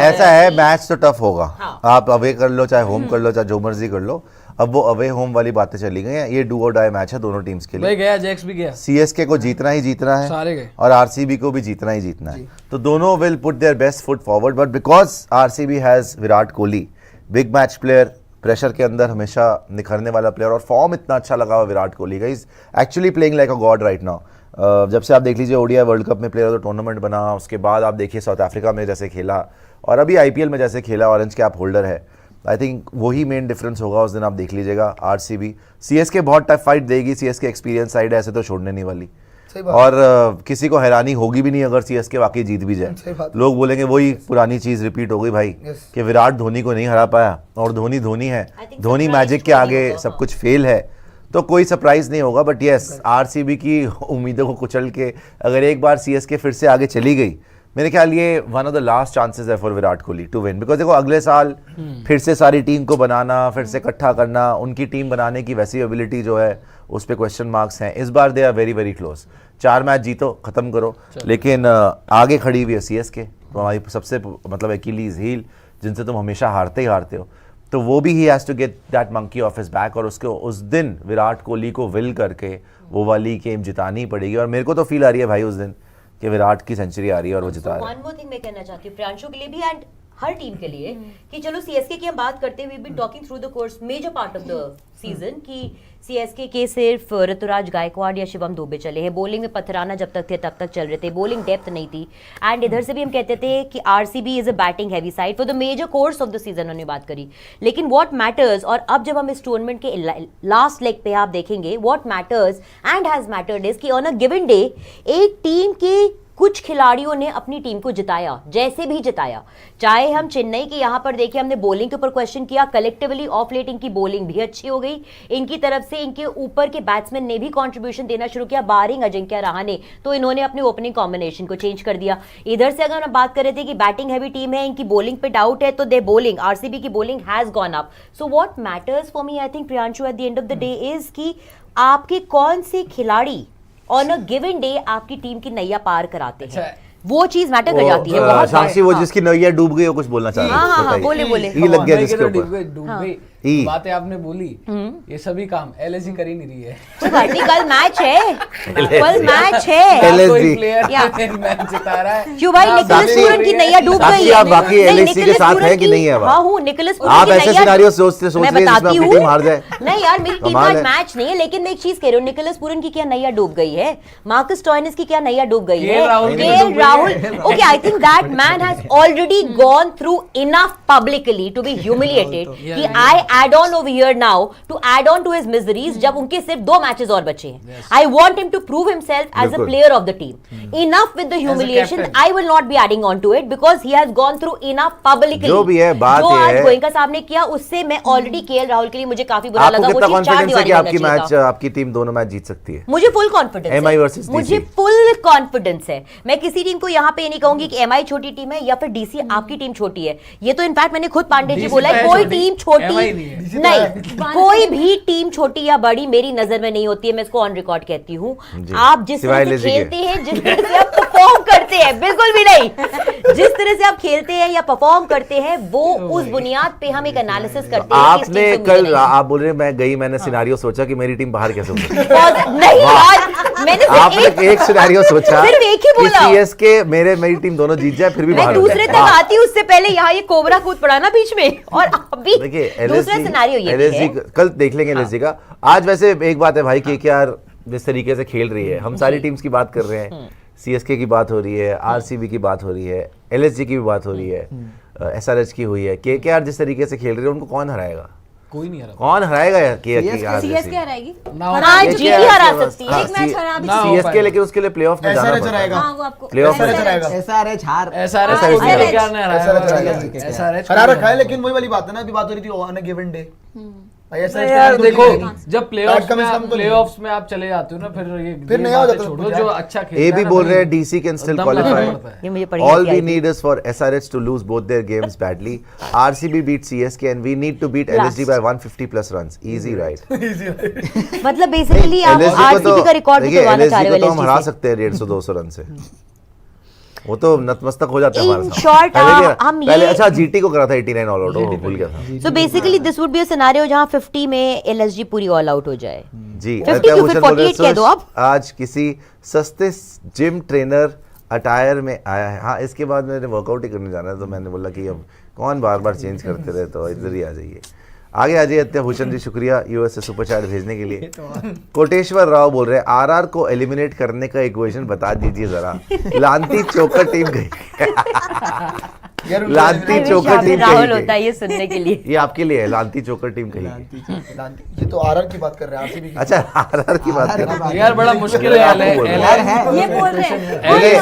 ऐसा है, मैच तो टफ होगा। हाँ। आप अवे कर लो चाहे होम कर लो चाहे जो मर्जी कर लो, अब वो अवे होम वाली बातें चली गई हैं। ये डू और डाई मैच है दोनों टीम्स के लिए। भाई गया, जैक्स भी गया, सीएसके को जीतना ही जीतना है, सारे गए। और आरसीबी को भी जीतना ही जीतना है। तो दोनों will put their best foot forward, but because RCB has Virat Kohli, big match player, pressure के अंदर हमेशा निखरने वाला प्लेयर, और फॉर्म इतना अच्छा लगा हुआ विराट कोहली का। Is actually playing like a God right now. जब से आप देख लीजिए ओडीआई वर्ल्ड कप में प्लेयर ऑफ द टूर्नामेंट बना, उसके बाद आप देखिए साउथ अफ्रीका में जैसे खेला, और अभी आईपीएल में जैसे खेला, ऑरेंज कैप होल्डर है। आई थिंक वही मेन डिफरेंस होगा उस दिन, आप देख लीजिएगा। आरसीबी, सीएसके बहुत टफ फाइट देगी, सीएसके एक्सपीरियंस साइड है, ऐसे तो छोड़ने नहीं वाली। और किसी को हैरानी होगी भी नहीं अगर सीएसके वाकई जीत भी जाए। लोग बोलेंगे वही पुरानी चीज रिपीट हो गई भाई, कि विराट धोनी को नहीं हरा पाया, और धोनी धोनी है, धोनी मैजिक के आगे सब कुछ फेल है, तो कोई सरप्राइज नहीं होगा। बट यस, आरसीबी की उम्मीदों को कुचल के अगर एक बार सीएसके फिर से आगे चली गई, मेरे ख्याल ये one of the last chances है for Virat Kohli to win. Because देखो अगले साल फिर से सारी टीम को बनाना, फिर से इकट्ठा करना, उनकी टीम बनाने की वैसी एबिलिटी जो है उस पर क्वेश्चन मार्क्स हैं। इस बार they are very very close. 4 match जीतो, खत्म करो, लेकिन आगे खड़ी हुई है सीएसके, तो हमारी सबसे मतलब अकीलीज हील, जिनसे तुम हमेशा हारते ही हारते हो। तो वो भी he has to get that monkey off his back, और उसको उस दिन विराट कोहली को विल करके वो वाली गेम जितानी पड़ेगी। और मेरे को तो फील आ रही है भाई उस दिन कि विराट की सेंचुरी आ रही है और वो जिता रहा है। वन मोर थिंग मैं कहना चाहती हूँ प्रियांशु के लिए भी एंड हर टीम के लिए, कि चलो सीएसके की हम बात करते हुए भी talking through the course major part of the season, कि सीएसके के सिर्फ ऋतुराज गायकवाड़ या शिवम दुबे चले हैं, बॉलिंग में पथराना जब तक थे तब तक चल रहे थे, बॉलिंग डेप्थ नहीं थी। एंड इधर से भी हम कहते थे कि RCB is a batting heavy side for the major course of the season, उन्होंने बात करी। लेकिन व्हाट मैटर्स, और अब जब हम इस टूर्नामेंट के लास्ट लेग पे आप देखेंगे, what matters and has mattered is कि ऑन अ गिवन डे एक टीम के कुछ खिलाड़ियों ने अपनी टीम को जिताया, जैसे भी जिताया। चाहे हम चेन्नई के यहाँ पर देखिए, हमने बॉलिंग के ऊपर क्वेश्चन किया, कलेक्टिवली ऑफ लेट इनकी बॉलिंग भी अच्छी हो गई, इनकी तरफ से इनके ऊपर के बैट्समैन ने भी कंट्रीब्यूशन देना शुरू किया, बारिंग अजिंक्य रहाणे, तो इन्होंने अपने ओपनिंग कॉम्बिनेशन को चेंज कर दिया। इधर से अगर हम बात कर रहे थे कि बैटिंग हैवी टीम है, इनकी बॉलिंग पे डाउट है, तो दे बॉलिंग, आरसीबी की bowling has gone up. So what matters for me, I think Priyanshu, at the end of the day is कि आपके कौन से खिलाड़ी ऑन अ गिवन डे आपकी टीम की नैया पार कराते हैं, वो चीज मैटर कर जाती है बहुत। साक्षी, वो जिसकी नैया डूब गई, वो कुछ बोलना चाह रही है। हाँ, बोले ये लग गया जिसके ऊपर डूब गई। बातें आपने बोली, ये सभी काम एलएसजी कर ही नहीं रही है। कल मैच है, कल मैच है, कोई प्लेयर मैच जिता रहा है। क्यों भाई, निकोलस पूरन की नैया डूब गई। आप बाकी एलएसजी के साथ है कि नहीं है? हाँ हूँ, निकोलस पूरन आप की ऐसे नैया, सिनेरियो सोच रहे हैं जिसमें आपकी टीम हार जाए। नहीं यार, मेरी टीम आज मैच नहीं है, लेकिन मैं एक चीज कह रही हूँ, निकोलस पूरन की क्या नैया डूब गई है, मार्कस स्टोइनिस की क्या नैया डूब गई है, KL Rahul. Okay, I think that man has already gone through enough publicly to be humiliated कि I add on over here now to add on to his miseries जब उनके सिर्फ 2 मैचेस और बचे हैं। I want him to prove himself as a player of the team. Enough with the humiliation. I will not be adding on to it because he has gone through enough publicly. जो भी है बात जो आज है, गोयनका साहब ने किया उससे मैं ऑलरेडी केएल राहुल के लिए मुझे काफी बुरा लगा। आपको कितना कॉन्फिडेंस है कि आपकी मैच, आपकी टीम दोनों मैच जीत सकती है? मुझे फुल कॉन्फिडेंस है, MI वर्सेस मुझे फुल कॉन्फिडेंस है। मैं किसी टीम को यहाँ पे ये नहीं कहूंगी कि एमआई छोटी टीम है या फिर डीसी आपकी टीम छोटी है। ये तो इनफैक्ट मैंने खुद पांडे जी बोला है, कोई टीम छोटी नहीं, कोई भी टीम छोटी या बड़ी मेरी नजर में नहीं होती है। मैं इसको ऑन रिकॉर्ड कहती हूँ। आप जिस तरह से खेलते हैं, जिस तरह से आप परफॉर्म करते हैं, बिल्कुल भी नहीं, जिस तरह से आप खेलते हैं या परफॉर्म करते हैं, वो उस बुनियाद पे हम एक एनालिसिस करते हैं। आपने कल आप बोल रहे मैंने सिनेरियो सोचा कि मेरी टीम बाहर कैसे होगी। नहीं यार, मैंने आपने एक सिनेरियो सोचा, सिर्फ एक ही बोला, सीएसके मेरी टीम दोनों जीत जाए, फिर भी बाहर। दूसरे तक आती हूँ, उससे पहले यहाँ ये कोबरा कूद पड़ा ना बीच में, और अभी दूसरा सिनेरियो ये है। कल देख लेंगे एलएसजी का। आज वैसे एक बात है भाई कि यार जिस तरीके से खेल रही है, हम सारी टीम्स की बात कर रहे हैं, सीएसके की बात हो रही है, आरसीबी की बात हो रही है, एलएसजी की भी बात हो रही है, एसआरएच की हुई है, केकेआर जिस तरीके से खेल रही है, उनको कौन हराएगा? कोई नहीं हरा। कौन हराएगा यार? सीएसके हराएगी, जी हरा सकती है एक मैच हरा भी सीएसके, लेकिन उसके लिए प्लेऑफ में जाना पड़ेगा। हाँ, वो आपको प्लेऑफ में एसआरएच हार, एसआरएच हरा रखा है, लेकिन वही वाली बात है ना, अभी बात हो रही थी ऑन अ गिवन डे। यार देखो, जब प्लेऑफ्स में आप चले जाते हो ना, फिर नहीं हो जाता, छोड़ो जो अच्छा खेलता है। ये भी बोल रहे हैं डीसी कैन स्टिल क्वालिफाई। ये मुझे पढ़ी All we need is for SRH to lose both their games badly. RCB beat CSK and we need to beat LSG by 150 plus runs. Easy, right? मतलब बेसिकली आप RCB का record भी तोड़वाना चाह रहे हो। LSG को तो हम हरा सकते हैं 150-200 रन से। वो तो नतमस्तक हो जाता है In हमारे सामने। short, हम पहले ये- अच्छा जीटी को करा था 89 ऑल आउट, वो भूल गया था। So basically this would be a scenario जहां 50 में एलएसजी पूरी ऑल आउट हो जाए। जी 50 आदित्य क्यों, भूषण फिर बोल रहे 48 कह दो हैं, आप। आज किसी सस्ते जिम ट्रेनर अटायर में आया है। हाँ, इसके बाद मैंने वर्कआउट ही करने जाना है, तो मैंने बोला कि अब कौन बार बार चेंज करते रहे, तो इधर ही आ जाइए। आगे आ जाइए आदित्य भूषण जी, शुक्रिया यूएस से सुपर चैट भेजने के लिए। कोटेश्वर राव बोल रहे हैं आरआर को एलिमिनेट करने का इक्वेशन बता दीजिए जरा। लांती चोकर टीम गई। लांती चोकर टीम राहुल होता कहीं है ये सुनने के लिए। ये आपके लिए है, लांती चोकर टीम कहीं। ये तो आरआर की बात कर रहे हैं, आरसीबी की। अच्छा, आरआर की बात कर रहे हैं। यार बड़ा मुश्किल है ये बोल रहे हैं बोले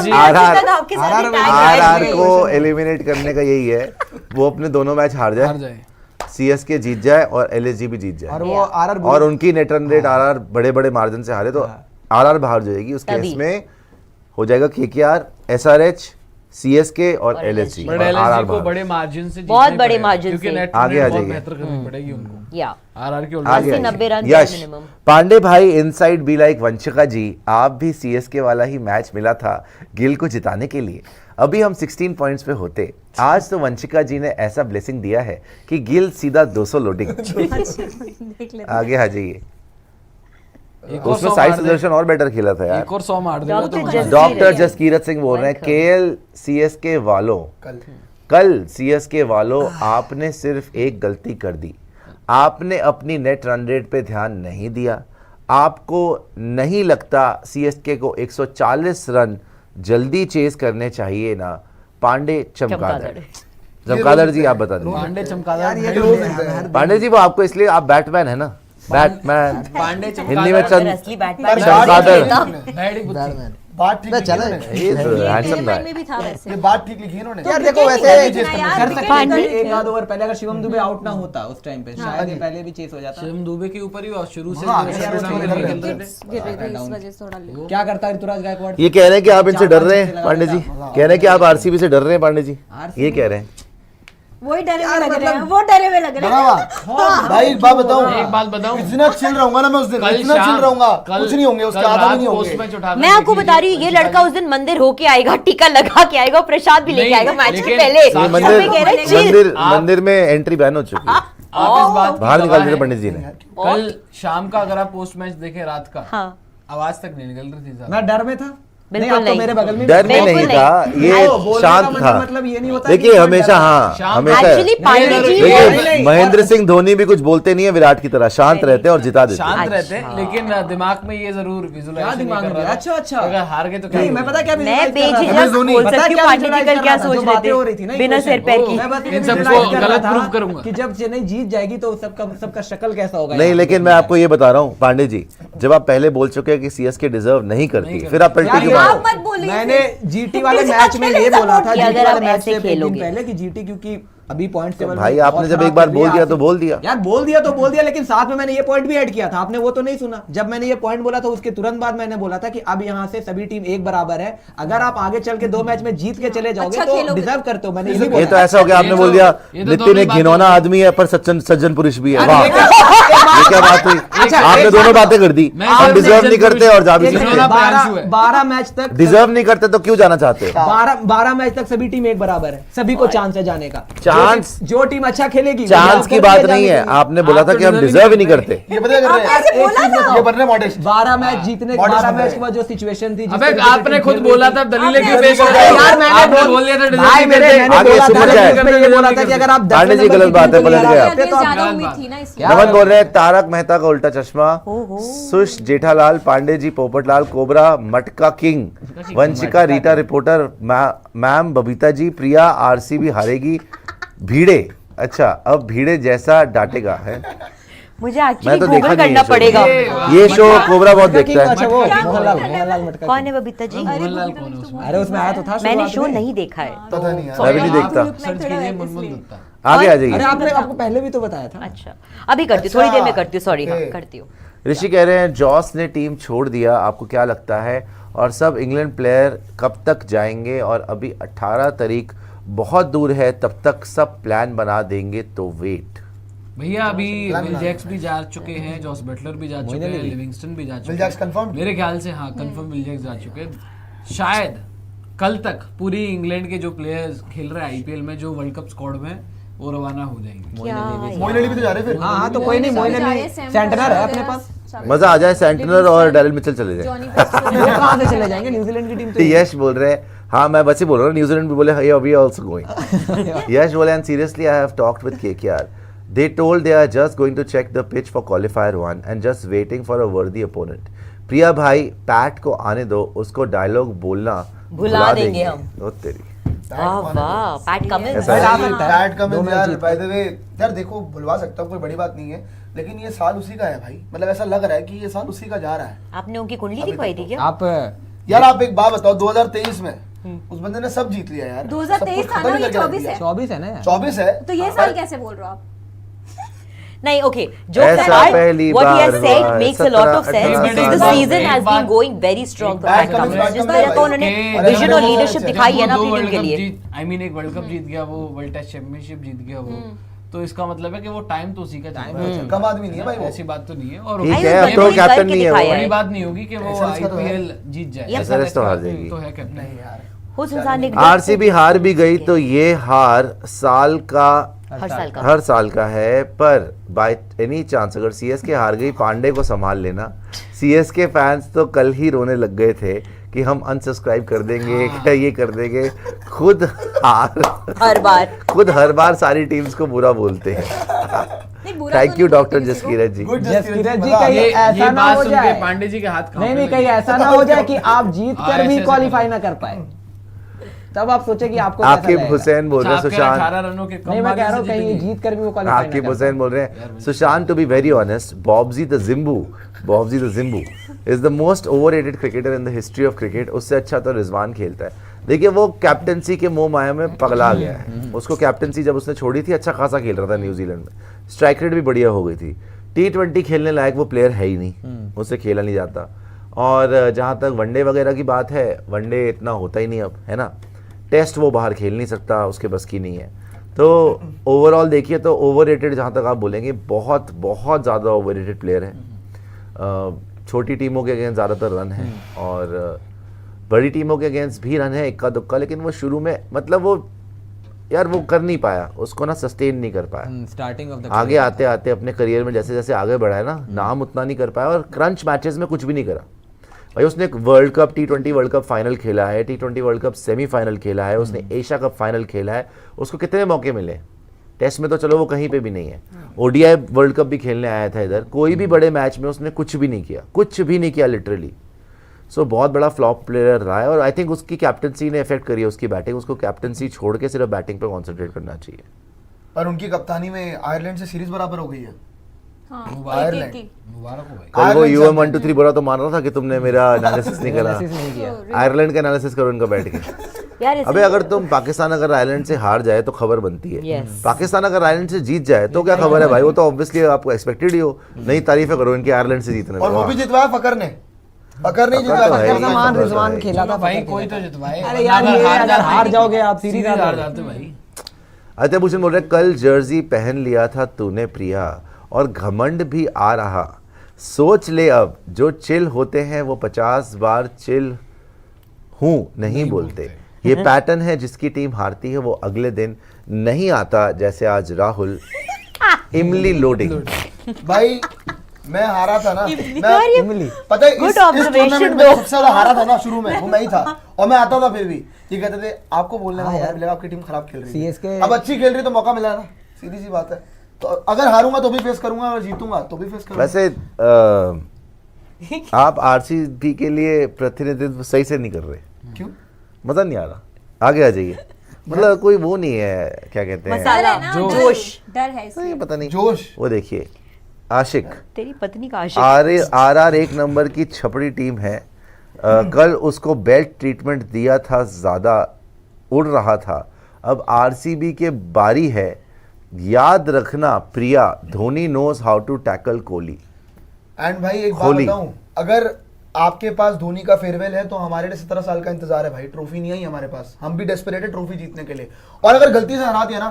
आपके साथ ही tag है। आरआर को एलिमिनेट करने का यही है, वो अपने दोनों मैच हार हार जाए, जाए। सीएसके जीत जाए और एलएसजी भी जीत और जाए, वो आरआर और उनकी नेट रन रेट आरआर बड़े बड़े मार्जिन से हारे, तो आरआर बाहर जाएगी। उस केस तभी। में हो जाएगा केकेआर, एसआरएच, सीएसके और एलएसजी, LSG। बट और आरआर एलएसजी को बाहर। बड़े मार्जिन से बहुत जीतना ही बड़े पड़ेगा, मार्जिन क्योंकि से। नेट आगे आ बहुत जाइए। बेहतर करनी पड़ेगी उनको। या आरआर की आगे 80-90 रन आइए। यश मिनिमम। पांडे भाई इनसाइड बी लाइक वंशिका जी, आप भी सीएसके वाला ही मैच मिला था गिल को जिताने के लिए, अभी हम 16 पॉइंट्स पे होते। आज तो वंशिका जी ने ऐसा ब्लेसिंग दिया है कि गिल सीधा 200 लोडिंग। देख लेते आगे आ जाइए। एक और उसमें 100 साइड मार दे, सुदर्शन और बेटर खेला था यार। एक और 100 मार देगा तो डॉक्टर मजा आ जस- डॉक्टर जसकीरत सिंह बोल रहे हैं, केएल सीएसके वालों, कल सीएसके वालों आपने सिर्फ एक गलती कर दी, आपने अपनी नेट रन रेट पे ध्यान नहीं दिया। आपको नहीं लगता सीएसके को 140 रन जल्दी चेस करने चाहिए ना? पांडे चमकादड़। चमकादड़ जी आप बता दीजिए। पांडे चमकादड़ यार ये नहीं रोज मिलता है। पांडे जी वो आपको इसलिए, आप बैटमैन है ना, बैटमैन पांडे हिंदी में अगर चंद असली बैटमैन चमकादड़। बैडी बुद्धि। बात ठीक लिखी है इन्होंने। ये तो हैंडसम हैं। गाय। में भी था वैसे। ये बात ठीक लिखी है इन्होंने। यार देखो वैसे यार, पांडे। एक आध ओवर पहले अगर शिवम दुबे आउट ना होता उस टाइम पे शायद ये पहले भी चेस हो जाता। शिवम दुबे के ऊपर ही और शुरू से हाँ, जो यार, है, उसमें खेल लग रहे रहा थे। गिर रही थी इस वजह से थोड़ा लेट। क्या करता है ऋतुराज गायकवाड़? ये कह रहे हैं कि आप इनसे डर रहे हैं पांडे जी, कह रहे हैं कि आप आरसीबी से डर रहे हैं पांडे जी, ये कह रहे हैं। वही डरे हुए लग रहे हैं, वो डरे हुए लग रहे डरा हैं। हुआ। भाई एक बात बताऊं, एक बात बताऊं, इतना चिल रहूंगा ना मैं उस दिन, कल इतना शाम चिल रहूंगा, कल कुछ नहीं होंगे उसके कल आधा रात भी नहीं पोस्ट होंगे। मैच उठाकर मैं आपको देख बता रही हूँ, ये लीजिए, लड़का उस दिन मंदिर होके आएगा, टीका लगा के आएगा, प्रसाद भी लेके नहीं, आएगा मैच के लेकिन पहले। ये हमें मंदिर कह रहे हैं, chill। मंदिर मंदिर में एंट्री बैन हो चुकी है, आप इस बात की बाहर निकाल गवाह दिया हैं। पंडित जी ने। कल शाम का अगर आप पोस्ट मैच देखें रात का, हाँ। आवाज तक नहीं निकल रही थी ज्यादा। मैं डर में था। बिल्कुल नहीं, आप तो नहीं। मेरे बगल में डर में बिल्कुल नहीं नहीं। था, ये वो बोलने का शांत था। मतलब ये नहीं होता देखिए कि हमेशा, डर- हाँ शाम- हमेशा एक्चुअली पांडे जी देखिए नहीं, महेंद्र सिंह धोनी भी कुछ बोलते नहीं है विराट की तरह, शांत रहते हैं और जिता देते हैं। शांत रहते हैं, लेकिन दिमाग में ये जरूर क्या विजुलाइजेशन दिमाग कर में? रहा था। अच्छा अच्छा। अगर हार गए तो क्या नहीं मैं पता क्या मैं visualize कर रहा था? बेझिझक धोनी। बोल पता सकती हूँ क्या पांडे जी visualize कल कर क्या रहा था? सोच जो रहे बातें हो रही थी थे ना, बिना ये सिर question। पैर की। मैं बस इन visualize सबको कर रहा गलत था prove करूंगा। कि जब चेन्नई जीत जाएगी तो सबका शक्ल कैसा होगा। नहीं यहाँ। लेकिन मैं आपको ये बता रहा हूँ पांडे जी, जब आप पहले बोल चुके हैं कि सीएसके डिजर्व नहीं करती, फिर आप पलटी यार, क्यों ये मारो? आप मत बोलिए। मैंने जीटी वाले मैच में ये बोला था, कि जीटी अगर वाले आप मैच ऐसे से एक दिन खेलोगे। पहले कि जीटी क्योंकि अभी पॉइंट टेबल भाई आपने जब एक बार बोल दिया तो बोल दिया। यार बोल दिया तो बोल दिया, लेकिन साथ में मैंने ये पॉइंट भी ऐड किया था, आपने वो तो नहीं सुना। जब मैंने ये पॉइंट बोला था उसके तुरंत बाद मैंने बोला था कि अब यहाँ से सभी टीम एक बराबर है, अगर आप आगे चल के 2 मैच में जीत के चले जाओगे अच्छा तो खेलोगे। डिजर्व करते हो। मैंने ये ये बोला तो ऐसा हो गया, आपने बोल दिया ये तो नितिन दोनों एक बातें घिनौना हो गई। आदमी है पर सज्जन पुरुष भी है। अरे वाह, एक ये क्या बात हुई? अच्छा, आपने एक दोनों बात- बातें कर दी, मैं हम सिर्फ डिजर्व सज्जन नहीं करते पुरुष- और जा भी एक सकते। घिनौना प्रांशु है। 12 मैच तक डिजर्व नहीं करते तो क्यों जाना चाहते हो? 12 मैच तक सभी टीम एक बराबर है, सभी को चांस है जाने का। चांस- जो टीम अच्छा खेलेगी वो चांस जाकर की के बात जाने नहीं है, के- आपने बोला आप था तो कि हम deserve ही डिजर्व ही नहीं नहीं करते। ये पता क्या कर रहे ऐसे बोला हैं? था। ये बन रहे मॉडेस्ट। 12 मैच जीतने, Modest 12 बन मैच रहे के बाद जो सिचुएशन थी अबे जिस तरीके आपने से खुद खेल बोला रही था थी। दलीलें क्यों आपने पेश बोला कर रहे हो? यार मैंने आपने बोल दिया था भाई deserve मेरे नहीं मैंने आगे बोला सुपर था, चैट। इसमें ये बोला था कि अगर आप 10 पांडे जी नंबर गलत की बात है, टीम को पलट नहीं गया। हराते तो आप ज्यादा गलत उम्मीद बात। थी ना इसलिए। नमन बोल रहे हैं तारक मेहता का उल्टा चश्मा, Sush Jethalal, Pandey ji Popatlal, cobra, Matka king, Vanshika, Rita reporter, ma'am, Babita ji, Priya, RCB हारेगी, भीड़े। अच्छा अब भीड़े जैसा डांटेगा है। मुझे मैं एक्चुअली तो देखा गूगल नहीं करना है पड़ेगा। ये शो कोबरा बहुत देखता अच्छा है। वो मटका मोहनलाल कौन है बबीता जी? मोहनलाल कौन है उसमें? अरे उसमें आया तो था मैंने शुरुआत शो में। नहीं देखा है। पता नहीं यार। मैं भी नहीं देखता। सर्च कीजिए मुनमुन दत्ता। आगे आ अरे जाइए। आपने आपको पहले भी तो बताया था। अच्छा अभी करती हूँ, थोड़ी देर में करती हूँ, सॉरी हाँ Okay. करती हूँ। ऋषि कह रहे हैं जॉस ने टीम छोड़ दिया, आपको क्या लगता है? और सब इंग्लैंड प्लेयर कब तक जाएंगे? और अभी 18 तारीख बहुत दूर है, तब तक सब प्लान बना देंगे तो वेट। भैया अभी विल जैक्स भी जा चुके हैं, जॉस बटलर भी जा चुके हैं, लिविंगस्टन भी जा चुके विल जैक्स हैं। confirmed? मेरे ख्याल से हाँ कंफर्म विल जैक्स जा चुके हैं। शायद कल तक पूरी इंग्लैंड के जो प्लेयर्स खेल रहे हैं आईपीएल में, जो वर्ल्ड कप स्क्वाड में, वो रवाना हो जाएंगे। मोइन अली भी तो जा रहे हैं फिर। हाँ तो कोई नहीं, मोइन अली सेंटनर है अपने पास, मजा आ जाए, सेंटिनर और डैरिल मिचेल चले जाए। वो कहाँ से चले जाएंगे, न्यूजीलैंड की टीम तो यश बोल रहे हैं, हाँ मैं बस ही बोल रहा हूँ, न्यूजीलैंड भी बोले वी आर आल्सो गोइंग। यश बोले and seriously I have talked with KKR, they told they are just going to check the pitch for qualifier 1 and just waiting for a worthy opponent। प्रिया भाई PAT को आने दो, उसको dialogue बोलना भुला देंगे हम। ओ तेरी वाह वाह, पैट कमिंस। ऐसा है। बैट कमिंस यार, बाय द वे यार देखो, भुलवा सकता हूँ, कोई बड़ी बात नहीं है, लेकिन ये साल उसी का है भाई, मतलब ऐसा लग रहा है कि ये साल उसी का जा रहा है। आपने उनकी कुंडली दिखवाई थी क्या? आप यार आप एक बात बताओ, 2023 में उस बंदे ने सब जीत लिया यार। 2023 था ना, ये 24 है। 24 है ना यार। 24 है तो ये साल कैसे बोल रहे हो आप? नहीं, okay, joke ऐसा apart, पहली what he has bar said हुआ, makes a lot of 17, sense 18 because the साल season में has एक बार- been going very strong for एक Pat बार- Cummins, एक जिस बार- तरह का उन्होंने एक विजन और बार- लीडरशिप जब दिखाई है ना वो अपनी टीम वर्ल्ड के कप लिए। जीत, आई मीन एक वर्ल्ड कप जीत गया, वो वर्ल्ड टेस्ट चैंपियनशिप जीत गया वो, तो इसका मतलब है कि वो टाइम तो उसी का चल रहा है। कम आदमी नहीं है भाई वो। ऐसी बात तो नहीं है। और ठीक आई है, वो अब तो बड़ी कैप्टन करके नहीं है वो। दिखाया बड़ी है। बात नहीं होगी कि वो SRH का तो है। आईपीएल जीत जाए। Yep. SRH तो हार जाएगी। तो है कैप्टन। नहीं यार, उस इंसान ने आरसीबी हार भी गई तो ये हार साल का हर साल का है, पर बाय एनी चांस अगर सीएसके हार गई, पांडे को संभाल लेना। सीएसके फैंस तो कल ही रोने लग गए थे कि हम अनसब्सक्राइब कर देंगे, क्या ये कर देंगे। खुद हर बार सारी टीम्स को बुरा बोलते हैं। Thank you doctor Jaskirat ji. Good Jaskirat ji, बता। कहीं ये ऐसा ना बात हो सुन के जाए, पांडे जी के हाथ नहीं नहीं, कहीं ऐसा ना हो जाए कि आप जीत हाँ, कर भी ऐसे क्वालिफाई ना कर पाए, तब आप सोचे कि आपको कैसा आकिब लगेगा। हुसैन बोल रहे हैं, सुशांत 18 रनों के नहीं, मैं कह रहा हूँ कहीं ये जीत कर भी वो क्वालिफाई ना आकिब कर हुसैन बोल रहे हैं, Sushant to be very honest, Bobji the Zimbu is the most overrated cricketer in the history of cricket. उससे अच्छा तो रिजवान खेलता है। देखिए वो कैप्टनसी के मोह माया में पगला गया है। उसको कैप्टनसी जब उसने छोड़ी थी, अच्छा खासा खेल रहा था न्यूजीलैंड में, स्ट्राइक रेट भी बढ़िया हो गई थी। T20 खेलने लायक वो प्लेयर है ही नहीं, उससे खेला नहीं जाता। और जहाँ तक वनडे वगैरह की बात है, वनडे इतना होता ही नहीं अब, है ना। टेस्ट वो बाहर खेल नहीं सकता, उसके बस की नहीं है। तो ओवरऑल देखिए तो ओवररेटेड जहाँ तक आप बोलेंगे, बहुत बहुत ज़्यादा ओवररेटेड प्लेयर है। छोटी टीमों के अगेंस्ट ज़्यादातर रन है और बड़ी टीमों के अगेंस्ट भी रन है इक्का दुक्का, लेकिन वो शुरू में मतलब वो यार वो कर नहीं पाया, उसको ना सस्टेन नहीं कर पाया। स्टार्टिंग ऑफ द आगे आते आते अपने करियर में जैसे जैसे आगे बढ़ा है ना, नाम उतना नहीं कर पाया और क्रंच मैचेस में कुछ भी नहीं करा भाई। उसने एक world cup T20 world cup final खेला है, T20 वर्ल्ड कप सेमीफाइनल खेला है, उसने एशिया कप फाइनल खेला है। उसको कितने मौके मिले? टेस्ट में तो चलो वो कहीं पे भी नहीं है। ओडीआई वर्ल्ड कप भी खेलने आया था इधर, कोई भी बड़े मैच में उसने कुछ भी नहीं किया, कुछ भी नहीं किया लिटरली। सो बहुत बड़ा फ्लॉप प्लेयर रहा है और आई थिंक उसकी कैप्टनसी ने इफेक्ट करी है उसकी बैटिंग। उसको कैप्टनसी छोड़ के सिर्फ बैटिंग पे कॉन्सेंट्रेट करना चाहिए। पर उनकी कप्तानी में आयरलैंड से सीरीज बराबर हो गई है। मुबारक हो भाई। कल वो यूएम 1 2 3 बोला तो मान रहा था कि तुमने मेरा एनालिसिस नहीं करा। एनालिसिस नहीं किया। आयरलैंड का एनालिसिस करो इनका बैठ के। यार अबे अगर तुम पाकिस्तान अगर आयरलैंड से हार जाए तो खबर बनती है। Yes. पाकिस्तान अगर आयरलैंड से जीत जाए तो क्या खबर है भाई, वो तो ऑब्वियसली आपको एक्सपेक्टेड ही हो। नई तारीफें करो इनके आयरलैंड से जीतने और वो भी में। जितवाया फकर ने, फकर नहीं फकर तो है जितवाया। ही। जमान है। रिजवान खेला था चलो भाई, फकर कोई के तो साथ। जितवाए। अरे यार ये अगर हार जाओगे आप सीरीज हार जाते भाई। अजय भूषण बोल रहे हैं, कल जर्सी पहन लिया था तूने प्रिया और घमंड भी आ रहा। सोच ले अब जो चिल होते हैं वो 50 बार चिल हूं नहीं बोलते। ये पैटर्न है, जिसकी टीम हारती है वो अगले दिन नहीं आता, जैसे आज राहुल इमली लोडिंग। भाई मैं हारा था ना, यार ये मैं पता है good इस observation टूर्नामेंट में दो। सबसे ज्यादा हारा था ना शुरू में, वो मैं ही था और मैं आता था फिर भी। ये कहते थे आपको बोलने का मौका मिलेगा, आपकी टीम खराब खेल रही है, CSK अब अच्छी खेल रही तो मौका मिला ना, सीधी सी बात है। तो अगर हारूंगा तो भी फेस करूंगा और जीतूंगा तो भी फेस करूंगा। वैसे आप आरसीबी के लिए प्रतिनिधित्व सही से नहीं कर रहे, क्यों? मजा नहीं आ रहा। आगे आ जाइए, मतलब कोई वो नहीं है, क्या कहते हैं, मसाला, डर है ना, जोश। डर है इसमें। नहीं, पता नहीं जोश। वो देखिए आशिक तेरी पत्नी का आशिक। आर एक नंबर की छपड़ी टीम है। कल उसको बेल्ट ट्रीटमेंट दिया था, ज्यादा उड़ रहा था। अब आरसीबी के बारी है। याद रखना Priya, Dhoni knows how to tackle Kohli. And भाई एक बात कोहली। बताऊं, अगर आपके पास धोनी का फेयरवेल है तो हमारे लिए 17 साल का इंतजार है भाई। ट्रॉफी नहीं आई हमारे पास, हम भी डेस्परेट है ट्रॉफी जीतने के लिए। और अगर गलती से हरा दिया ना,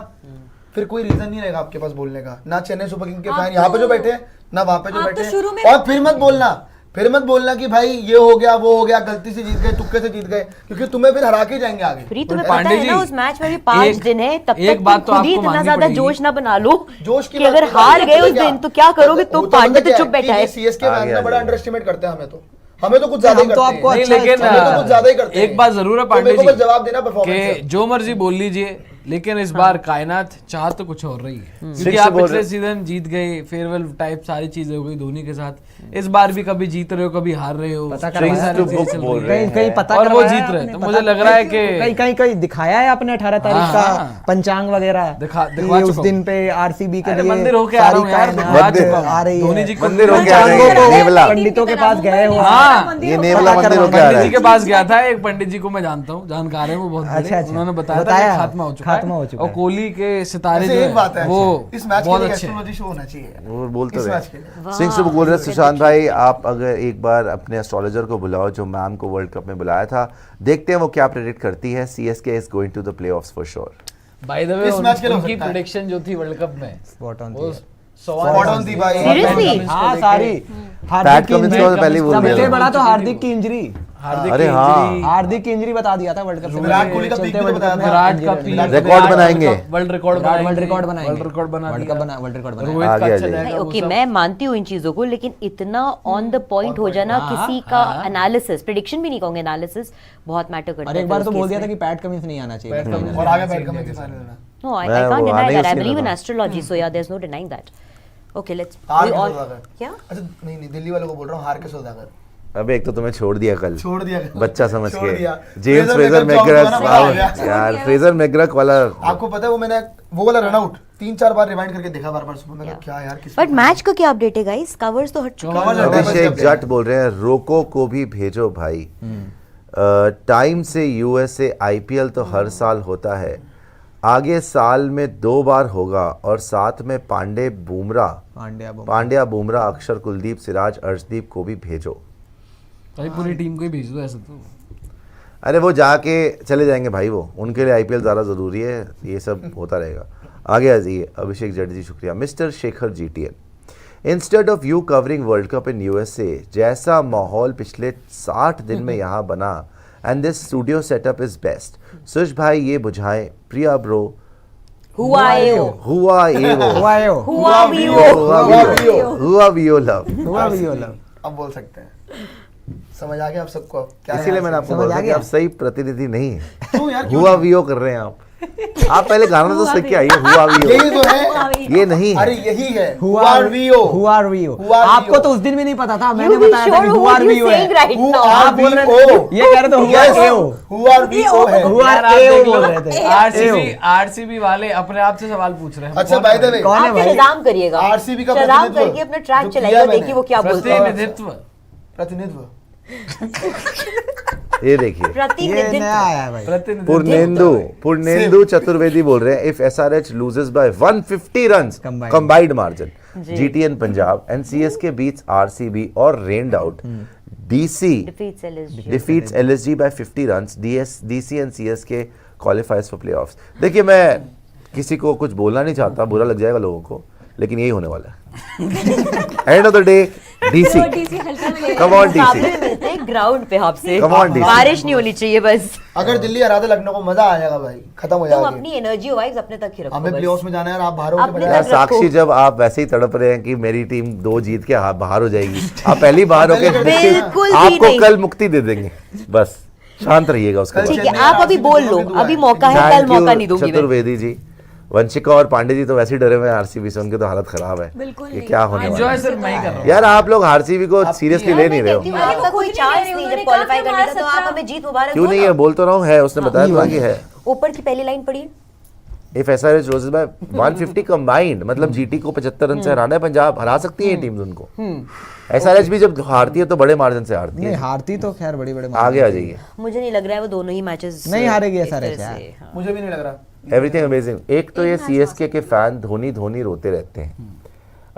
फिर कोई रीजन नहीं रहेगा आपके पास बोलने का। ना चेन्नई सुपर किंग के फैन यहाँ पे जो बैठे हैं, ना वहां पे जो आप तो बैठे शुरू में- हैं। और फिर मत बोलना फिर मत बोलना कि भाई ये हो गया वो हो गया, गलती से जीत गए, तुक्के से जीत गए, क्योंकि तुम्हें फिर हरा के जाएंगे आगे। फ्री तुम्हें पता पांडे है जी, ना उस मैच में भी 5 दिन है, तब एक तक बात तुम तो खुद ही आपको इतना माननी ज्यादा पड़ेगी। जोश ना बना लो जोश की कि बात अगर की हार बात गए है उस क्या? दिन तो क्या करोगे, वो तुम तो पांडे पता तो क्या चुप है बैठा कि है। ये सीएसके आगे फैंस ना आ बड़ा जाइए। अंडर एस्टिमेट करते हैं हमें तो कुछ ज्यादा ही हम तो करते आपको हैं। नहीं, लेकिन हमें तो कुछ ज्यादा ही करते हैं। एक बात जरूर है तो पांडे मेरे को जी बस जवाब देना परफॉर्मेंस कि से। जो मर्जी बोल लीजिए, लेकिन इस बार कायनात चाह तो कुछ और रही है, क्योंकि सिक्स आप बोल पिछले रहे- सीजन जीत गए, फेयरवेल टाइप सारी चीजें हो गई धोनी के साथ, इस बार भी कभी जीत रहे हो कभी हार रहे हो, पता कई करवाया सारी तो चीजें बुक चल बोल रही रहे हैं। कहीं कहीं पता और वो करवाया जीत रहे आपने, तो पता मुझे लग रहा है कि कहीं कहीं कहीं दिखाया है आपने 18 तारीख हाँ, का हाँ। पंचांग वगैरह दिखा कि चुका उस हूँ। दिन पे आरसीबी के अरे लिए मंदिर होके आ रहा हूँ यार, कायनात दिखा मंदिर चुका हूँ। आ रही धोनी है। जी को मंदिर होके आ रहे पंचांगों हैं, को नेवला। पंडितों के पास गए हो हाँ, ये नेवला मंदिर होके आ रहा पंडित जी है। के पास गया था, एक पंडित जी को मैं जानता हूँ, जानकार है वो बहुत बड़े, अच्छा, अच्छा। उन्होंने बताया था बताया, कि खात्मा हो चुका खात्मा हो चुका और है। कोहली के सितारे वैसे जो एक बात है, वो इस मैच के बहुत लिए अच्छे हैं। एस्ट्रोलॉजी शो होना चाहिए। वो बोलते इस हुए मैच के लिए। सिंह से बोल रहे सुशांत भाई, आप अगर एक बार अपने एस्ट्रोलॉजर को बुलाओ जो मैम को वर्ल्ड कप में बुलाया था, देखते हैं वो क्या प्रेडिक्ट करती है। CSK is going to the playoffs for sure. By the way इस मैच के लिए हो उनकी सकता है। प्रेडिक्शन जो थी वर्ल्ड कप में स्पॉट ऑन वो थी। Spot on थी भाई। Seriously? हाँ सारी पैट कमिंस को तो पहले ही बोल सबसे दिया बड़ा तो हार्दिक की इंजरी, हार्दिक अरे की हाँ। injury, हार्दिक की इंजरी बता दिया था वर्ल्ड कप से विराट कोहली का चलते peak भी तो वर्ल्ड कप बताया में था। विराट का इंजरी peak, रिकॉर्ड बनाएंगे। वर्ल्ड रिकॉर्ड वर्ल्ड रिकॉर्ड बनाएंगे, वर्ल्ड रिकॉर्ड बना वर्ल्ड दिया। कप वर्ल्ड रिकॉर्ड बनाएंगे। रोहित आगे का आ अच्छा जाइए। जाएगा वो ओके सब। मैं मानती हूँ इन चीजों को, लेकिन इतना ऑन द पॉइंट हो जाना, किसी का एनालिसिस, प्रेडिक्शन भी नहीं कहूंगे, एनालिसिस बहुत मैटर करता और है। एक बार फिर तो उस बोल केस दिया था में। कि पैट कमिंस नहीं आना चाहिए। और आगे बैठ के फाइनल में No, I मैं can't वो deny आने ही that. I उसके believe in लगा। astrology, so yeah, there's no denying that. Okay, let's. हार we के all- सौदागर। क्या? अच्छा नहीं दिल्ली वालों को बोल रहा हूँ, हार के सौदागर। अबे एक तो तुम्हें छोड़ दिया कल, छोड़ दिया। बच्चा समझ छोड़ के। दिया। जेम्स फ्रेजर फ्रेजर मैकग्रक मैकग्रक, चौक वाला बड़ा हो गया। यार फ्रेजर मैकग्रक वाला। आपको पता है वो मैंने वो वाला रन आउट 3-4 बार रिवाइंड करके देखा बार-बार सुबह में, क्या यार किस But match का क्या अपडेट है guys? Covers तो हट चुके हैं. Covers हट गए। अभिषेक जट बोल रहे हैं रोको को भी भेजो भाई। टाइम से यूएसए आईपीएल तो हर साल होता है, आगे साल में 2 बार होगा, और साथ में पांड्या बुमराह अक्षर कुलदीप सिराज अर्शदीप को भी भेजो। भाई पूरी टीम को ही भेज दो ऐसा तो। अरे वो जाके चले जाएंगे भाई, वो उनके लिए आईपीएल ज़्यादा ज़रूरी है, ये सब होता रहेगा। आगे आ जाइए अभिषेक जट जी, शुक्रिया। Mister Shekhar GTN, instead of you covering world cup in USA, जैसा माहौल पिछले 60 दिन में यहाँ बना, and this studio setup is best. Sush भाई ये बुझाएं, प्रिया ब्रो हुआ है वो. हुआ ये वो हुआ है वो। हुआ भी वो. हुआ वीओ लव। हुआ भी वो लव। अब बोल सकते हैं। समझ आ गया आप सबको? अब क्या है इसीलिए यहाँ मैंने से? आपको समझ बोला आ कि गया? आप सही प्रतिनिधि नहीं है। क्यों यार, क्यों हुआ नहीं? वीओ कर रहे हैं आप पहले गाना तो सीख के आइए। हुआ वीओ यही तो है। ये नहीं अरे है। यही है हुआ वीओ। हुआ वीओ। हुआ आपको वीओ। तो उस दिन भी नहीं पता था, You मैंने be बताया था sure कि what हुआ you're वीओ है। saying right Who now. are आप बोल रहे we? थे, Oh. ये कह रहे थे हुआ Yes. एओ। हुआ वीओ है। हुआ यार आप एओ देख बोल लो, रहे थे। आरसीबी वाले अपने आप से सवाल पूछ रहे हैं। अच्छा बाय द वे, कौन है आप भाई? शज़ाम करिएगा. आरसीबी का शज़ाम प्रतिनिधित्व करके अपना ट्रैक जो चलाइएगा, किया देखिए वो क्या बोलते हैं. प्रतिनिधित्व ये देखिए ये नया प्रतिनिधित्व. आया है भाई। पुर्नेंदु चतुर्वेदी बोल रहे हैं, if SRH loses by 150 runs Combined. Combined margin, GT and Punjab and CSK beats RCB और rained out, DC Defeats LSG. defeats LSG by 50 runs. DC and CSK qualifies for playoffs. देखिए मैं किसी को कुछ बोलना नहीं चाहता, बुरा लग जाएगा लोगों को, लेकिन यही होने वाला है। End of the day DC, DC हल्का में ले come on मुकाबले DC, मिलते हैं ग्राउंड पे आपसे. Come on, DC. बारिश नहीं होनी चाहिए बस. अगर दिल्ली हरा दे लखनऊ को, मजा आ जाएगा भाई, खत्म हो तुम जाएगा। अपनी एनर्जी वाइब्स अपने तक ही रखो हमें बस. प्लेऑफ्स में जाना है और आप बाहर हो अपने के यार तक साक्षी रखो. जब आप वैसे ही तड़प रहे हैं कि मेरी टीम 2 जीत के बाहर हो जाएगी, आप पहली बाहर होके बिल्कुल भी आपको नहीं. कल मुक्ति दे देंगे, बस शांत रहिएगा उसके कल बाद। ठीक है, चेन्नई आप अभी RCB बोल दोनों लो, की दुआ अभी है। मौका है, कल Thank you, मौका नहीं दूंगी मैं. चतुर्वेदी जी। वंशिका और पांडे जी तो वैसे ही डरे हुए हैं आरसीबी से, उनकी तो हालत खराब है। बिल्कुल ये नहीं। क्या होने वाला एंजॉय है? सिर्फ मैं ही कर रहा हूँ। यार आप लोग आरसीबी को सीरियसली ले नहीं रहे हो। आपका कोई चांस नहीं जब क्वालिफाई करने का, तो आप हमें जीत मुबारक क्यों दो नहीं ना. है? बोल तो रहा हूँ है, उसने बताया था कि है। ऊपर की पहली लाइन पढ़िए. If SRH loses by 150 combined, मतलब जीटी को 75 रन से हराना है, पंजाब हरा सकती है टीम्स उनको। एसआरएच भी जब हारती है तो बड़े मार्जिन से हारती नहीं है। हारती तो खैर बड़ी बड़े आगे आ जाइए। मुझे नहीं लग रहा है वो दोनों ही मैचेस नहीं हारेगी SRH यार. मुझे भी नहीं लग रहा। Everything amazing. एक तो ये सीएसके के फैन धोनी धोनी रोते रहते हैं।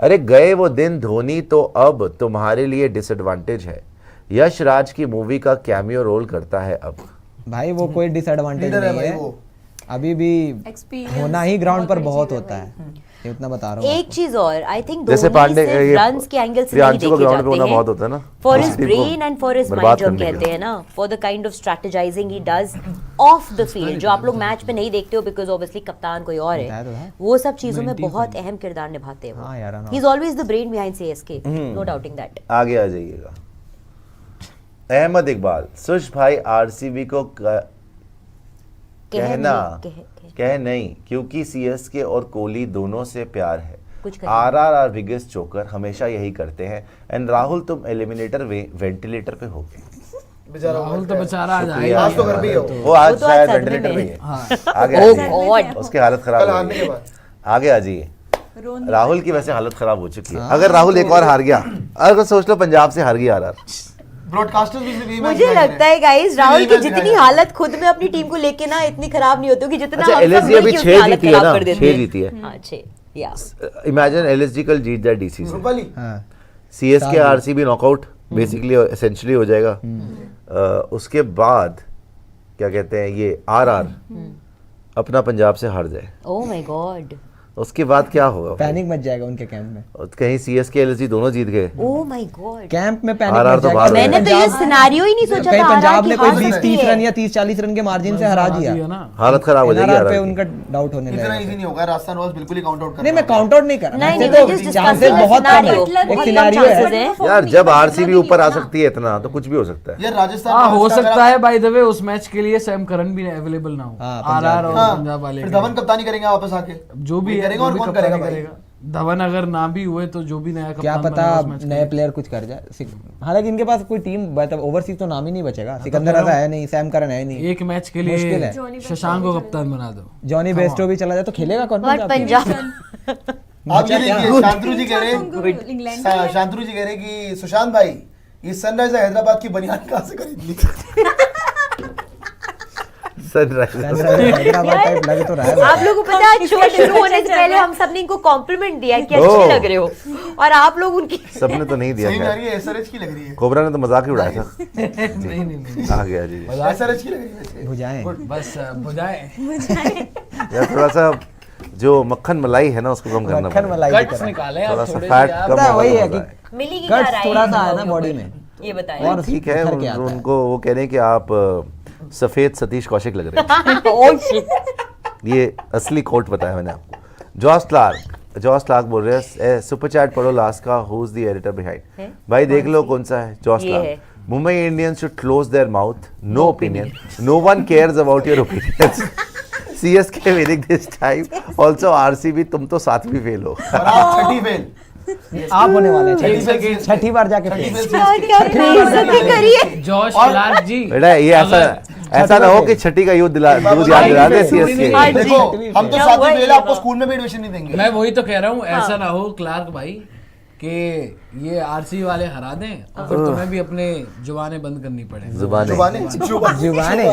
अरे गए वो दिन धोनी, तो अब तुम्हारे लिए डिसएडवांटेज है। यश राज की मूवी का कैमियो रोल करता है अब। भाई वो कोई डिसएडवांटेज लीडर है नहीं भाई है, वो। अभी भी Experience होना ही ग्राउंड पर बहुत बहुत बड़ी होता चीज़ है। सकती, उतना बता रहा हूँ एक चीज और, आई थिंक जैसे धोनी पांडे सिर्फ रन्स के एंगल से नहीं प्रियांशु को देखे ग्राउंड पे होना जाते बहुत होता है ना, फॉर उस हिज टीम को ब्रेन एंड फॉर हिज बर्बाद माइंड, जो हम करने के कहते लिए। हैं ना, for the kind of strategising he does of the field, जो आप लोग मैच में नहीं देखते हो बिकॉज ऑब्वियसली कप्तान कोई और बताया तो है, है। वो सब चीजों में बहुत अहम किरदार निभाते हैं वो। हाँ यार, I know. He is always the brain behind CSK, no doubting that. आगे आ जाइएगा। अहमद इकबाल, सुश भाई आरसीबी को कहना कह नहीं, क्योंकि सीएसके और कोहली दोनों से प्यार है। कुछ कहें। आरआर बिगेस्ट चोकर हमेशा यही करते हैं। एंड राहुल तुम एलिमिनेटर वेंटिलेटर पे हो गए। बेचारा राहुल तो बेचारा आज शुक्रिया। आज तो घर पे ही हो। वो आज वो तो आज शायद सदमे वेंटिलेटर में पे ही है। हाँ। आगे आ Oh जाइए। God. उसकी हालत खराब कल हो हारने गई के है। बाद आगे आ जाइए। राहुल की वैसे हालत खराब हो चुकी है। हाँ, अगर राहुल एक और हार गया, अगर सोच लो पंजाब से हार गई आरआर, ब्रॉडकास्टर्स भी सिर्फ यही मैच मुझे दिखाई लगता दे है गाइस रहे हैं। राहुल यही की मैच जितनी दिखाई दे हालत खुद में अपनी टीम को लेके ना इतनी खराब नहीं होती होगी जितना अच्छा, हम सब LSG अभी मिलके उसकी 6 हालत जीती है खराब ना, कर देते 6 हैं। जीती है। हाँ 6 या इमेजिन एलएसजी कल जीत जाए डीसी रहे हैं। से, रूपाली हाँ CSK RCB knockout basically essentially हो जाएगा। उसके बाद क्या कहते हैं ये आरआर अपना पंजाब से हार जाए, ओह माय गॉड, उसके बाद क्या होगा? पैनिक मच जाएगा उनके कैंप में, और कहीं सीएसके एलएसजी दोनों जीत गए, ओह माय गॉड। कैंप में पैनिक RR मच तो जाएगा। बाहर मैंने तो ये सिनेरियो ही नहीं सोचा कहीं था पंजाब ने कोई हार 20-30 सकती रन है। या 30-40 रन के मार्जिन से हरा दिया, है ना। हालत खराब हो जाएगी एनआरआर पे RR की। उनका डाउट होने इतना लगेगा। इजी नहीं होगा, राजस्थान रॉयल्स बिल्कुल ही काउंट आउट कर नहीं, मैं रहा काउंट आउट नहीं कर रहा, नहीं, वैसे नहीं, तो just चांसेस discussing बहुत कम scenario, है, एक बहुत कम सिनेरियो chances है। हैं। यार जब आरसीबी ऊपर आ सकती है इतना तो कुछ भी हो सकता है। यार राजस्थान हाँ, हो रॉयल्स का सकता अगर है बाय द वे उस मैच के लिए सैम करन भी अवेलेबल ना हो, हाँ, आरआर और हाँ, पंजाब वाले फिर के धवन कप्तानी करेंगे वापस आके, जो भी है, करेगा और जो भी कौन कप्तानी करेगा भाई? धवन अगर ना भी हुए तो जो भी नया क्या कप्तान पता बनेगा उस मैच के नए लिए। प्लेयर कुछ कर जाए। हालांकि इनके पास कोई टीम मतलब ओवरसीज तो नाम ही नहीं बचेगा। सिकंदर रजा है नहीं, सैम करन है नहीं, एक मैच के मुश्किल लिए है। शशांक को कप्तान बना दो। जॉनी बेस्टो भी चला जाए तो खेलेगा कौन? बट पंजाब आप ये देखिए, शांतनु जी कह रहे इंग्लैंड हैं, शांतनु जी कह रहे हैं कि सुशांत भाई ये सनराइजर हैदराबाद की बनियान कहाँ से खरीद ली? सनराइजर्स हैदराबाद टाइप लग तो रहा है। आप लोगों को पता है शो शुरू होने से पहले हम सबने इनको कॉम्प्लीमेंट दिया कि अच्छे ओह। लग रहे हो, और आप लोग उनकी सबने तो नहीं दिया सही में खैर। यार ये एसआरएच की लग रही है, कोबरा ने तो मजाक ही उड़ाया था। नहीं नहीं नहीं, आ गया जी। एसआरएच की लग रही है वैसे। भुजाएं बस बुझाए यार थोड़ा सा जो मक्खन मलाई है ना उसको कम करना मक्खन पड़ेगा। मलाई की कट्स तरह। निकाले थोड़ा आप सा थोड़े फैट से आप। कम पता है, होगा वही तो है मजा कि आए। मिली की क्या Guts राय थोड़ा है सा है इन ना लोगों body के में। ऊपर? ये बताएं। और ठीक है, निखर के आता है। उनको वो कह रहे हैं कि आप सफेद सतीश कौशिक लग रहे हैं। Oh, shit. ये असली कोट बताया मैंने आपको। जॉस क्लार्क बोल रहे हैं सुपर चैट पढ़ो लास्ट का, who is the editor behind. भाई देख लो कौन सा है जॉस ये है। Clarke. Mumbai Indians should close their mouth, no opinion, no one cares about your opinions. CSK winning this time, also RCB तुम तो सातवीं फेल हो। और आप छठी फेल, आप होने वाले हैं एक सेकंड। छठी बार जाके छठी फेल। फेल क्या बेइज्जती करी है। जॉश क्लार्क जी, बेटा ये ऐसा ना हो कि छठी का युद्ध याद दिला दे सीएसके। हाँ जी। देखो हम तो क्या सातवीं हुआ फेल ये आपको बात? स्कूल में भी एडमिशन नहीं देंगे। मैं वही तो कह रहा हूँ, ऐसा ना हो क्लार्क भाई कि ये आरसी वाले हरा दें और फिर तुम्हें भी अपने जुबानें बंद करनी पड़े। जुबानें जुबाने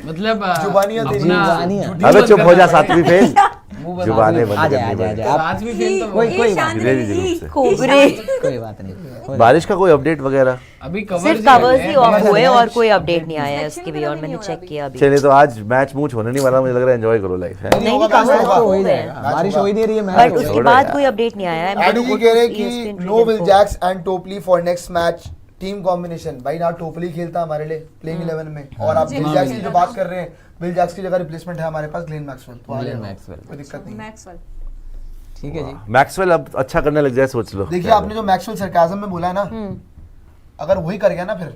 मतलब जुबानियां तेरी। अपना जुबानियां। झूठी अबे बंद चुप हो जा, करना सातवीं फेल। मुंह बंद जुबानें आ बंद जाए आ करनी जाए आ पड़ेगी। जाए आप सातवीं फेल तो कोई कोई बात धीरे-धीरे रूप से। कोबरे कोई बात नहीं। बारिश का कोई अपडेट वगैरह? अभी कवर सिर्फ कवर्स ही ऑफ हुए और कोई अपडेट नहीं आया है उसके बियॉन्ड, मैंने चेक किया अभी। चलिए तो आज मैच मूच होने नहीं वाला, मुझे लग रहा है एंजॉय करो लाइफ है। नहीं होगा, कवर्स मैच तो हो ही हुए जाएगा, हैं, बारिश हो ही नहीं रही है बट मैच। उसके छोड़ो बाद यार। कोई अपडेट नहीं आया है। एडी जी कह रहे हैं कि नो विल जैक्स एंड टोपली for next match team combination. भाई ना टोपली खेलता हमारे लिए प्लेइंग 11 में, और आप विल जैक्स की जो बात कर रहे हैं, विल जैक्स की जगह रिप्लेसमेंट है हमारे पास ग्लेन मैक्सवेल। तो आ ग्लेन जाएगा, मैक्सवेल। कोई दिक्कत नहीं। मैक्सवेल ठीक है जी। मैक्सवेल अब अच्छा करने लग जाए, सोच लो। देखिए आपने जो मैक्सवेल सरकाजम में बोला है ना, अगर वही कर गया ना फिर,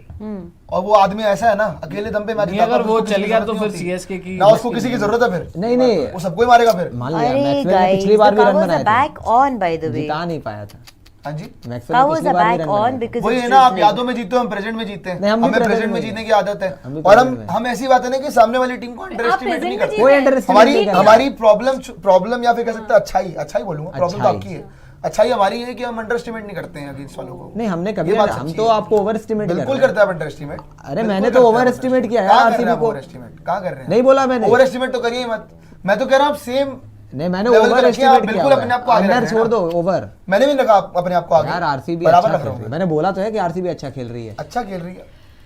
और वो आदमी ऐसा है ना अकेले दम पे मैच नहीं, जिताता है, अगर वो उसको किसी चल की गया जरूरत तो नहीं फिर होती। सीएसके की ना उसको किसी की जरूरत है फिर, नहीं नहीं वो सबको ही मारेगा फिर। मान लिया अरे मैक्सवेल ने गाइस, पिछली बार भी रन the बनाए थे, back on by the way. जिता नहीं पाया था हाँ जी, मैक्सवेल ने Cowboys पिछली are बार भी back रन on बनाए थे। because वही it's है ना, आप drizzling. यादों में जीते हो, हम प्रेजेंट में जीते हैं। नहीं, हम भी हमें present प्रेजेंट में में ही जीतने हैं। की आदत है, हम भी और present में हम ऐसी बात है ना कि सामने वाली टीम को अंडर एस्टिमेट नहीं करते। कोई अंडरएस्टिमेट नहीं करता। हमारी प्रॉब्लम या फिर कह सकते हैं अच्छाई बोलूंगा, प्रॉब्लम तो अच्छाई। आपकी है, अच्छाई हमारी है कि हम अंडर एस्टिमेट नहीं करते हैं अगेंस्ट वालों को। नहीं हमने कभी ये बात हम सच्ची तो है। आपको ओवर एस्टिमेट बिल्कुल करते हैं अंडर एस्टिमेट। अरे मैंने तो ओवर एस्टिमेट किया है आरसीबी को। ओवर एस्टिमेट कहाँ कर रहे हैं? नहीं बोला मैंने। ओवर एस्टिमेट तो करिए मत, मैं तो कह रहा हूँ सेम। नहीं मैंने level पे ओवर रखिए, आप एस्टिमेट किया बिल्कुल अपने आप को आगे अंडर रख रहे छोड़ हैं दो ओवर। मैंने भी लगा अपने आप को आगे, यार आरसीबी बराबर अच्छा रख खेल रहा रही है। हूँ, मैंने बोला तो है कि आरसीबी अच्छा खेल रही है। अच्छा खेल रही है।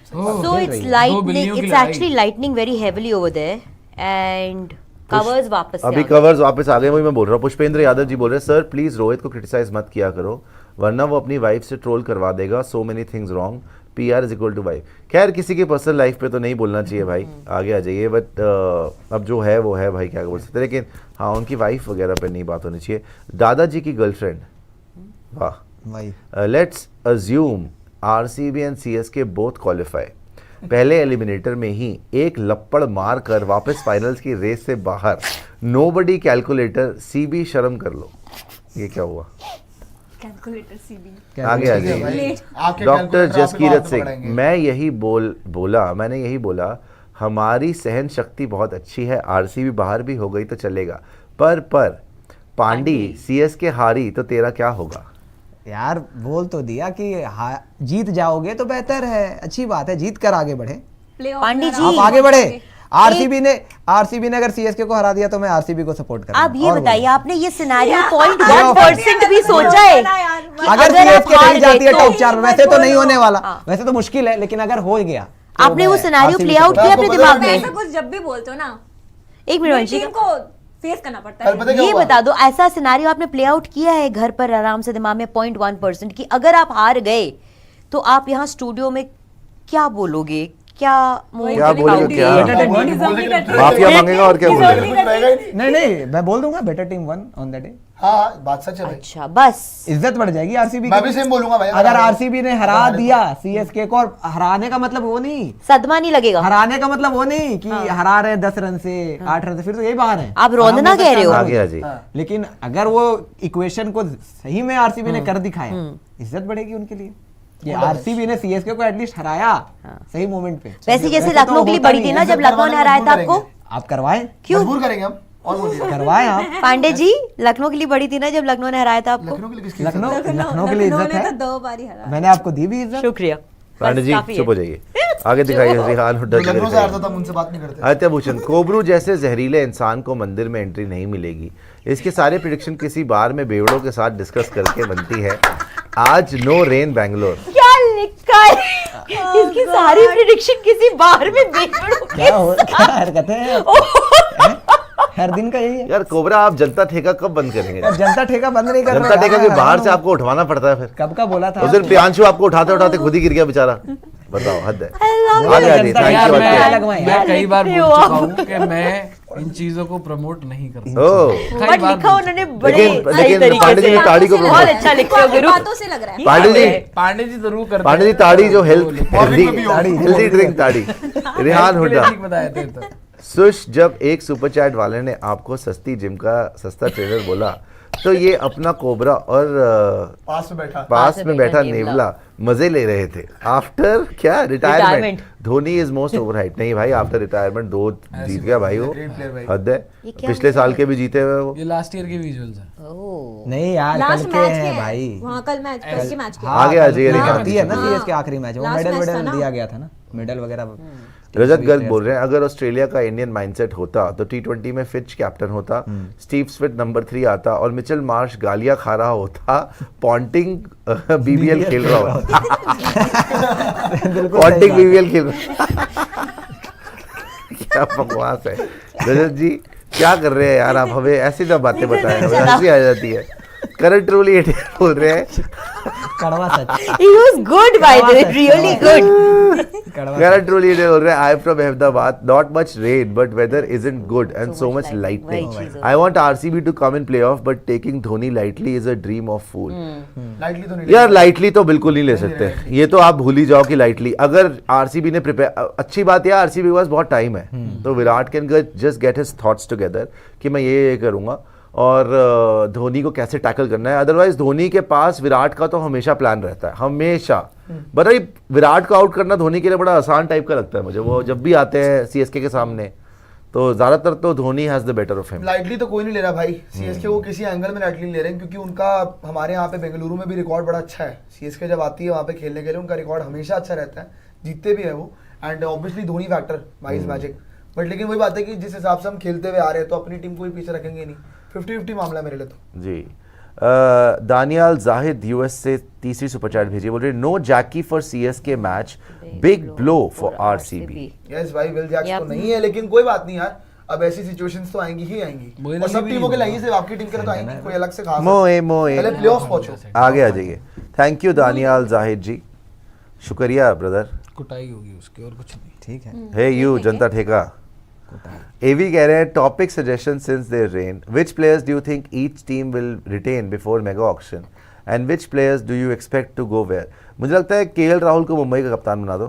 So खेल it's रही है। lightning. बिल्लियों की It's लड़ाई। actually lightning very heavily over there, and covers वापस से अभी आ गए। कवर्स वापस आ गए, वही मैं बोल रहा हूँ। पुष्पेंद्र यादव जी बोल रहे हैं, सर प्लीज रोहित को क्रिटिसाइज मत किया करो वरना वो अपनी वाइफ से ट्रोल करवा देगा, so many things wrong, PR is equal to wife. खैर किसी की पर्सनल लाइफ पे तो नहीं बोलना चाहिए भाई, आगे आ जाइए। बट अब जो है वो है भाई, क्या बोल सकते हैं। लेकिन हाँ, उनकी वाइफ वगैरह पे नहीं बात होनी चाहिए। दादाजी की गर्लफ्रेंड, वाह। वही let's assume RCB and CSK both qualify, पहले एलिमिनेटर में ही एक लपड़ मार कर वापस फाइनल्स की रेस से बाहर, नोबडी कैलकुलेटर, CB शर्म कर लो। ये क्या हुआ? कैलकुलेटर सीबी आगे आ जाइए। आपके डॉक्टर calculator आपको जसकीरत हाथ में सिंह, पकड़ाएंगे। मैंने यही बोला हमारी सहन शक्ति बहुत अच्छी है, RCB बाहर भी हो गई तो चलेगा, पर पांडी CSK हारी तो तेरा क्या होगा? यार बोल तो दिया कि जीत जाओगे तो बेहतर है, अच्छी बात है, जीत कर आगे बढ़े। पांडे जी, आप आगे बढ़े। आरसीबी ने अगर CSK को हरा दिया तो मैं RCB को सपोर्ट करूंगा। आप ये और बताइए, बोलिए। आपने ये सिनेरियो 0.1% भी सोचा है कि अगर आप CSK हार नहीं जाती है गए टॉप तो? 4 में, वैसे तो नहीं होने वाला, हाँ। वैसे तो मुश्किल है, लेकिन अगर हो गया तो आपने वो मैं सिनेरियो RCB प्ले को आउट support किया अपने आपको दिमाग पता में? ऐसा कुछ जब भी बोलते हो ना, एक मिनट वंशिका, टीम को फेस करना पड़ता कल है। पता क्या ये हुआ? बता दो, ऐसा सिनेरियो आपने प्ले आउट किया है घर पर आराम से दिमाग में 0.1% कि अगर आप हार गए तो आप यहाँ स्टूडियो में क्या बोलोगे, क्या मुंह क्या बोलोगे, क्या? Entertainment। माफिया मांगेगा और क्या बोलेगा? कुछ रहेगा ही नहीं। नहीं मैं बोल दूंगा better team one on the day, हाँ बात सच है भाई, अच्छा बस इज्जत बढ़ जाएगी RCB मैं भी सेम बोलूंगा भाई। अगर RCB ने हरा दिया CSK को, और हराने का मतलब वो नहीं, सदमा नहीं लगेगा। हराने का मतलब वो नहीं कि हरा रहे 10 रन से 8 रन से, फिर तो यही बाहर है। आप रोंदना कह रहे हो? आगे आ जाइए। लेकिन अगर वो इक्वेशन को सही में RCB ने कर दिखाया, इज्जत बढ़ेगी उनके लिए। ये RCB ने CSK को एटलीस्ट हराया सही मोमेंट पे। वैसे जैसे तो लखनऊ के लिए होता बड़ी नहीं थी है। ना जब लखनऊ ने हराया था आपको, आप करवाएं, क्यों? मजबूर करेंगे हम, और बोलिए। करवाएं आप। पांडे जी, लखनऊ के लिए बड़ी थी ना जब लखनऊ ने हराया था आपको? लखनऊ के लिए किसकी लखनऊ के लिए इज्जत ने है, तो 2 बार ही हरा। मैंने आपको दी भी इज्जत। शुक्रिया। पांडे बस जी काफी चुप हो है। जाइए, आगे दिखाइए। रिहान हुड्डा जो जी लखनऊ से दिखाइए। हारता था, हम उनसे बात नहीं करते। आदित्य भूषण, कोबरू जैसे जहरीले इंसान को मंदिर में एंट्री नहीं मिलेगी, इसके सारे प्रिडिक्शन किसी बार में बेवड़ों के साथ डिस्कस करके बनती है। आज नो रेन बैंगलोर। क्या लिखा है? इसकी सारी प्रिडिक्शन किसी बार में बेवड़ों के क्या हरकतें हैं? हर दिन का यही है। यार कोबरा, आप जनता ठेका कब बंद करेंगे? अब जनता ठेका बंद नहीं कर रहा, जनता ठेका के मैं बाहर हैरान से हूँ। आपको उठवाना पड़ता है फिर। कब का बोला था? उस दिन प्रियांशु आपको उठाते उठाते खुद ही गिर गया बेचारा, बताओ हद है। आगे आ जाइए, जनता थैंक यार यू। ठेका आदित्य। लगवाएं। मैं कई बार लिखते बोल हो चुका आप? हूँ कि मैं इन चीजों को प्रमोट नहीं करता। ओह, बट लिखा उन्होंने बड़े लेकिन सही तरीके पांडे जी से। ने ताड़ी को बहुत promote- अच्छा लिखते हो गुरु। बातों से लग रहा है। पांडे जी, पांडे जी जरूर करते पांडे जी हैं। ताड़ी जो हेल्थ Morning में भी हो। हेल्दी ड्रिंक ताड़ी। रिहान हेल्थ के लिए हुड्डा, ठीक बताए थे तो। सुश, जब एक सुपर चैट वाले ने आपको सस्ती जिम का सस्ता ट्रेनर बोला तो ये अपना कोबरा और पास में बैठा। पास में बैठा नेवला मजे ले रहे थे। आफ्टर क्या retirement, retirement. Dhoni is most overhyped. नहीं भाई, आफ्टर रिटायरमेंट 2 जीत गया भाई वो, Great player भाई। हद है। ये क्या पिछले साल के भी जीते हुए वो। ये लास्ट ईयर के विजुअल्स हैं। ओह, नहीं यार, कल लास्ट के मैच हैं के भाई। वहाँ कल मैच, कल के मैच के। आगे आ जाइए, कल रिहान। करती है ना हाँ। CSK आखिरी मैच, वो Last मेडल match था वेडल ना। दिया गया था ना, मेडल वगैरह। रजत गर्ग बोल रहे हैं, अगर ऑस्ट्रेलिया का इंडियन माइंडसेट होता तो T20 में फिच कैप्टन होता, स्टीव स्मिथ नंबर 3 आता और मिचेल मार्श गालियां खा रहा होता, पॉन्टिंग BBL खेल रहा होता। पॉन्टिंग BBL खेल रहा। क्या बकवास है रजत जी, क्या कर रहे हैं यार आप? हमें ऐसी ना बातें बताएं, हमें हंसी आ जाती है। करण ट्रोली बोल रहे हैं, कड़वा सच, he was good by the way, really good. कड़वा करण ट्रोली बोल रहे हैं, I am from Ahmedabad, not much rain but weather isn't good and so much lightning. वही चीज़ I want RCB to come in playoff but taking Dhoni lightly is a dream of fool. Lightly तो नहीं यार lightly तो बिल्कुल नहीं ले सकते, ये तो आप भूल ही जाओ कि लाइटली। अगर RCB ने प्रिपेयर, अच्छी बात है RCB के पास बहुत टाइम है, तो Virat can just get his thoughts together कि मैं ये करूंगा और धोनी को कैसे टैकल करना है। अदरवाइज धोनी के पास विराट का तो हमेशा प्लान रहता है, हमेशा। बताइए, विराट को आउट करना धोनी के लिए बड़ा आसान टाइप का लगता है मुझे। वो जब भी आते हैं CSK के सामने तो ज्यादातर तो Dhoni has the better of him. Lightly तो कोई नहीं ले रहा भाई। CSK को किसी एंगल में लाइटली ले रहे हैं, क्योंकि उनका हमारे यहाँ पे बेंगलुरु में भी रिकॉर्ड बड़ा अच्छा है। CSK जब आती है वहाँ पे खेलने के लिए उनका रिकॉर्ड हमेशा अच्छा रहता है, जीतते भी है वो। And obviously Dhoni factor wise magic. But लेकिन वही बात है कि जिस हिसाब से हम खेलते हुए आ रहे हैं तो अपनी टीम को भी पीछे रखेंगे नहीं। 50-50 मामला है मेरे लिए तो। जी। दानियाल जाहिद US से तीसरी सुपर चैट भेजी, बोल रहे no Jacky for CSK match, big blow for RCB। Yes भाई, विल जैक्स Yep. तो नहीं है, लेकिन कोई बात नहीं यार। अब ऐसी सिचुएशंस तो आएंगी ही आएंगी, मोइन और अली सब भी टीमों के नहीं लिए सिर्फ आपकी टीम के लिए तो आएंगी, कोई अलग से खास मोए पहले प्लेऑफ्स पहुंचो। आगे आ जाइए। थैंक यू दानियाल जाहिद जी, शुक्रिया ब्रदर। कुटाई होगी उसकी और कुछ नहीं। ठीक है। हे यू जनता ठेका। एवी कह रहे हैं topic suggestion since there rain, which players do you think each team will retain before mega auction and which players do you expect to go where? मुझे लगता है केएल राहुल को मुंबई का कप्तान बना दो,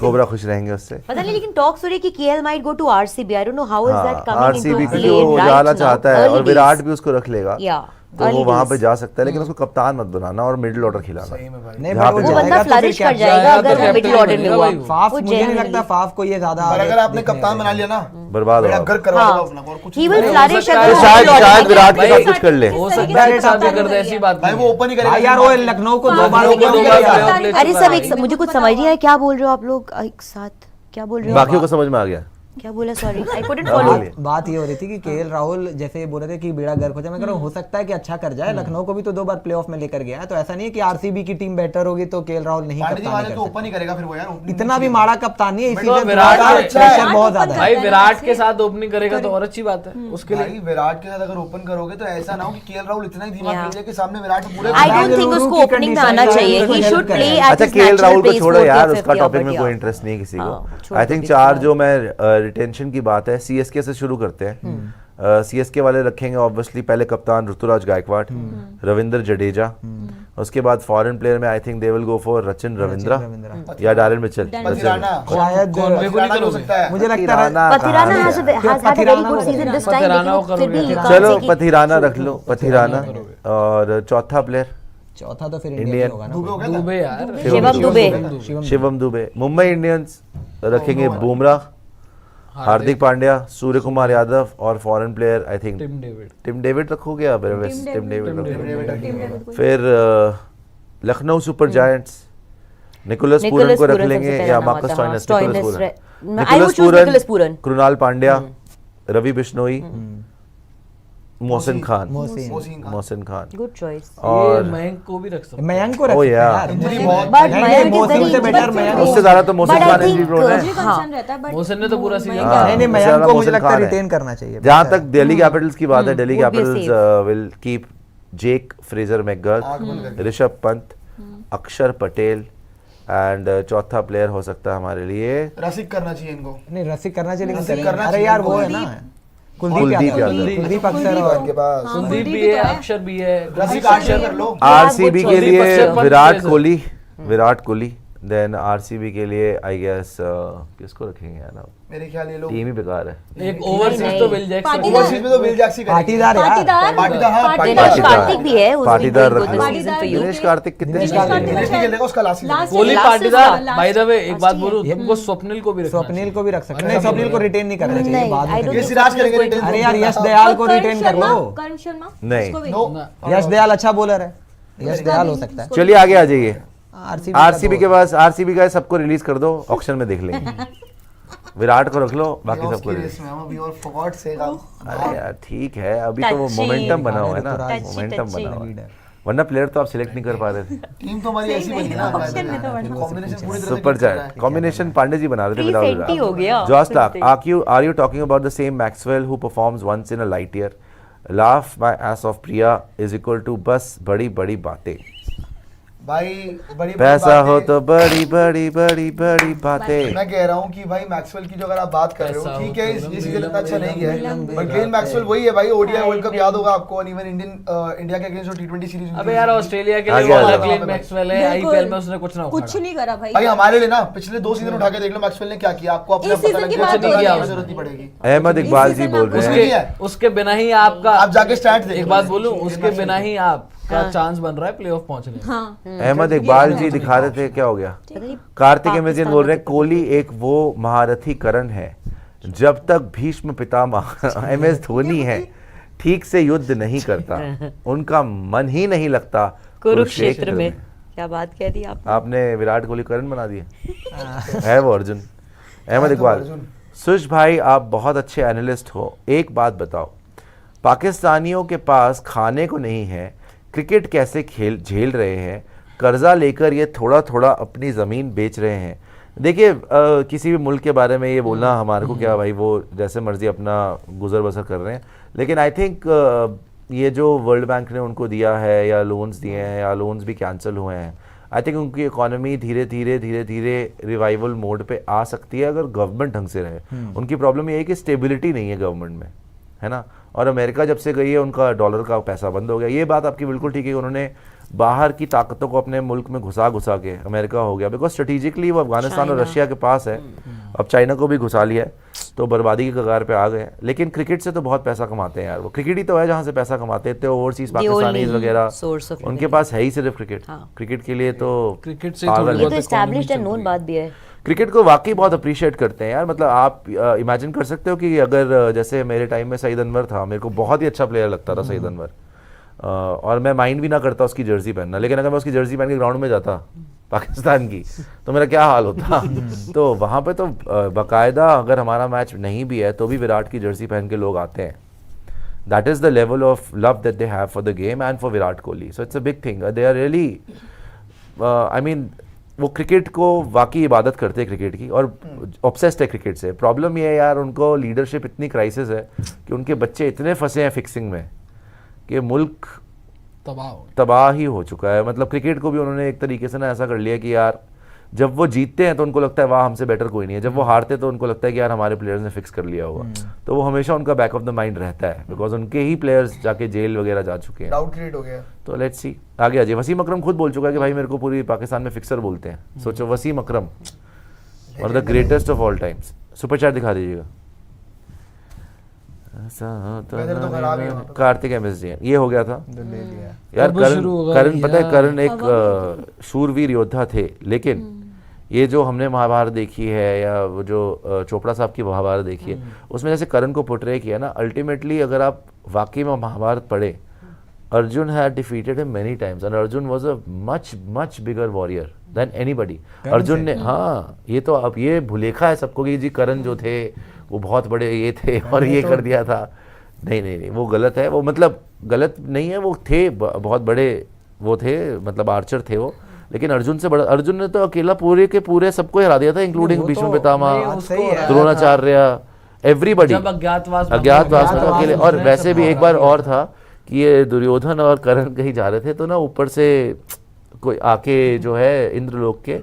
कोबरा खुश रहेंगे उससे। पता नहीं, लेकिन टॉक्स हो रही कि KL might go to RCB. I don't know how is that coming RCB into क्योंकि वो जाना चाहता है और विराट भी उसको रख लेगा, तो वो वहां पे जा सकता है, लेकिन उसको कप्तान मत बनाना और मिडिल ऑर्डर खिलाना। सही में भाई, नहीं जहाँ पर पे वो वो बंदा जाएगा तो फिर फ्लरिश क्या कर जाएगा जाएगा तो अगर वो मिडिल कैप्टन ऑर्डर में बनेगा हुआ। भाई वो। फाफ वो मुझे नहीं genuinely- लगता फाफ को ये ज्यादा पर अगर आपने देखने कप्तान बना लिया ना, बर्बाद बेड़ा होगा। गर्क करवा हाँ। देगा अपना, और कुछ He नहीं। will flourish तो अगर वो शायद middle order शायद में विराट के भाई, साथ कुछ कर ले। हो इस सकता तरीके है से साथ भी कप्तान कर दे, ऐसी बात भाई नहीं वो है। ओपन ही करेगा। भाई यार वो लखनऊ को दो फाफ बार से ओपन किसी किया का था। कप्तान नहीं अरे चल सब रहा एक है। मुझे कुछ समझ नहीं आया, क्या बोल रहे हो आप लोग एक साथ? क्या बोल रहे हो? बाकियों को समझ में आ गया। क्या बोला? सॉरी, आई कुडंट हाँ, फॉलो। बोलिए। बात ये हो रही थी कि केएल राहुल जैसे बोल रहे थे कि बेड़ा गर्क हो जाए, मैं कह रहा हूं हो सकता है कि अच्छा कर जाए। लखनऊ को भी तो 2 बार प्लेऑफ में लेकर गया है, तो ऐसा नहीं है कि आरसीबी की टीम बेटर होगी तो केएल राहुल नहीं पांडे जी कप्तानी वाले कर तो सकते। ओपन ही करेगा फिर वो यार, opening इतना भी माड़ा कप्तान नहीं है, तो इसीलिए विराट थोड़ा अच्छा है। प्रेशर बहुत ज्यादा है। भाई विराट के साथ ओपनिंग करेगा तो और अच्छी बात है उसके लिए। भाई विराट के साथ अगर ओपन करोगे तो ऐसा ना हो कि केएल राहुल इतना ही धीमा Yeah. खेल जाए कि सामने विराट पूरे आई डोंट थिंक उसको ओपनिंग में आना चाहिए। ही शुड प्ले एट अच्छा, हिज केएल राहुल को नेचुरल छोड़ो यार, पेस। उसका टॉपिक में कोई इंटरेस्ट नहीं है किसी हाँ, को। छोड़ आई दो थिंक बीच 4 में। जो मैं रिटेंशन की बात है, सीएसके से शुरू करते हैं। सीएसके वाले रखेंगे ऑब्वियसली पहले कप्तान ऋतुराज गायकवाड़, रविंद्र जडेजा, उसके बाद फॉरेन प्लेयर में I think they will go for Rachin Ravindra या डैरेन मिचेल। पथिराना शायद कौन- पथिराना भी हो सकता है। मुझे लगता है Pathirana has had a very good season this time, Pathirana लेकिन को फिर भी करोगे। कहाँ चलो से कि- पथिराना रख लो, पथिराना। और चौथा प्लेयर चौथा तो फिर इंडिया इंडियन। होगा ना। दुबे हो गया था? दुबे यार, शिवम दुबे। शिवम दुबे। मुंबई इंडियंस रखेंगे बुमराह, हार्दिक पांड्या, सूर्य कुमार यादव और foreign player I think Tim David. Tim David रखोगे या टिम डेविड रखोगे? फिर Lucknow super Giants Nicholas Pooran को रख लेंगे या Marcus Stoinis? Nicholas Pooran, Krunal Pandya, Ravi Bishnoi, Mohsin Khan. Mohsin Khan good choice. और और मयंक को भी रख सकते हैं। मयंक को रख Oh, सकते हैं yeah. यार। इंजरी बहुत बट नहीं, मयंक इज मोहसिन वेरी से better मयंक। उससे ज्यादा तो Mohsin But I Khan think, injury prone है। मुझे हाँ। कंसर्न रहता है, but मोहसिन ने तो पूरा सीजन मयंक- हाँ, नहीं नहीं, उससे मयंक ज्यादा को मुझे मोहसिन लगता है खान है। रिटेन करना चाहिए। जहां तक दिल्ली कैपिटल्स की बात है, Delhi would be Capitals safe. Will keep Jake Fraser आंख बंद मैकगर्थ, करके। ऋषभ पंत, अक्षर पटेल एंड चौथा प्लेयर हो सकता है हमारे लिए रसिक करना चाहिए इनको। नहीं रसिक करना चाहिए, लेकिन रसिक करेंगे। करना अरे चाहिए, यार वो है कुलदीप। ना कुलदीप कुलदीप यादव, यादव। कुलदीप अक्षर कुलदीप और इनके पास। कुलदीप कुलदीप भी भी है, तो है। अक्षर भी है। रसिक आर्चर कर लो। आरसीबी के कुलदीप लिए अक्षर पंत विराट plays है। कोहली, विराट कोहली। देन आरसीबी के लिए आई गेस किसको रखेंगे यार? अब मेरे ख्याल ये लोग टीम ही बेकार है। एक ओवरसीज तो विल जैक्स पाटीदार। ओवरसीज में तो विल जैक्स ही करेंगे। पाटीदार यार। पाटीदार, हाँ, दिनेश कार्तिक भी है, उसने पाटीदार good रख लो। this season for you. Dinesh Karthik कितने दिनेश सीजन कार्तिक। के लिए? दिनेश नहीं खेलेगा, उसका लास्ट सीजन है। Kohli Last Patidar. season, bye the वे एक बात last बोलूं, year। तुमको स्वप्निल को भी रखना स्वप्निल को भी रख सकते हैं। नहीं, स्वप्निल को रिटेन नहीं करना चाहिए, नहीं, बाद I में don't ये think सिराज Swapnil करेंगे is रिटेन। going अरे to- यार यश दयाल को रिटेन कर लो। कर्ण शर्मा नहीं। उसको भी- नो यश दयाल अच्छा बॉलर है, यश दयाल हो सकता है। चलिए आगे आ जाइए। आरसीबी आरसीबी के पास आरसीबी का है, सबको रिलीज कर दो, ऑक्शन में देख लेंगे। विराट को रख लो, बाकी प्लेऑफ्स सबको की रिलीज। रेस में हम अभी और फॉरवर्ड से हम अरे यार ठीक है, अभी तो वो Touchy. मोमेंटम बना हुआ है ना, Touchy, मोमेंटम touchy. बना हुआ है, वरना प्लेयर तो आप सिलेक्ट नहीं कर पा रहे थे। टीम तो हमारी ऐसी बनी ना, ऑप्शन में तो बढ़िया। कॉम्बिनेशन पूरी तरह से सुपर click कर रहा जाए है। कॉम्बिनेशन पांडे जी बना रहे थे विदाउट 370 हो गया। जॉस लाक, are you talking about the same Maxwell who performs once in a light year? Laugh my ass off Priya is equal to बस बड़ी बड़ी बातें। भाई बड़ी पैसा बातें- हो तो बड़ी बड़ी बड़ी बड़ी बातें। मैं कह रहा हूँ कि भाई मैक्सवेल की जो अगर आप बात कर रहे पैसा हो, हो ठीक है, तो ये सीजन इतना अच्छा नहीं है, लंबे बट ग्लेन मैक्सवेल वही है भाई। ओडीआई वर्ल्ड कप याद होगा आपको, और इवन इंडिया के अगेंस्ट जो टी20 सीरीज अबे यार ऑस्ट्रेलिया के आगे लिए वो आ अलग जाओ। ग्लेन मैक्सवेल है, बिल्कुल। आईपीएल में उसने कुछ ना कुछ उखाड़ा। नहीं करा भाई। भाई हमारे लिए ना पिछले 2 सीजन उठा के देख लो मैक्सवेल ने क्या किया, आपको अपना इस पता सीजन लग की गया, बात कुछ हो रही है। की जरूरत नहीं पड़ेगी। अहमद इकबाल जी सीजन बोल में रहे उसके हैं लिए उसके बिना ही आपका, आप जाके स्टैट देख एक लो। बात बोलूं, उसके बिना ही आपका चांस बन रहा है प्लेऑफ पहुंचने का। हाँ अहमद इकबाल जी दिखा रहे थे, क्या हो गया? कार्तिक एमेजियन बोल रहे हैं कोहली एक वो महारथी करण है, जब तक भीष्म पितामह एमएस धोनी है ठीक से युद्ध नहीं करता, उनका मन ही नहीं लगता कुरुक्षेत्र में। क्या बात कह दी आपने? आपने विराट कोहली करण बना दिया है वो अर्जुन। अहमद तो इकबाल, अर्जुन। सुश भाई आप बहुत अच्छे एनालिस्ट हो, एक बात बताओ, पाकिस्तानियों के पास खाने को नहीं है, क्रिकेट कैसे खेल झेल रहे हैं, कर्जा लेकर ये थोड़ा थोड़ा अपनी ज़मीन बेच रहे हैं, देखिए किसी भी मुल्क के बारे में ये बोलना हमारे को क्या भाई, वो जैसे मर्जी अपना गुजर बसर कर रहे हैं, लेकिन आई थिंक ये जो वर्ल्ड बैंक ने उनको दिया है या लोन्स दिए हैं या लोन्स भी कैंसिल हुए हैं, आई थिंक उनकी इकोनॉमी धीरे धीरे रिवाइवल मोड पे आ सकती है अगर गवर्नमेंट ढंग से रहे। उनकी प्रॉब्लम ये है कि स्टेबिलिटी नहीं है गवर्नमेंट में, है ना। और अमेरिका जब से गई है उनका डॉलर का पैसा बंद हो गया। ये बात आपकी बिल्कुल ठीक है, उन्होंने बाहर की ताकतों को अपने मुल्क में घुसा के अमेरिका हो गया, बिकॉज स्ट्रेटेजिकली वो अफगानिस्तान और रशिया के पास है। अब चाइना को भी घुसा लिया है, तो बर्बादी की कगार पे आ गए हैं। लेकिन क्रिकेट से तो बहुत पैसा कमाते हैं यार, वो क्रिकेट ही तो है जहाँ से पैसा कमाते हैं। ओवरसीज पाकिस्तानीज वगैरह source of उनके पास है ही सिर्फ क्रिकेट। क्रिकेट के लिए तो क्रिकेट से पागल थोड़ी है। ये तो एस्टैब्लिश्ड एंड नोन बात भी है। क्रिकेट को वाकई बहुत अप्रिशिएट करते हैं यार। मतलब आप इमेजिन कर सकते हो कि अगर जैसे मेरे टाइम में सईद अनवर था, मेरे को बहुत ही अच्छा प्लेयर लगता था सईद अनवर, और मैं माइंड भी ना करता उसकी जर्सी पहनना, लेकिन अगर मैं उसकी जर्सी पहन के ग्राउंड में जाता पाकिस्तान की तो मेरा क्या हाल होता। तो वहाँ पे तो बाकायदा अगर हमारा मैच नहीं भी है तो भी विराट की जर्सी पहन के लोग आते हैं। That is the level of love that they have for the game and for Virat Kohli. So it's a big thing, they are really, I mean वो क्रिकेट को वाकई इबादत करते हैं क्रिकेट की, और ऑब्सेस्ड है क्रिकेट से। प्रॉब्लम ये है यार, उनको लीडरशिप इतनी क्राइसिस है कि उनके बच्चे इतने फंसे हैं फिक्सिंग में कि मुल्क तबाह ही हो चुका है। मतलब क्रिकेट को भी उन्होंने एक तरीके से ना ऐसा कर लिया कि यार जब वो जीतते हैं तो उनको लगता है वाह हमसे बेटर कोई नहीं है, जब वो हारते तो उनको लगता है कि यार हमारे प्लेयर्स ने फिक्स कर लिया होगा। तो वो हमेशा उनका बैक ऑफ द माइंड रहता है, बिकॉज उनके ही प्लेयर्स जाके जेल वगैरह जा चुके हैं। डाउट क्रिएट हो गया। तो लेट्स सी आगे आइए। वसीम अकरम खुद बोल चुका है कि भाई मेरे को पूरी पाकिस्तान में फिक्सर बोलते हैं। सोचो, वसीम अकरम और the greatest of all times. Super chat दिखा दीजिएगा। कार्तिक MSG ये हो गया था यार। करण पता है, करण एक शूरवीर योद्धा थे, लेकिन ये जो हमने महाभारत देखी है या वो जो चोपड़ा साहब की महाभारत देखी है, उसमें जैसे करण को पोर्ट्रे किया ना, अल्टीमेटली अगर आप वाकई में महाभारत पढ़े, Arjun had defeated him many times and Arjun was a much bigger warrior then anybody. Arjun ने, हाँ ये तो अब ये भुलेखा है सबको कि जी करण जो थे वो बहुत बड़े ये थे और ये कर दिया था। नहीं वो गलत है। वो मतलब गलत नहीं है, वो थे बहुत बड़े, वो थे मतलब आर्चर थे वो, लेकिन अर्जुन से बड़ा, अर्जुन ने तो अकेला पूरे के पूरे सबको हरा दिया था, इंक्लूडिंग भीष्म पितामह, द्रोणाचार्य, एवरीबॉडी। अज्ञातवास में तो अकेले। और वैसे भी एक बार और था कि ये दुर्योधन और कर्ण कहीं जा रहे थे, तो ना ऊपर से कोई आके जो है इंद्रलोक के,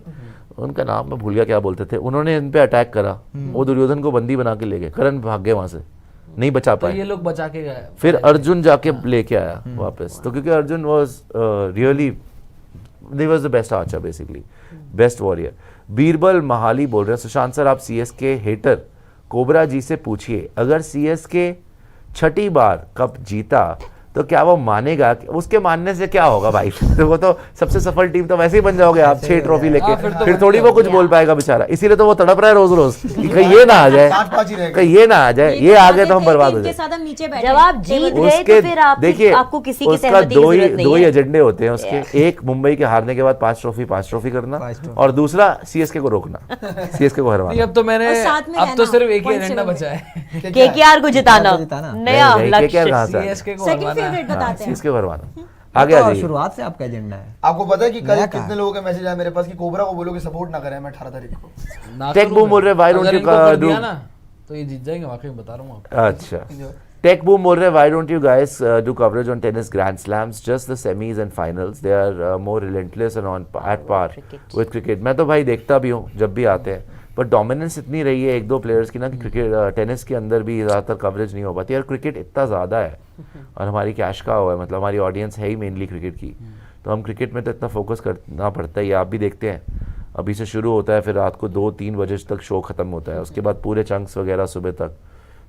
उनका नाम मैं भूल गया क्या बोलते थे, उन्होंने इन पे अटैक करा। वो दुर्योधन को बंदी बना के ले गए, कर्ण भाग गए वहां से, नहीं बचा पाए। ये लोग बचा के गए, फिर अर्जुन जाके लेके आया वापस। तो क्योंकि Arjun was really, he was the best archer basically, best warrior। Birbal Mahali बोल रहे हैं, सुशांत सर आप CSK हेटर कोबरा जी से पूछिए, अगर CSK छठी बार कप जीता तो क्या वो मानेगा? उसके मानने से क्या होगा भाई? तो वो तो सबसे सफल टीम तो वैसे ही बन जाओगे आप 6 ट्रॉफी लेके, फिर थोड़ी वो कुछ बोल पाएगा बेचारा। इसीलिए तो वो तड़प रहा है रोज रोज कि कहीं ये ना आ जाए, कहीं ये ना आ जाए, ये आ गए तो हम बर्बाद हो जाए। जब आप जीत गए तो फिर देखिए आपको किसी की उसका सहमति की जरूरत नहीं दो ही है। एजेंडे होते हैं उसके। एक मुंबई के हारने के बाद 5 ट्रॉफी करना, और दूसरा CSK को रोकना, CSK को हरवाना। अब तो मैंने, और साथ में अब तो रहना, सिर्फ एक ही point एजेंडा seven बचा है, KKR को जिताना, नया नहीं, लक्ष्य। KKR कहाँ से आ गया? CSK को सेकंड हरवाना है। फेवरेट बताते हैं। CSK को हरवाना। आगे आ जाइए। शुरुआत से आपका एजेंडा है। आपको पता है कि कल नया कितने कहा। लोगों के मैसेज आए मेरे पास कि कोबरा को बोलो कि सपोर्ट ना करें मैं 18 तारीख को। ना टेक करूं बूम बोल रहे, why don't अगर you इनको कर दिया do- ना तो ये जीत जाएंगे, वाकई बता रहा हूँ आपको। अच्छा, टेक बूम बोल रहे हैं, why don't you guys do coverage on tennis grand slams, just the semis and finals, they are more relentless and on at par with cricket। मैं तो भाई देखता भी हूँ जब भी आते हैं, पर डोमिनेंस इतनी रही है 1-2 प्लेयर्स की ना कि क्रिकेट टेनिस के अंदर भी ज़्यादातर कवरेज नहीं हो पाती। यार क्रिकेट इतना ज़्यादा है और हमारी कैश का हुआ है, मतलब हमारी ऑडियंस है ही मेनली क्रिकेट की, तो हम क्रिकेट में तो इतना फोकस करना पड़ता है। ये आप भी देखते हैं, अभी से शुरू होता है, फिर रात को 2-3 बजे तक शो ख़त्म होता है, उसके बाद पूरे चंक्स वगैरह सुबह तक।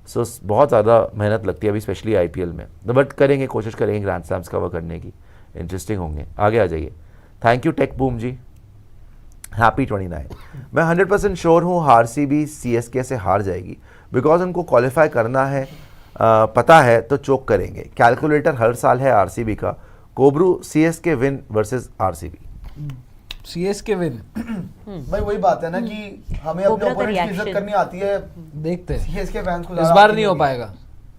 सो बहुत ज़्यादा मेहनत लगती है अभी स्पेशली IPL में, बट करेंगे, कोशिश करेंगे ग्रैंड स्लैम्स कवर करने की, इंटरेस्टिंग होंगे। आगे आ जाइए। Thank you Tech Boom ji, happy 29। मैं 100% श्योर हूँ RCB CSK से हार जाएगी, बिकॉज उनको क्वालिफाई करना है, पता है तो चोक करेंगे। कैलकुलेटर हर साल है RCB का। कोबरू CSK win versus RCB। CSK win. भाई वही बात है ना कि हमें अपने कोबरा का ओपोनेंट्स की इज्जत reaction। करनी आती है। देखते हैं, CSK फैंस को इस ज़्यादा बार आती नहीं हो होगी। पाएगा।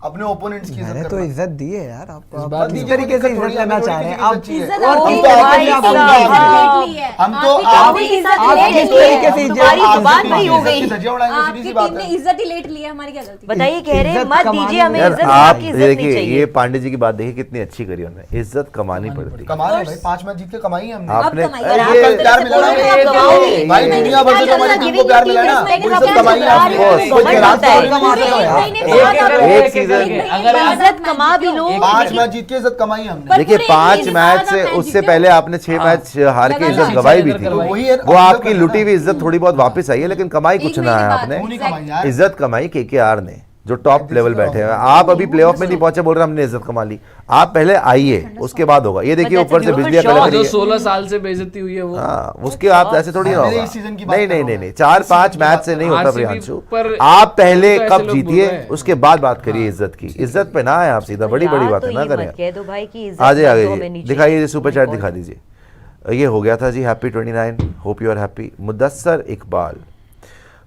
अपने ओपोनेंट्स की मैंने इज्जत तो करना। इज्जत दी है यार, आपको आप बात किस नहीं, तरीके से थोड़ी इज्जत करना चाह रहे हैं आप? इज्जत और आपकी हम तो भाई आपके साहब, साथ हम हम तो आपकी आप- इज्जत आप लेट किस ली है। तरीके से इज्जत- तुम्हारी आप जुबान इज्जत वही हो गई। की धज्जियां उड़ाएंगे, आपकी सीधी सी टीम बात ने है। इज्जत ही लेट ली है, हमारी क्या गलती? बताइए, कह रहे हैं इज्जत मत कमानी दीजिए हमें यार इज्जत, आप आपकी इज्जत नहीं देखिए, चाहिए। ये पांडे जी की बात देखिए कितनी अच्छी करी उन्होंने, इज्जत कमानी पड़ती है। कमा रहे हैं भाई, 5 मैच जीत के कमाई है हमने। आपने कमाई अगर आप ये- इस तरह प्यार से मिला ना, बोलोगे, आप गवाओगे। भाई दुनिया भर से जो हमारी टीम को प्यार मिला है ना, वो इज्जत कमाई है आपने। Of course. कोई घमंड गैराज होता है। थोड़ी कमाते हो यार। एक सीजन अगर आप- इज्जत कमा भी लो, 5 मैच जीत के इज्जत कमाई है हमने। देखिए पूरे 5 इंडिया मैच का से मैच उससे जीते पहले आपने 6 मैच हार के इज्जत गवाई भी थी। तो वही है, वो आपकी लुटी हुई इज्जत थोड़ी बहुत वापस आई है, लेकिन कमाई कुछ ना है आपने। वो नहीं कमाई यार। इज्जत कमाई केकेआर ने, जो टॉप लेवल बैठे हैं। आप अभी प्लेऑफ में नहीं पहुंचे, बोल रहे हमने इज्जत कमा ली। आप पहले आइए, उसके बाद होगा। ये देखिए But that's ऊपर से a बिजलियां different कड़क जो रही है। 16 साल से बेइज्जती हुई है वो हाँ, उसके आप ऐसे थोड़ी ना मेरे होगा। इस सीजन की बात नहीं कर नहीं रहा नहीं हूँ नहीं, मैं। 4-5 इस मैच से नहीं होता RCB प्रियांशु। पर आप पहले तो ऐसे कप लोग बोल जीतिए, रहे हैं। उसके बाद बात करिए इज्जत की। इज्जत पे ना है आप सीधा, बड़ी बड़ी यार, बात तो है ना ये करें। मत कह दो भाई कि इज्जत आगे मत आगे दो, हमें नहीं दिखाइए, चाहिए। सुपर चैट दिखा दीजिए। ये हो गया था जी, happy 29, hope you are happy. Mudassar Iqbal,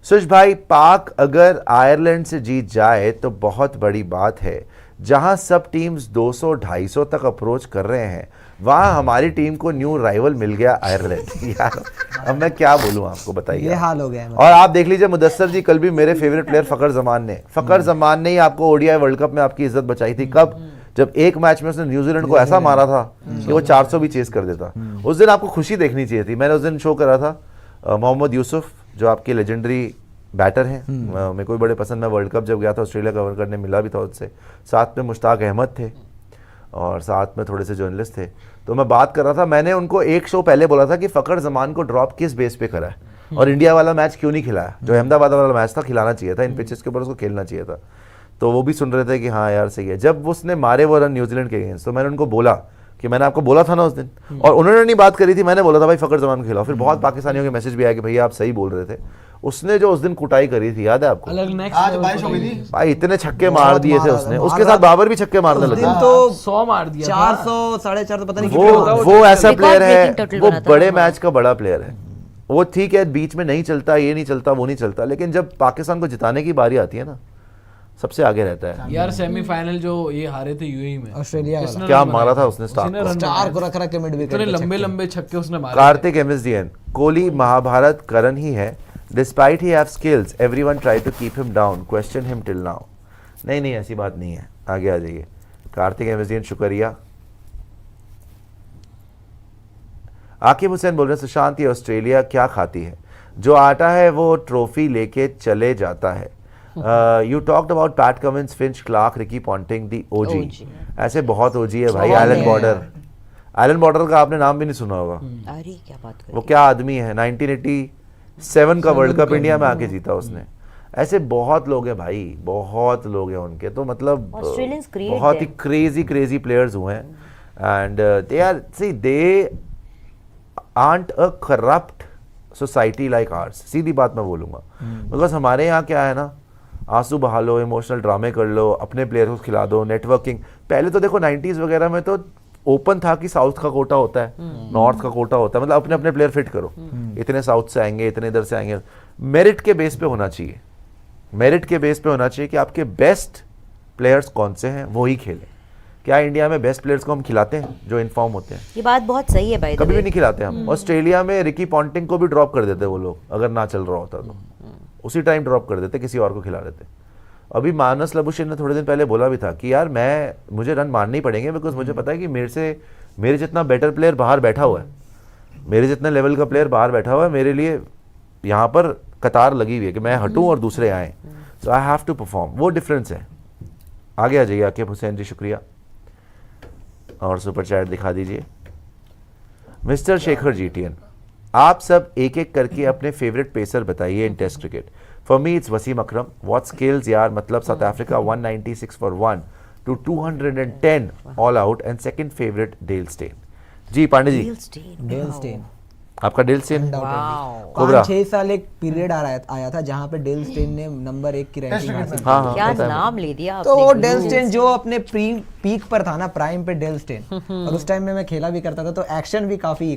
Sush भाई, पाक अगर आयरलैंड से जीत जाए तो बहुत बड़ी बात है। जहां सब टीम्स 200-250 तक अप्रोच कर रहे हैं, वहां हमारी टीम को न्यू राइवल मिल गया आयरलैंड। यार अब मैं क्या बोलूं आपको, बताइए। ये हाल हो गया है। और आप देख लीजिए मुदस्सर जी, कल भी मेरे फेवरेट प्लेयर फकर जमान ने ही आपको ओडीआई वर्ल्ड कप में आपकी इज्जत बचाई थी। कब? जब एक मैच में उसने न्यूजीलैंड को ऐसा मारा था कि वो 400 भी चेस कर देता। उस दिन आपको खुशी देखनी चाहिए थी। मैंने उस दिन शो करा था मोहम्मद यूसुफ, जो आपके लेजेंडरी बैटर हैं, मेरे को भी बड़े पसंद। मैं वर्ल्ड कप जब गया था ऑस्ट्रेलिया कवर करने, मिला भी था उससे। साथ में मुश्ताक अहमद थे और साथ में थोड़े से जर्नलिस्ट थे। तो मैं बात कर रहा था, मैंने उनको एक शो पहले बोला था कि फकर जमान को ड्रॉप किस बेस पे करा है और इंडिया वाला मैच क्यों नहीं खिलाया। जो अहमदाबाद वाला मैच था, खिलाना चाहिए था, इन पिचेस के ऊपर उसको खेलना चाहिए था। तो वो भी सुन रहे थे कि हाँ यार सही है। जब उसने मारे वो रन न्यूजीलैंड के अगेंस्ट, तो मैंने उनको बोला कि मैंने आपको बोला था ना उस दिन, और उन्होंने नहीं बात करी थी। मैंने बोला था भाई फकर जमान को खिलाओ। फिर बहुत पाकिस्तानियों के मैसेज भी आया कि भैया आप सही बोल रहे थे। उसने जो उस दिन कुटाई करी थी, याद है आपको? अलग नेक्स्ट आज बारिश हो गई थी। भाई इतने छक्के मार बहुत दिए थे मारा उसने, था, उसके मारा साथ बाबर भी छक्के मारने उस लगे। दिन तो 100 मार दिया था। 400 450 पता नहीं कितने मारे। वो ऐसा Record प्लेयर है, breaking total वो बना था बड़े ना। मैच का बड़ा प्लेयर है। वो ठीक है, बीच में नहीं चलता, ये नहीं चलता, वो नहीं चलता, लेकिन जब पाकिस्तान को जिताने की बारी आती है ना, सबसे आगे रहता है। यार सेमीफाइनल जो ये हारे थे यूएई में, ऑस्ट्रेलिया किसने क्या रन मारा बनाया? था उसने स्टार्क उसी ने को। रन स्टार को बनाया। रख के मिड विकेट इतने पे लंबे छक्के। लंबे छक्के उसने मारे। कार्तिक एमएसडीएन, कोहली महाभारत करण ही है। Despite he have skills, everyone try to keep him down, question him till now. नहीं नहीं, ऐसी बात नहीं है। आगे आ जाइए। कार्तिक एमएसडीएन, शुक्रिया। आकिब हुसैन बोल रहे हैं, सुशांत, ये ऑस्ट्रेलिया क्या खाती है? जो आटा है वो ट्रॉफी लेके चले जाता है। You talked about Pat Cummins, Finch, Clarke, Ricky Ponting, the OG. ऐसे बहुत ओजी है भाई। एलन बॉर्डर का आपने नाम भी नहीं सुना होगा। अरे क्या बात कर वो क्या आदमी है, 1987 का वर्ल्ड कप इंडिया में आके जीता उसने। ऐसे बहुत लोग हैं भाई, बहुत लोग हैं उनके। तो मतलब Australians create बहुत ही them. क्रेजी प्लेयर्स हुए हैं। And they are, see they aren't a corrupt society like ours. सीधी बात मैं बोलूँगा, बिकॉज हमारे यहाँ क्या है ना, आंसू बहा लो, इमोशनल ड्रामे कर लो, अपने प्लेयर को खिला दो, नेटवर्किंग। पहले तो देखो 90s वगैरह में तो ओपन था कि साउथ का कोटा होता है, नॉर्थ का कोटा होता है, मतलब अपने अपने प्लेयर फिट करो। इतने साउथ से आएंगे, इतने इधर से आएंगे। मेरिट के बेस पे होना चाहिए, मेरिट के बेस पे होना चाहिए कि आपके बेस्ट प्लेयर्स कौन से हैं, वो ही खेलें। क्या इंडिया में बेस्ट प्लेयर्स को हम खिलाते हैं जो इन्फॉर्म होते हैं? ये बात बहुत सही है भाई। कभी भी नहीं खिलाते हम। ऑस्ट्रेलिया में रिकी पॉन्टिंग को भी ड्रॉप कर देते वो लोग, अगर ना चल रहा होता तो उसी टाइम ड्रॉप कर देते, किसी और को खिला देते। अभी मानस लबुशेन ने थोड़े दिन पहले बोला भी था कि यार मुझे रन मारने ही पड़ेंगे, बिकॉज मुझे पता है कि मेरे जितना बेटर प्लेयर बाहर बैठा हुआ है, मेरे जितने लेवल का प्लेयर बाहर बैठा हुआ है, मेरे लिए यहाँ पर कतार लगी हुई है कि मैं हटूँ और दूसरे आएँ। सो आई हैव टू परफॉर्म, वो डिफरेंस है। आगे आ जाइए आकिब हुसैन जी, शुक्रिया। और सुपर चैट दिखा दीजिए। मिस्टर शेखर जीटीएन, आप सब एक एक करके अपने फेवरेट पेसर बताइए in test cricket. For me it's Wasim Akram. What skills यार, मतलब South Africa 196 for 1 to 210 all out. And second favourite Dale Steyn. जी पांडे जी, डेल स्टेन आपका डेल स्टेन वाओ कोबरा 5-6 साल एक पीरियड आया था जहाँ पे डेल स्टेन ने नंबर 1 की रैंकिंग हासिल की। हाँ, हाँ, क्या पता है नाम ले दिया तो वो आपने डेल स्टेन जो अपने पीक पर था ना, प्राइम पे डेल स्टेन, और उस टाइम में मैं खेला भी करता था तो एक्शन भी काफी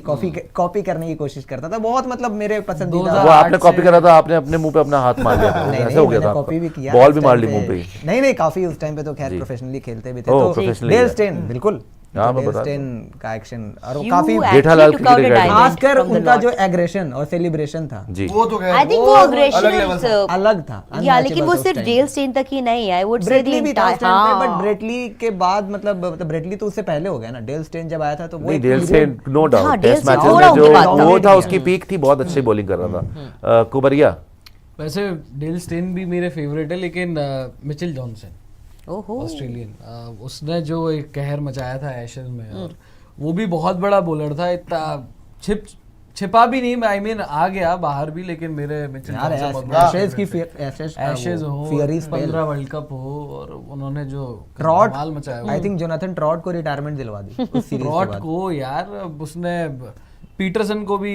कॉपी करने की कोशिश करता था, बहुत मतलब मेरे पसंदीदा। वो आपने कॉपी करा था, आपने अपने मुंह पे अपना हाथ मार लिया था, नहीं ऐसा नहीं, हो गया मैंने था कॉपी भी आपका। किया बॉल उस भी टाइम मार ली पे। मुंह पे ही। नहीं नहीं, काफी उस टाइम पे तो खैर प्रोफेशनली खेलते भी थे, ओह, तो professionally डेल है। स्टेन बिल्कुल, हाँ, मैं डेल बता स्टेन का एक्शन और वो You काफी actually Jethalal took cricket out a academy। diamond खासकर from the उनका lot. जो एग्रेशन और सेलिब्रेशन था जी वो तो खैर I think वो अलग level aggression था। अलग था, या लेकिन unmatchable वो था उस सिर्फ time जेल पे। स्टेन तक ही नहीं है, वो ब्रेटली भी था उस टाइम पे, बट हाँ ब्रेटली के बाद मतलब ब्रेटली तो उससे पहले हो गया ना, डेल स्टेन जब आया था तो वो नहीं, एक डेल period- स्टेन नो हाँ, doubt Dale test Steyn matches थोड़ा में उनके जो बाद वो dominate था किया। उसकी पीक थी, बहुत अच्छी बॉलिंग कर रहा था। कुबरिया वैसे डेल स्टेन भी मेरे फेवरेट है, लेकिन मिचेल जॉनसन ओहो ऑस्ट्रेलियन, उसने जो एक कहर मचाया था एशेज में, और वो भी बहुत बड़ा बॉलर था, इतना छिपा भी नहीं, आई मीन आ गया बाहर भी, लेकिन मेरे मिचेल यार जॉनसन बहुत बड़ा एशेज की favorite है। एशेज हो, फियरी स्पेल 15 वर्ल्ड कप हो, और उन्होंने जो ट्रॉट कमाल मचाया, आई थिंक जोनाथन ट्रॉट को रिटायरमेंट दिलवा दी उस सीरीज के ट्रॉट बाद। को यार उसने पीटरसन को भी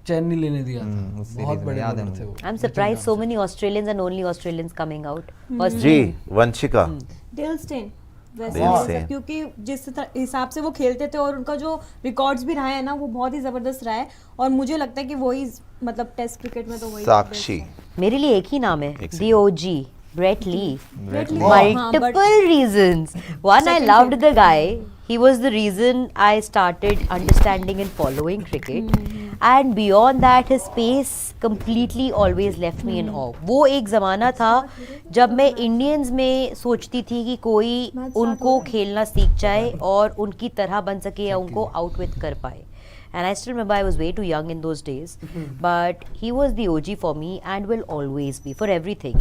चैन नहीं लेने दिया था, उस बहुत series में बड़े याद है bowler थे वो। I am surprise so many Australians and only Australians coming out जी वंशिका डेल स्टेन वैसे डेल बोल स्टेन। सकते, क्योंकि जिस हिसाब से वो खेलते थे और उनका जो रिकॉर्ड्स भी रहा है ना वो बहुत ही जबरदस्त रहा है, और मुझे लगता है कि वही मतलब टेस्ट क्रिकेट में तो वही साक्षी मेरे लिए एक ही नाम है, the OG Brett Lee Lee. multiple reasons. One, I Second loved favorite. the guy. He was the reason I started understanding and following cricket. And beyond that, his pace completely always left me in awe. वो एक ज़माना था जब मैं Indians में सोचती थी कि कोई उनको खेलना सीख जाए और उनकी तरह बन सके या उनको आउटविट कर पाए. And I still remember I was way too young in those days, but he was the OG for me and will always be for everything.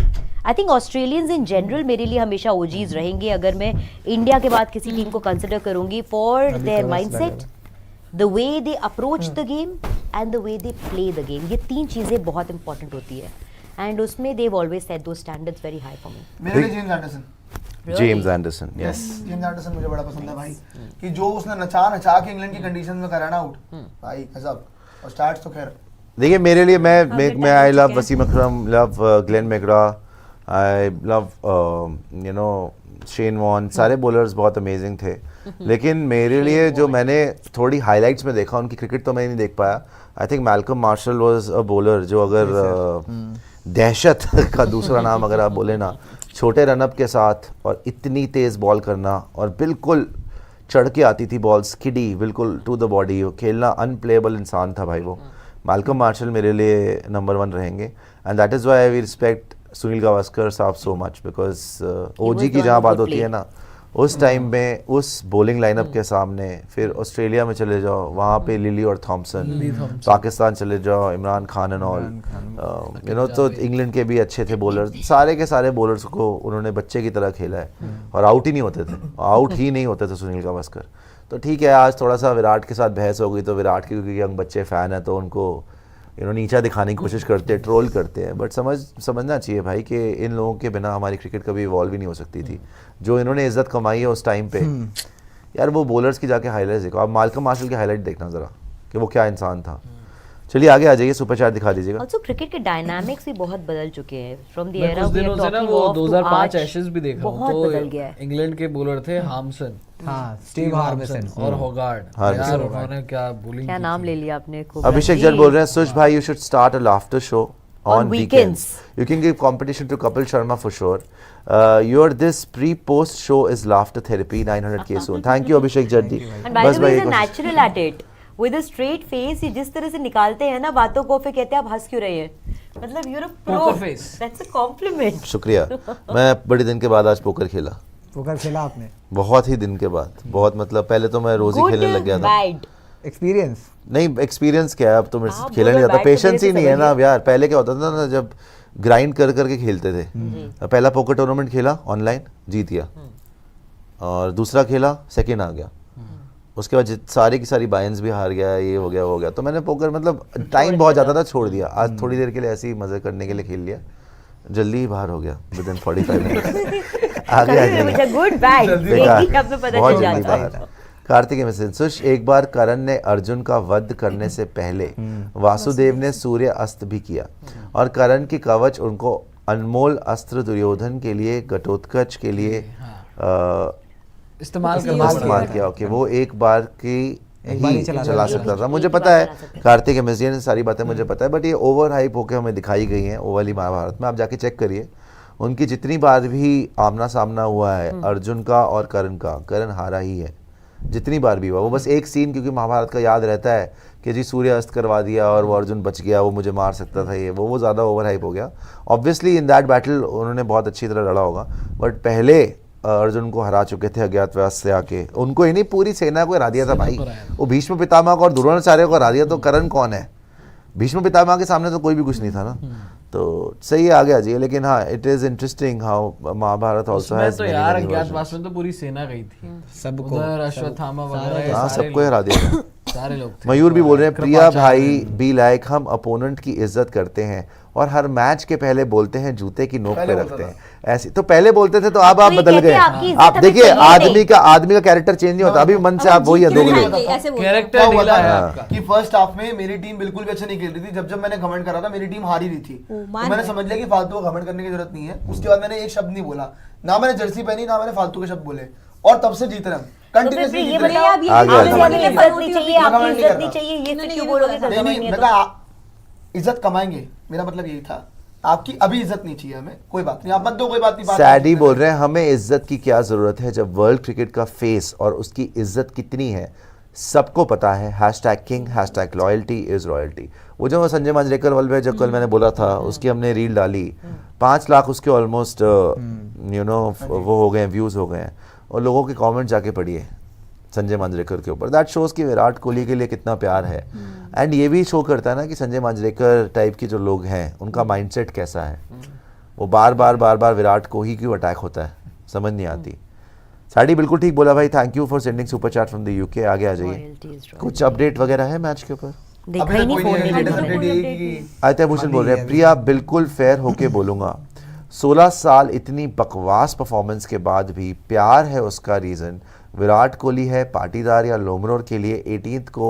I think Australians in general मेरे लिए हमेशा OGs रहेंगे अगर मैं India के बाद किसी team को कंसिडर करूंगी for their mindset, the way they approach the game and the way they play the game. ये तीन चीज़ें बहुत important होती है and उसमें they've always set those standards very high for me. मेरे लिए James Anderson James Anderson yes James Anderson मुझे बड़ा पसंद है भाई, कि जो उसने नचा के इंग्लैंड की कंडीशन में करा ना आउट भाई गजब, और स्टार्ट्स तो खैर देखिए मेरे लिए मैं टाइम आई हो लव चुके हैं। Wasim Akram, love Glenn McGrath, I love you know Shane Warne, सारे बॉलर्स बहुत अमेजिंग थे। लेकिन मेरे लिए जो मैंने थोड़ी हाइलाइट्स में देखा, उनकी क्रिकेट तो मैं नहीं देख पाया। I think Malcolm martial was a bowler जो अगर दहशत का दूसरा नाम अगर आप बोले ना, छोटे रनअप के साथ और इतनी तेज़ बॉल करना और बिल्कुल चढ़ के आती थी बॉल, स्किडी बिल्कुल टू द बॉडी, खेलना अनप्लेएबल इंसान था भाई वो। मैल्कम मार्शल मेरे लिए नंबर 1 रहेंगे and that is why I respect Sunil Gavaskar साहब सो मच, बिकॉज ओजी की जहाँ बात होती है ना, उस टाइम में उस बॉलिंग लाइनअप के सामने, फिर ऑस्ट्रेलिया में चले जाओ वहाँ पे लिली और थॉमसन, पाकिस्तान चले जाओ Imran Khan and all, you know, तो इंग्लैंड के भी अच्छे थे बॉलर्स, सारे के सारे बॉलर्स को उन्होंने बच्चे की तरह खेला है और आउट ही नहीं होते थे, आउट ही नहीं होते थे सुनील गावस्कर। तो ठीक है, आज थोड़ा सा विराट के साथ बहस हो गई, तो विराट के क्योंकि यंग बच्चे फ़ैन हैं तो उनको यू नो नीचा दिखाने की कोशिश करते हैं, ट्रोल करते हैं, बट समझना चाहिए भाई कि इन लोगों के बिना हमारी क्रिकेट कभी इवॉल्व ही नहीं हो सकती थी। जो इन्होंने इज्जत कमाई है उस टाइम पे, यार वो बॉलर्स की जाके हाईलाइट्स देखो, आप माल्कम मार्शल के हाईलाइट देखना ज़रा कि वो क्या इंसान था। चलिए आगे आ जाइए, सुपर चैट दिखा दीजिएगा। Also cricket के डायनामिक्स भी बहुत बदल चुके हैं from the मैं era कुछ we are दिनों से ना talking वो of to 2005 आज एशेज भी देखा हूं, बहुत बदल गया है। इंग्लैंड के बॉलर थे हार्मसन, हाँ, स्टीव हार्मिसन और होगार्ड, हार्मिसन। यार उन्होंने क्या बॉलिंग क्या की नाम थी। ले लिया आपने को? अभिषेक जल बोल रहे हैं, सुश भाई you should start a laughter show On on weekends. weekends. You can give competition to Kapil Sharma for sure. Your this pre-post show is laughter therapy. 900k soon. Thank you Abhishek Jaddi. And by बस the way, भाई he's a कुछ- natural at it. With a straight face, ये जिस तरह से निकालते हैं ना बातों को, फिर कहते हैं आप हंस क्यों रहे हैं? मतलब you're a pro. Poker face. That's a compliment. शुक्रिया। मैं बड़े दिन के बाद आज पोकर खेला, पोकर खेला आपने? बहुत ही दिन के बाद, बहुत मतलब पहले तो मैं रोज ही Good, खेलने लग गया था। bad. एक्सपीरियंस नहीं एक्सपीरियंस क्या है, अब तो मेरे से आप खेला नहीं बोलो जाता, बैट तो पेशेंस मेरे ही से नहीं है ना समझिए। अब यार। पहले क्या होता था ना, जब ग्राइंड कर करके खेलते थे, पहला पोकर टूर्नामेंट खेला ऑनलाइन, जीत गया, और दूसरा खेला सेकंड आ गया, उसके बाद सारी की सारी बाइंस भी हार गया, ये हो गया वो हो गया, तो मैंने पोकर मतलब टाइम बहुत ज़्यादा था, छोड़ दिया। आज थोड़ी देर के लिए ऐसे ही मज़े करने के लिए खेल लिया, जल्दी ही बाहर हो गया विद इन 45 मिनट्स। आगे आ मुझे जाइए, good, bad. बेकार, एक ही अब तो पता बहुत चल जल्दी जाता है। बाहर। कार्तिक एमएसएन सुश, एक बार करण ने अर्जुन का वध करने से पहले वासुदेव ने सूर्य अस्त भी किया और करण की कवच उनको अनमोल अस्त्र दुर्योधन के लिए घटोत्कच के लिए इस्तेमाल इस्तेमाल किया। ओके, वो एक बार की एक बार ही चला सकता था। मुझे पता है कार्तिक एमएसएन सारी बातें मुझे पता है, बट ये ओवर हाइप होकर हमें दिखाई गई हैं वो वाली महाभारत में। आप जाके चेक करिए उनकी जितनी बार भी आमना सामना हुआ है अर्जुन का और करण का, करण हारा ही है जितनी बार भी हुआ। वो बस एक सीन क्योंकि महाभारत का याद रहता है कि जी सूर्य अस्त करवा दिया और वो अर्जुन बच गया, वो मुझे मार सकता था, ये वो ज़्यादा ओवर हाइप हो गया। ऑब्वियसली इन दैट बैटल उन्होंने बहुत अच्छी तरह लड़ा होगा, बट पहले अर्जुन को हरा चुके थे अज्ञातवास से आके। उनको ही नहीं पूरी सेना को हरा दिया था भाई। वो भीष्म पितामह को और द्रोणाचार्य को हरा दिया, तो करण कौन है? भीष्म पितामह के सामने तो कोई भी कुछ नहीं था ना। तो सही है, आगे आ जाइए। लेकिन हाँ, it is interesting how Mahabharat also has तो यार अज्ञातवास में तो पूरी सेना गई थी सबको, उधर अश्वत्थामा वगैरह हाँ, सबको हरा दिया। सारे लोग थे। मयूर भी बोल रहे हैं, प्रिया भाई बी लाइक, हम अपोनेंट की इज्जत करते हैं और हर मैच के पहले बोलते हैं जूते की नोक पे रखते हैं। ऐसे तो पहले बोलते थे, तो अब आप बदल गए। आप देखिए आदमी का कैरेक्टर चेंज नहीं होता, अभी मन से आप वही है दो ऐसे बोलते हैं। कैरेक्टर ढीला है हाँ। आपका। कि फर्स्ट हाफ में मेरी टीम बिल्कुल भी अच्छा नहीं खेल रही थी। जब मैंने घमंड करा था मेरी टीम हारी रही थी, तो मैंने समझ लिया कि फालतू का घमंड करने की जरूरत नहीं है। उसके बाद मैंने एक शब्द नहीं बोला, ना मैंने जर्सी पहनी ना मैंने फालतू के शब्द बोले, और तब से जीत रहे हम कंटिन्यूअसली ये जीत रहे बताइए, हैं। आप ये आगे आ जाओ। आपकी इज्जत नहीं चाहिए, मैं आपकी कमेंट नहीं इज्जत कर नहीं रहा। चाहिए, ये नहीं, क्यों नहीं बोलोगे? बोला। नहीं नहीं नहीं, है मैं तो कहा इज्जत कमाएंगे, मेरा मतलब यही था। आपकी अभी इज्जत नहीं चाहिए हमें, कोई बात नहीं, आप मत दो, कोई बात नहीं। बात सैडी बोल रहे हैं, हमें इज्जत की क्या जरूरत है जब वर्ल्ड क्रिकेट का फेस और उसकी इज्जत कितनी है सबको पता है। #king #loyalty is royalty। वो जो संजय मांजरेकर वाले जो कल मैंने बोला था, उसकी हमने रील डाली, 5 लाख उसके ऑलमोस्ट वो हो गए, व्यूज हो गए हैं। और लोगों के कमेंट जाके पढ़िए संजय मांजरेकर के ऊपर। दैट शोज कि विराट कोहली के लिए कितना प्यार है। एंड ये भी शो करता है ना कि संजय मांजरेकर टाइप के जो लोग हैं उनका माइंडसेट कैसा है। वो बार बार विराट को ही क्यों अटैक होता है, समझ नहीं आती। साड़ी बिल्कुल ठीक बोला भाई, thank you for sending super chat from the UK. आगे आ जाइए, Royalty is royalty। कुछ अपडेट वगैरह है मैच के ऊपर? देखा ही नहीं फोन लेटेस्ट में। अपडेट यही कि आयता भूषण बोल रहे हैं, प्रिया बिल्कुल फेयर होके बोलूंगा, 16 साल इतनी बकवास परफॉर्मेंस के बाद भी प्यार है उसका रीजन विराट कोहली है, पाटीदार या लोमरोर के लिए 18th को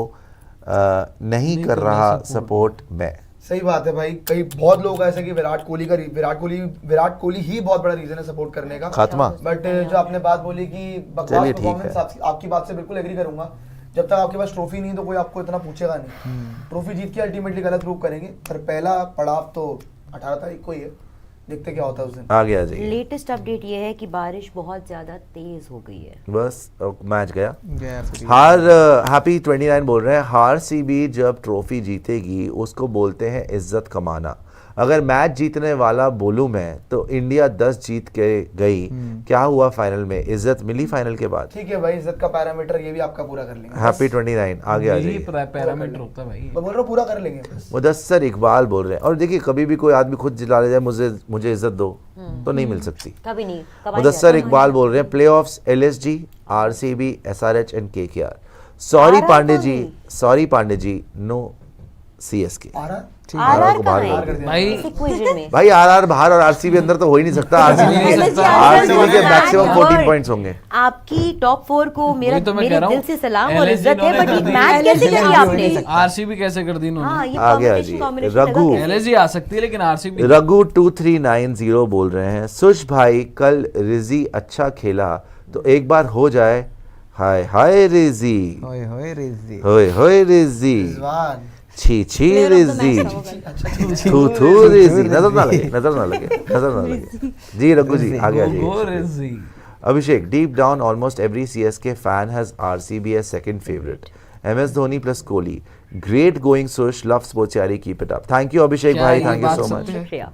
नहीं कर रहा सपोर्ट मैं। सही बात है भाई। कई बहुत लोग ऐसे कि विराट कोहली ही बहुत बड़ा रीजन है सपोर्ट करने का। खात्मा। बट जो आपने बात बोली कि बकवास चलिए, ठीक परफॉर्मेंस, है। आपकी बात से बिल्कुल एग्री करूंगा। जब तक आपके पास ट्रॉफी नहीं तो कोई आपको इतना पूछेगा नहीं। ट्रॉफी जीत के अल्टीमेटली गलत प्रूव करेंगे, पर पहला पड़ाव तो 18 तारीख को ही है, देखते क्या होता है उस दिन। आगे आ जाइए। लेटेस्ट अपडेट ये है कि बारिश बहुत ज्यादा तेज हो गई है। बस मैच गया। हार हैप्पी 29 बोल रहे हैं, हार सीबी जब ट्रॉफी जीतेगी उसको बोलते हैं इज्जत कमाना। अगर मैच जीतने वाला बोलूं मैं तो इंडिया 10 जीत के गई, क्या हुआ फाइनल में? इज्जत मिली फाइनल के बाद। ठीक है भाई, इज्जत का पैरामीटर ये भी आपका पूरा कर लेंगे। हैप्पी 29 आगे आ यही जाइए। पैरामीटर होता है भाई। मैं बोल रहा हूँ पूरा कर लेंगे बस। मुदस्सर इकबाल बोल रहे हैं, और देखिए कभी भी कोई आदमी खुद जिला ले जाए मुझे इज्जत दो तो नहीं मिल सकती। कभी नहीं। मुदस्सर इकबाल बोल रहे हैं, playoffs LSG RCB SRH and KKR। Sorry Pandey ji no CSK। आ रहा है? आरआर को बाहर कहाँ कर है? भाई इस equation में। भाई RR बाहर और RCB अंदर तो हो ही नहीं सकता। RCB के मैक्सिमम 14 पॉइंट्स होंगे। आपकी टॉप 4 को मेरा वही तो मैं मेरे कह रहा दिल हूँ। से सलाम और LSG इज्जत है, बट इन्होंने ये मैच कैसे करी आपने? आरसीबी कैसे कर दी हाँ, इन्होंने? ये आगे आ combination- जाइए। combination रघु। लगा कैसे? एलएसजी आ सकती है लेकिन आरसीबी रघु 2390 बोल रहे हैं, सुश भाई कल रिजी अच्छा खेला तो एक बार हो जाए। हाय हाय रिजी, होए होए रिजी। होए रिजी, रिजवान। छी Player of the Riji, match होगा। थू रिजी। नजर ना लगे। जी रघु जी आगे आ जाइए। Abhishek, deep down, almost every CSK fan has RCB as second favorite. MS Dhoni plus Kohli. Great going, Sush. Love Sportsiari. Keep it up. Thank you, Abhishek क्या भाई. ये Thank you बात so सच much. है? शुक्रिया।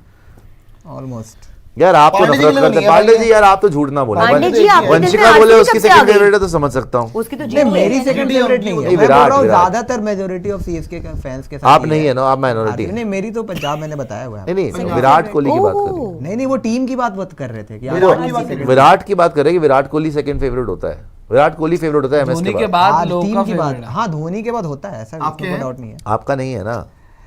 Almost यार आप तो पांडे जी नफरत के लिए करते नहीं हैं। है पांडे भाई। जी यार आप तो झूठ ना बोले। पांडे जी आपके दिल में वंशिका बोले RCB उसकी कब से सेकंड आ गई? फेवरेट है तो समझ सकता हूँ। उसकी तो नहीं, जीत मेरी गई। सेकंड फेवरेट नहीं है। नहीं, मैं बोल विराट, रहा हूँ विराट। ज्यादातर मेजोरिटी ऑफ सीएसके के फैंस के साथ आप यही नहीं है ना, आप माइनॉरिटी। नहीं, मेरी तो पंजाब मैंने बताया हुआ है। नहीं विराट कोहली की बात कर रही हूँ। नहीं, वो टीम की बात कर रहे थे कि विराट की बात कर रहे थे। विराट की बात कर रहे हैं कि विराट कोहली सेकंड फेवरेट होता है। विराट कोहली फेवरेट होता है MS धोनी के के बाद। बाद लोगों टीम का की बात। फेवरेट है। हाँ, धोनी के बाद होता है, ऐसा आपके कोई हैं? डाउट नहीं है। आपका नहीं है ना।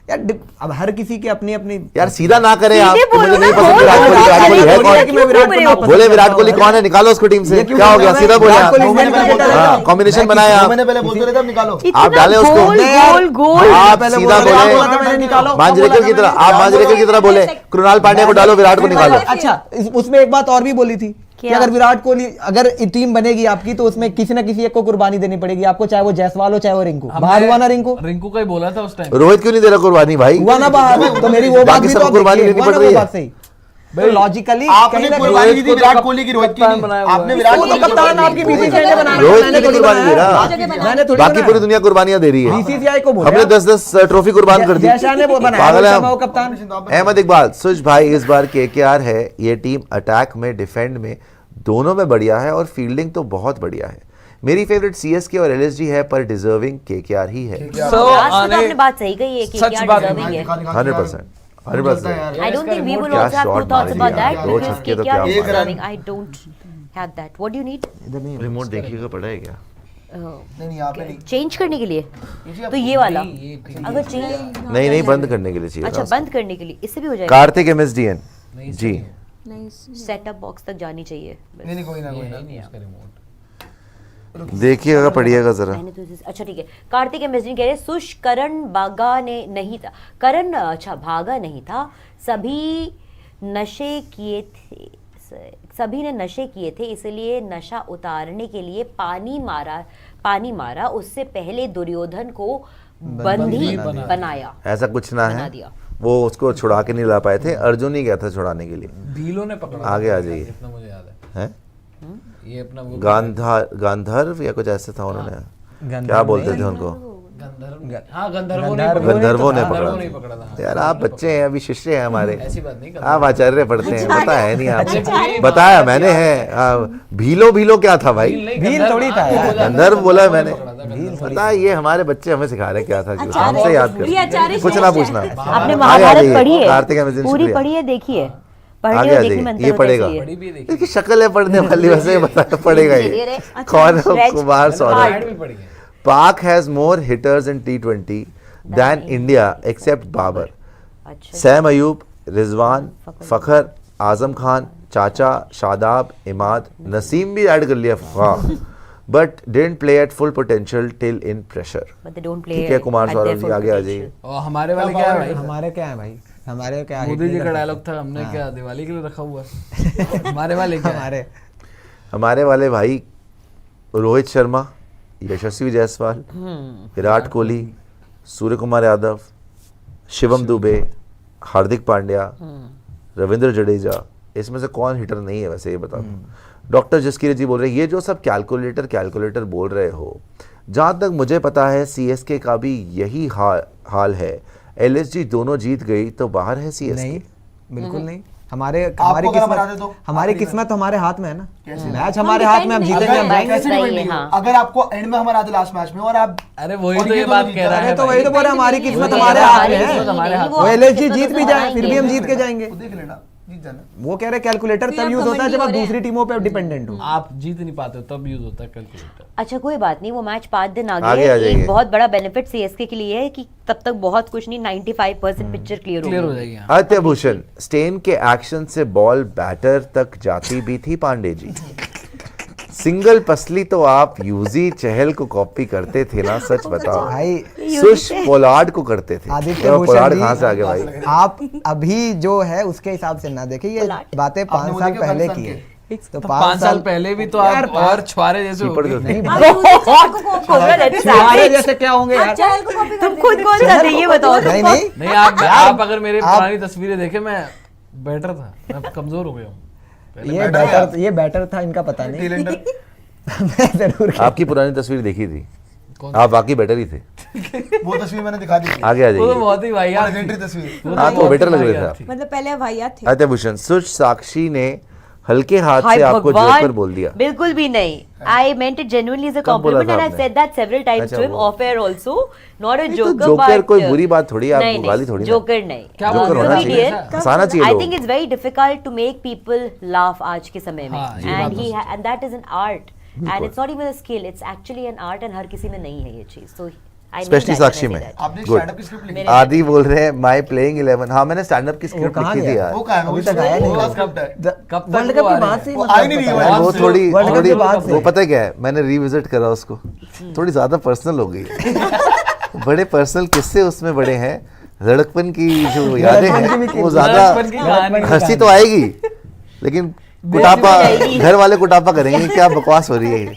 यार अब हर किसी की अपनी अपनी यार सीधा ना करें आप सीधे कि मुझे बोलो नहीं ना, पसंद बोलो विराट ना, कोहली है बोलो कौन कि मैं विराट को नापसंद बोले विराट करता कोहली हूँ। कौन है, निकालो उसको टीम से। ये क्यों क्या हो बोल गया, रहा है? सीधा बोले विराट आप। कोहली दो महीने पहले बोलते हाँ, रहे कॉम्बिनेशन बनाया दो आप। महीने पहले बोलते रहे थे अब निकालो। आप डाले उसको। गोल गोल आप पहले सीधा बोला था, बोले बोला था मैंने निकालो। मांजरेकर की तरह, आप मांजरेकर की तरह बोले कृणाल पांड्या को डालो, विराट को निकालो। अच्छा उसमें एक बात और भी बोली थी कि क्या? अगर विराट कोहली अगर टीम बनेगी आपकी तो उसमें किसी ना किसी एक को कुर्बानी देनी पड़ेगी आपको, चाहे वो जायसवाल हो चाहे वो रिंकू। बाहर हुआ ना रिंकू रिंकू का ही बोला था उस टाइम। रोहित क्यों नहीं दे रहा कुर्बानी भाई? हुआ ना बाहर, तो मेरी वो बात बाकी भी सबको तो कुर्बानी देखिए, देनी हुआ पड़ ना वो रही है। बात सही। लॉजिकली आपने कुर्बानी दी थी विराट कोहली की, रोहित की कप्तान नहीं। बनाया हुआ आपने है। विराट वो तो कोहली कप्तान आपकी बीसीसीआई ने बनाया, रोहित मैंने की थोड़ी कुर्बानी दे बनाया। रहा। मैंने थोड़ी बाकी बनाया। पूरी दुनिया कुर्बानियां दे रही है। बीसीसीआई को हमने बोला 10-10 ट्रॉफी कुर्बान कर दी। जयशाह ने वो बनाया, पागल है रोहित शर्मा हम। वो कप्तान। अहमद इकबाल, सुश भाई इस बार केकेआर है, ये टीम अटैक में डिफेंड में दोनों में बढ़िया है और फील्डिंग तो बहुत बढ़िया है। मेरी फेवरेट सीएसके और एलएसजी है पर डिजर्विंग केकेआर ही है। So, लास्ट में आने- तो आपने बात सही कही है कि सच क्या बात डिजर्विंग है। 100%, 100%। I don't think we will क्या also have two shot thoughts मार about दिया, that दो because छक्के तो KKR क्या is मारा। deserving. I don't have that. What do you need? Remote देखिएगा पड़ा है क्या? नहीं यहाँ पे नहीं। चेंज करने के लिए तो ये वाला अगर चेंज नहीं नहीं, बंद करने के लिए चाहिए अच्छा था। बंद करने के लिए इससे भी हो जाएगा। कार्तिक एमएसडीएन जी। नहीं सेटअप बॉक्स तक जानी चाहिए बस। नहीं कोई ना कोई ना। नहीं है उसका रिमोट। देखिएगा पढ़िएगा जरा। मैंने तो अच्छा ठीक है। कार्तिक एमएसडी कह रहे सुश करण बागा ने नहीं था, करण अच्छा भागा नहीं था, सभी नशे किए थे, सभी ने नशे किए थे इसलिए नशा उतारने के लिए पानी मारा उससे पहले दुर्योधन को बंदी बनाया। ऐसा कुछ ना बना है, दिया। वो उसको छुड़ा के नहीं ला पाए थे, अर्जुन ही गया था छुड़ाने के लिए। भीलों ने पकड़ा आगे था, आ जाइए। जितना मुझे याद है। हैं? ये अपना वो गांधर्व या कुछ ऐसे था, उन्होंने क्या बोलते थे उनको? गंधर्वों गंधर्वों ने नहीं पकड़ा पकड़ा था। था। यार आप बच्चे हैं, अभी शिष्य हैं हमारे, ऐसी बात नहीं, आप आचार्य पढ़ते हैं, पता है नहीं आपको? आचार्य। बताया मैंने है। भीलो क्या था भाई? भील थोड़ी था यार। गंधर्व बोला है मैंने। पता है ये हमारे बच्चे हमें सिखा रहे क्या था, हमसे याद ये आचार्य कर, कुछ ना पूछना। आपने आगे आ महाभारत जाइए, पढ़ी है, कार्तिक एमएसडीएन पूरी शुक्रिया। पढ़ी है, देखिए आगे पढ़ने आ और देखने में जाइए, अंतर ये होता पढ़ेगा। है। बड़ी भी देखी। इसकी शक्ल है पढ़ने वाली, वैसे पढ़ेगा ये। कौन है? Reg- कुमार सौरभ। ऐड भी पड़ी है। Pak has more hitters in T20 than India except Babar. अच्छा सैम अयूब, रिजवान, फखर, आजम खान, चाचा, शादाब, इमाद, नसीम भी ऐड कर लिया, but didn't play at full potential till in pressure. but they don't play ठीक है Kumar at Saurabh their ji, full आगे आ potential. जाइए। और हमारे वाले क्या है भाई? हमारे क्या है भाई, हमारे क्या है? मोदी जी का डायलॉग था, हमने क्या दिवाली के लिए रखा हुआ है? हमारे वाले क्या है? हमारे वाले भाई रोहित शर्मा, यशस्वी जायसवाल, विराट कोहली, सूर्य कुमार यादव, शिवम दुबे, हार्दिक पांड्या, रविंद्र जडेजा, इसमें से कौन हिटर नहीं है वैसे ये बताओ? डॉक्टर जसकीर जी बोल रहे हैं ये जो सब कैलकुलेटर बोल रहे हो, जहाँ तक मुझे पता है सीएसके का भी यही हाल है। एलएसजी दोनों जीत गई तो बाहर है सीएसके? नहीं बिल्कुल नहीं। हमारी आपको अगर बता दे तो हमारी किस्मत तो हमारे हाथ में है ना। कैसे? मैच हमारे हाथ में, हम जीतेंगे, हम अगर जाएंगे। कैसे वही डिपेंड है, नहीं हो? हाँ। अगर आपको एंड में हमारे आते लास्ट मैच में और आप अरे वही और तो ये ये बात तो कह रहा है तो भाई। वही तो बोल रहे हैं, हमारी किस्मत वही हमारे है, हाथ हमारी में किस्मत है। हमारे हाथ वो में। एलएसजी तो जीत भी तो जाए हराएंगे। फिर भी हम जीत के जाएंगे। वो देख लेना, जीत जाना। वो कह रहे कैलकुलेटर फिर तब आप यूज होता है कमेंट जब आप हो रहे हैं। दूसरी टीमों पे डिपेंडेंट हो। आप जीत नहीं पाते हो तब यूज होता है कैलकुलेटर। अच्छा कोई बात नहीं, वो मैच 5 दिन आगे आगे आ है। जाइए। एक बहुत बड़ा बेनिफिट सीएसके के लिए है कि तब तक बहुत कुछ नहीं, 95% पिक्चर क्लियर क्लियर हो हो जाएगी। हाँ। अत्य भूषण, स्टेन के एक्शन से बॉल बैटर तक जाती भी थी पांडे जी। सिंगल पसली तो आप यूजी चहल को कॉपी करते थे ना, सच बताओ भाई सुश पोलार्ड को करते थे। आदित्य तो भूषण पोलार्ड जी, कहाँ से आ गए भाई? आप अभी जो है उसके हिसाब से ना देखिए, ये बातें 5 आपने वो साल देखे पहले पाकिस्तान की के? है। तो 5 साल पहले भी तो यार, आप और छुआरे जैसे हो कीपर गए। जो थे। हमारे जैसे क्या होंगे यार? चहल को कॉपी तुम खुद कौन सा थे ये बताओ? नहीं नहीं नहीं आप अगर मेरे पुरानी तस्वीरें देखे, मैं बेटर था, मैं कमजोर हो गया हूँ। ये बैटर था, इनका पता नहीं। टेलेंटर मैं जरूर आपकी पुरानी तस्वीर देखी थी, आप वाकई बेटर ही थे। वो तस्वीर मैंने दिखा दी थी, आगे आ वो तो जाइए। बहुत ही भाई लेजेंडरी तस्वीर। हाँ तो बेटर लग रहे थे आप। मतलब पहले वाहियात थे। अत्य भूषण, सुश साक्षी ने हल्के हाथ हाय से आपको भगवान, जोकर बोल दिया। बिल्कुल भी नहीं। I meant it genuinely as a कब बोला compliment था and I've आपने? said that several times अच्छा, to him वो। off air also. Not a नहीं तो joker, जोकर but कोई बुरी बात थोड़ी है, आप नहीं, गाली थोड़ी ना। जोकर नहीं। क्या जोकर होना Comedian, चाहिए, हंसाना चाहिए I लोगों think को। it's very difficult to make people laugh आज के समय में, हाँ, ये बात तो and that is an art and it's not even a skill, it's actually an art and हर किसी में नहीं है ये चीज, so स्पेशली साक्षी में। आपने गुड। स्टैंड अप की स्क्रिप्ट लिखी आदि बोल रहे हैं माई प्लेइंग 11। हाँ मैंने स्टैंड अप की स्क्रिप्ट कहाँ लिखी थी गया? यार। वो कहाँ है? अभी तक आया नहीं। वो स्क्रिप्ट है। कब तक वर्ल्ड कप वो आ के रही बाद है? से वो आई नहीं रही है वो बहुत थोड़ी वर्ल्ड कप थोड़ी के बाद से। वो पता है क्या है, मैंने रिविजिट करा उसको, थोड़ी ज्यादा पर्सनल हो गई है। बड़े पर्सनल किस्से उसमें बड़े हैं, लड़कपन की जो यादें हैं वो ज्यादा लड़कपन की कहानी। हंसी तो आएगी लेकिन कुटापा, घर वाले कुटापा करेंगे क्या बकवास हो रही है ये।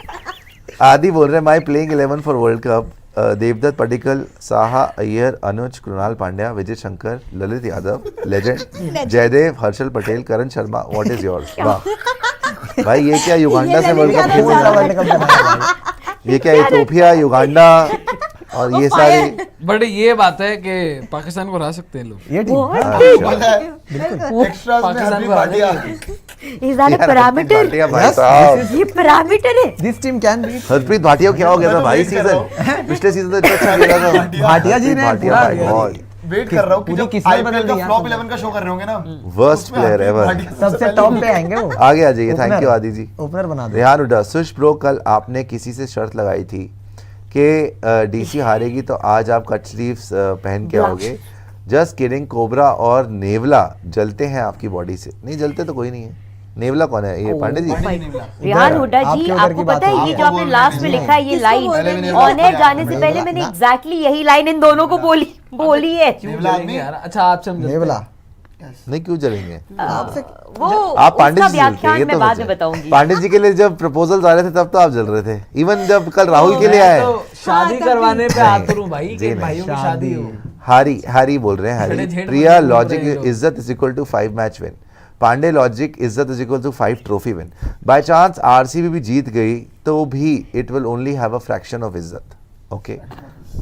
आदि बोल रहे हैं my playing 11 for world cup, Devdutt Padikkal, Saha Iyer, Anuj, Krunal Pandya, Vijay Shankar, Lalit Yadav, legend, Jaydev, Harshal Patel, Karan Sharma. What is yours? वाह भाई, ये क्या युगांडा से वर्ल्ड कप खेल रहा है? वर्ल्ड कप बना है। ये क्या इथियोपिया, युगांडा और ये सारी। बट ये बात है कि पाकिस्तान को हरा सकते हैं लोग। ये टीम पता है एक्स्ट्रास में पाकिस्तान हरप्रीत को हराने Bhatia is that a parameter? Bhatia भाई साहब, ये पैरामीटर है? This team can beat Harpreet Bhatia को क्या हो गया था मैं तो भाई? वेट कर रहा सीजन पिछले सीजन तो इतना अच्छा खेला था भाटिया जी ने भाटिया पूरा भाई बहुत वेट कर रहा हूँ कि पूरी जब किस्मत आईपीएल बदल का दी यार फ्लॉप तुमने। 11 का शो कर रहे होंगे ना, वर्स्ट उसमें प्लेयर हरप्रीत एवर। भाटिया सबसे पहले टॉप पे आएंगे वो। आगे आ जाइए। Thank opener. यू आदि जी। ओपनर बना दो। रेहान उड्डा, सुश ब्रो, कल आपने किसी से शर्त लगाई थी कि डीसी हारेगी तो आज आप कट स्लीव्स पहन के आओगे। Just kidding. कोबरा और नेवला जलते हैं आपकी बॉडी से। नहीं जलते तो कोई नहीं है। नेवला कौन है? ये पांडे जी। रिहान हुड्डा जी, आपके उधर आपको की बात पता है हो ये रही जो आपने लास्ट में लिखा है ये किसको बोल रहे लाइन, हैं? ऑन एयर जाने से पहले मैंने एग्जैक्टली यही लाइन इन दोनों को बोली है। क्यों नेवला जलेंगे आदमी? यार? अच्छा आप समझते हैं। नेवला नहीं क्यों जलेंगे? वो आप पांडे उसका जी जलते हैं, व्याख्यान ये मैं तो बाद मुझे- में बताऊंगी। पांडे जी के लिए जब प्रपोजल आ रहे थे तब तो आप जल रहे थे। इवन जब कल राहुल के लिए आए। तो शादी करवाने पे आतुर हूँ भाई जी कि नहीं, भाइयों की शादी हो। हारी बोल रहे हैं छड़े हारी। झेड़ प्रिया बन लॉजिक रहे हो। इज्जत is equal to 5 match win. Pandey logic इज्जत is equal to 5 trophy win. By chance RCB भी जीत गई तो भी it will only have a fraction of इज्जत। ओके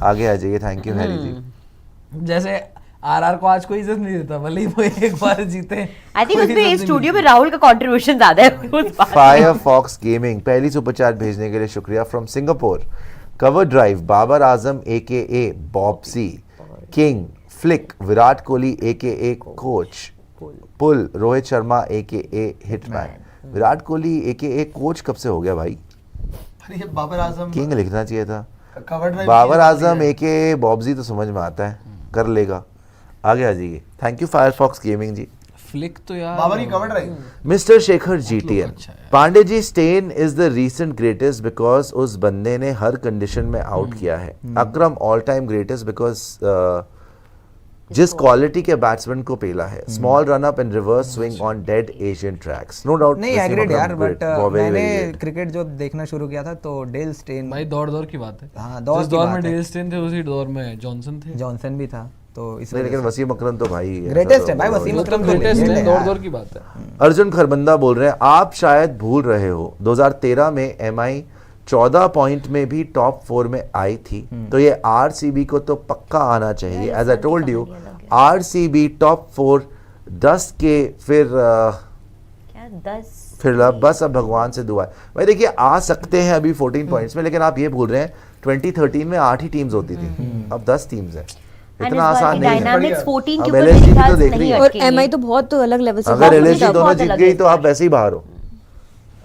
आगे आ जाइए। Thank you Harry ji. जैसे आरआर को आज कोई इज्जत नहीं देता, भले ही वो एक बार जीते। आई थिंक कोई उसमें इज्जत इस नहीं स्टूडियो में राहुल का कंट्रीब्यूशन ज्यादा है उस बात में। फायरफॉक्स गेमिंग पहली सुपर चैट भेजने के लिए शुक्रिया from Singapore. Cover drive Babar Azam AKA Bobsy, king flick, Virat Kohli AKA coach, pull Rohit Sharma AKA hitman. Virat Kohli AKA coach कब से हो गया भाई? अरे ये बाबर आजम किंग लिखना चाहिए था। कवर ड्राइव बाबर की आजम है। AKA बॉब्जी तो समझ में आता है, कर लेगा। आगे आ जाइए। Thank you Firefox gaming ji. Flick तो यार बाबर की cover drive mister Shekhar GTN, अच्छा है। Pandey ji Steyn is the recent greatest because उस बंदे ने हर कंडीशन में आउट किया है। Akram all time greatest because जिस क्वालिटी के बैट्समैन को पेला है। Small run up and reverse swing on dead Asian tracks. No doubt नहीं एग्रीड यार, बट मैंने क्रिकेट जो देखना शुरू किया था तो डेल स्टेन, भाई दौर की बात है। हाँ, दौर जिस की दौर बात में है। डेल स्टेन थे उसी दौर में जॉनसन थे। जॉनसन भी था, तो इस नहीं, वजह लेकिन वसीम अकरम तो भाई ग्रेटेस्ट है भाई, वसीम वो तो अकरम तो greatest legend है, है यार। दौर की बात है। अर्जुन खरबंदा बोल रहे हैं आप शायद भूल रहे हो 2013 में MI 14 पॉइंट में भी टॉप 4 में आई थी। तो ये RCB को तो पक्का आना चाहिए। As I told you RCB top 4 10 के क्या 10? फिर बस अब भगवान से दुआ है भाई। देखिए आ सकते हैं अभी 14 पॉइंट्स में, लेकिन आप ये भूल रहे हैं 2013 में 8 ही टीम्स होती थी, अब 10 टीम्स हैं। इतना आसान नहीं है। डायनामिक्स 14 के अब ऊपर LSG मेरे भी ख्याल तो से देख रही नहीं है। और अटकेंगे। MI तो बहुत अलग लेवल से अगर बहुत LSG बहुत दोनों अलग जीत है गई इस तो बार। आप वैसे ही बाहर हो।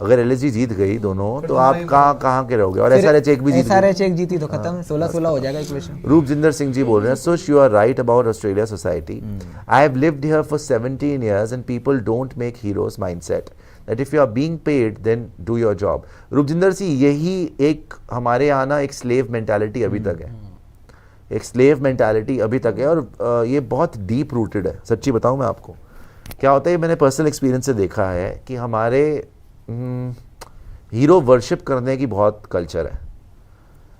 अगर LSG जीत गई दोनों तो आप कहाँ के रहोगे? और SRH एक भी जीत गई। SRH एक जीती तो खत्म, 16-16 हो जाएगा इक्वेशन। रूपजिंदर सिंह जी बोल रहे हैं Sush you are right about Australia society. I have lived here for 17 years and people don't make heroes mindset that if you are being paid then do your job. Rupjinder Singh यही एक हमारे यहाँ ना एक स्लेव मेंटालिटी अभी तक है, एक स्लेव मेंटालिटी अभी तक है। और ये बहुत डीप रूटेड है। सच्ची बताऊँ मैं आपको क्या होता है, मैंने पर्सनल एक्सपीरियंस से देखा है कि हमारे हीरो वर्शिप करने की बहुत कल्चर है।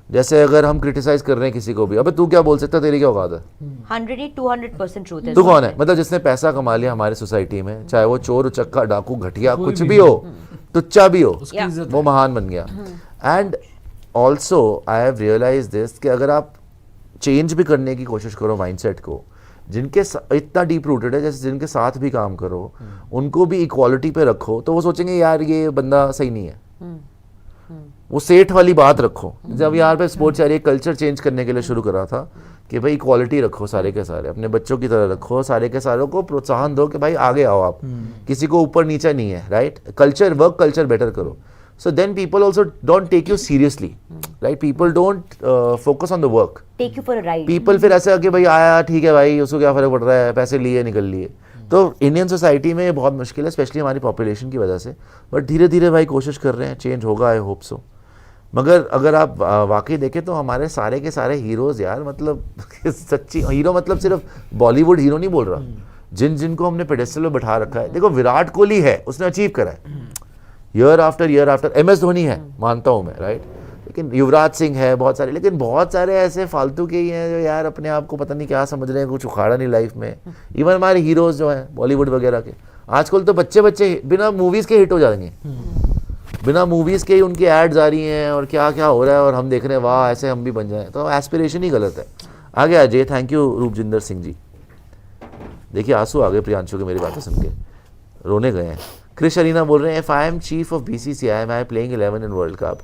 जैसे अगर हम क्रिटिसाइज कर रहे हैं किसी को भी, अबे तू क्या बोल सकता है, तेरी क्या औकात है, 100-200% ट्रूथ है। तू कौन है? मतलब जिसने पैसा कमा लिया हमारे सोसाइटी में, चाहे वो चोर उचक्का डाकू घटिया कुछ भी हो, टुच्चा भी हो, उसकी इज्जत वो महान बन गया। And also I have realize this कि अगर आप चेंज भी करने की कोशिश करो माइंडसेट को, जिनके इतना डीप रूटेड है, जैसे जिनके साथ भी काम करो उनको भी इक्वालिटी पे रखो, तो वो सोचेंगे यार ये बंदा सही नहीं है। वो सेठ वाली बात रखो। जब यहाँ पे स्पोर्ट्स यार ये कल्चर चेंज करने के लिए शुरू करा था कि भाई इक्वालिटी रखो, सारे के सारे अपने बच्चों की तरह रखो, सारे के सारों को प्रोत्साहन दो कि भाई आगे आओ आप, किसी को ऊपर नीचा नहीं है, right? Culture work culture better करो। So then people also don't take you seriously, right? People don't focus on the work. Take you for a ride people फिर ऐसा कि भाई आया ठीक है भाई, उसको क्या फर्क पड़ रहा है, पैसे लिए निकल लिए. तो इंडियन सोसाइटी में ये बहुत मुश्किल है, स्पेशली हमारी पॉपुलेशन की वजह से. बट धीरे धीरे भाई कोशिश कर रहे हैं, चेंज होगा, आई होप सो. मगर अगर आप वाकई देखें तो हमारे सारे के सारे हीरोज़ यार, मतलब सच्ची हीरो, मतलब सिर्फ बॉलीवुड हीरो नहीं बोल रहा, जिनको हमने पेडेस्टल में बैठा रखा है. देखो विराट कोहली है, उसने अचीव करा है ईयर आफ्टर. MS धोनी है, मानता हूँ मैं, राइट. लेकिन युवराज सिंह है, बहुत सारे, लेकिन बहुत सारे ऐसे फालतू के ही हैं जो यार अपने आप को पता नहीं क्या समझ रहे हैं, कुछ उखाड़ा नहीं लाइफ में. इवन हमारे हीरोज़ जो हैं बॉलीवुड वगैरह के, आजकल तो बच्चे बिना मूवीज़ के हिट हो जाएंगे, बिना मूवीज़ के ही उनकी एड्स आ रही हैं और क्या क्या हो रहा है, और हम देख रहे हैं वाह ऐसे हम भी बन जाएं. तो एस्पिरेशन ही गलत है. आगे अजय, थैंक यू रूपजिंदर सिंह जी. देखिए आंसू आ गए प्रियांशु के मेरी बातें सुन के, रोने गए हैं. क्रिश अरीना बोल रहे हैं, if I M chief of BCCI, I playing 11 in world cup.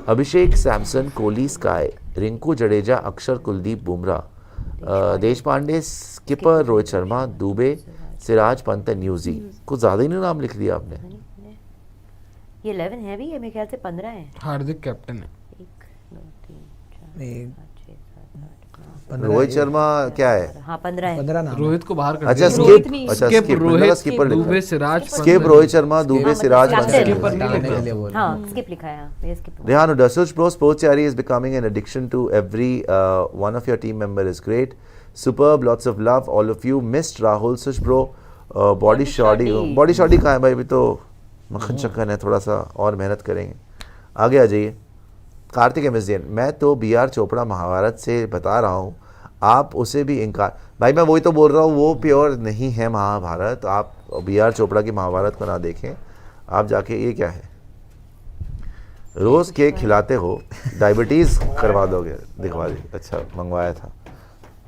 Abhishek, Samson, Kohli, sky, Rinku, Jadeja, अक्षर, कुलदीप, बुमराह, देश पांडे, स्किपर, रोहित शर्मा, दुबे, सिराज, पंत, न्यूजी. कुछ ज़्यादा ही नहीं नाम लिख दिया आपने. ये 11 है भी, ये मेरे ख्याल से 15 है. हार्दिक कैप्टन है. 1 2 3 4 एक 5 6 7 8 रोहित शर्मा क्या है? हाँ 15 है. 15 नाम रोहित को बाहर कर अच्छा दिया. स्किप, नहीं। अच्छा स्किप, स्किप, रोहित, स्किपर लिखा दुबे, है. सिराज, स्किप रोहित शर्मा, दुबे, सिराज, हाँ, पंत, स्किप न्यूजी. पर नहीं डालने लिखा. के लिए बोल रहे हाँ स्किप लिखा है. हाँ ये skip. Rehan Udasuch Pro Sports Diary is becoming an addiction to every one of your team member is great. Superb, lots of love, all of you. Missed Rahul Such Bro. Body Shoddy. Body Shoddy कहाँ है भाई? अभी तो मक्खन चक्कन है, थोड़ा सा और मेहनत करेंगे. आगे आ जाइए. कार्तिक MSDN, मैं तो BR चोपड़ा महाभारत से बता रहा हूँ, आप उसे भी इनकार. भाई मैं वही तो बोल रहा हूँ, वो प्योर नहीं है महाभारत. आप BR चोपड़ा की महाभारत को ना देखें, आप जाके ये क्या है, रोज़ केक खिलाते हो, डायबिटीज़ करवा दोगे. दिखवा दी. अच्छा मंगवाया था,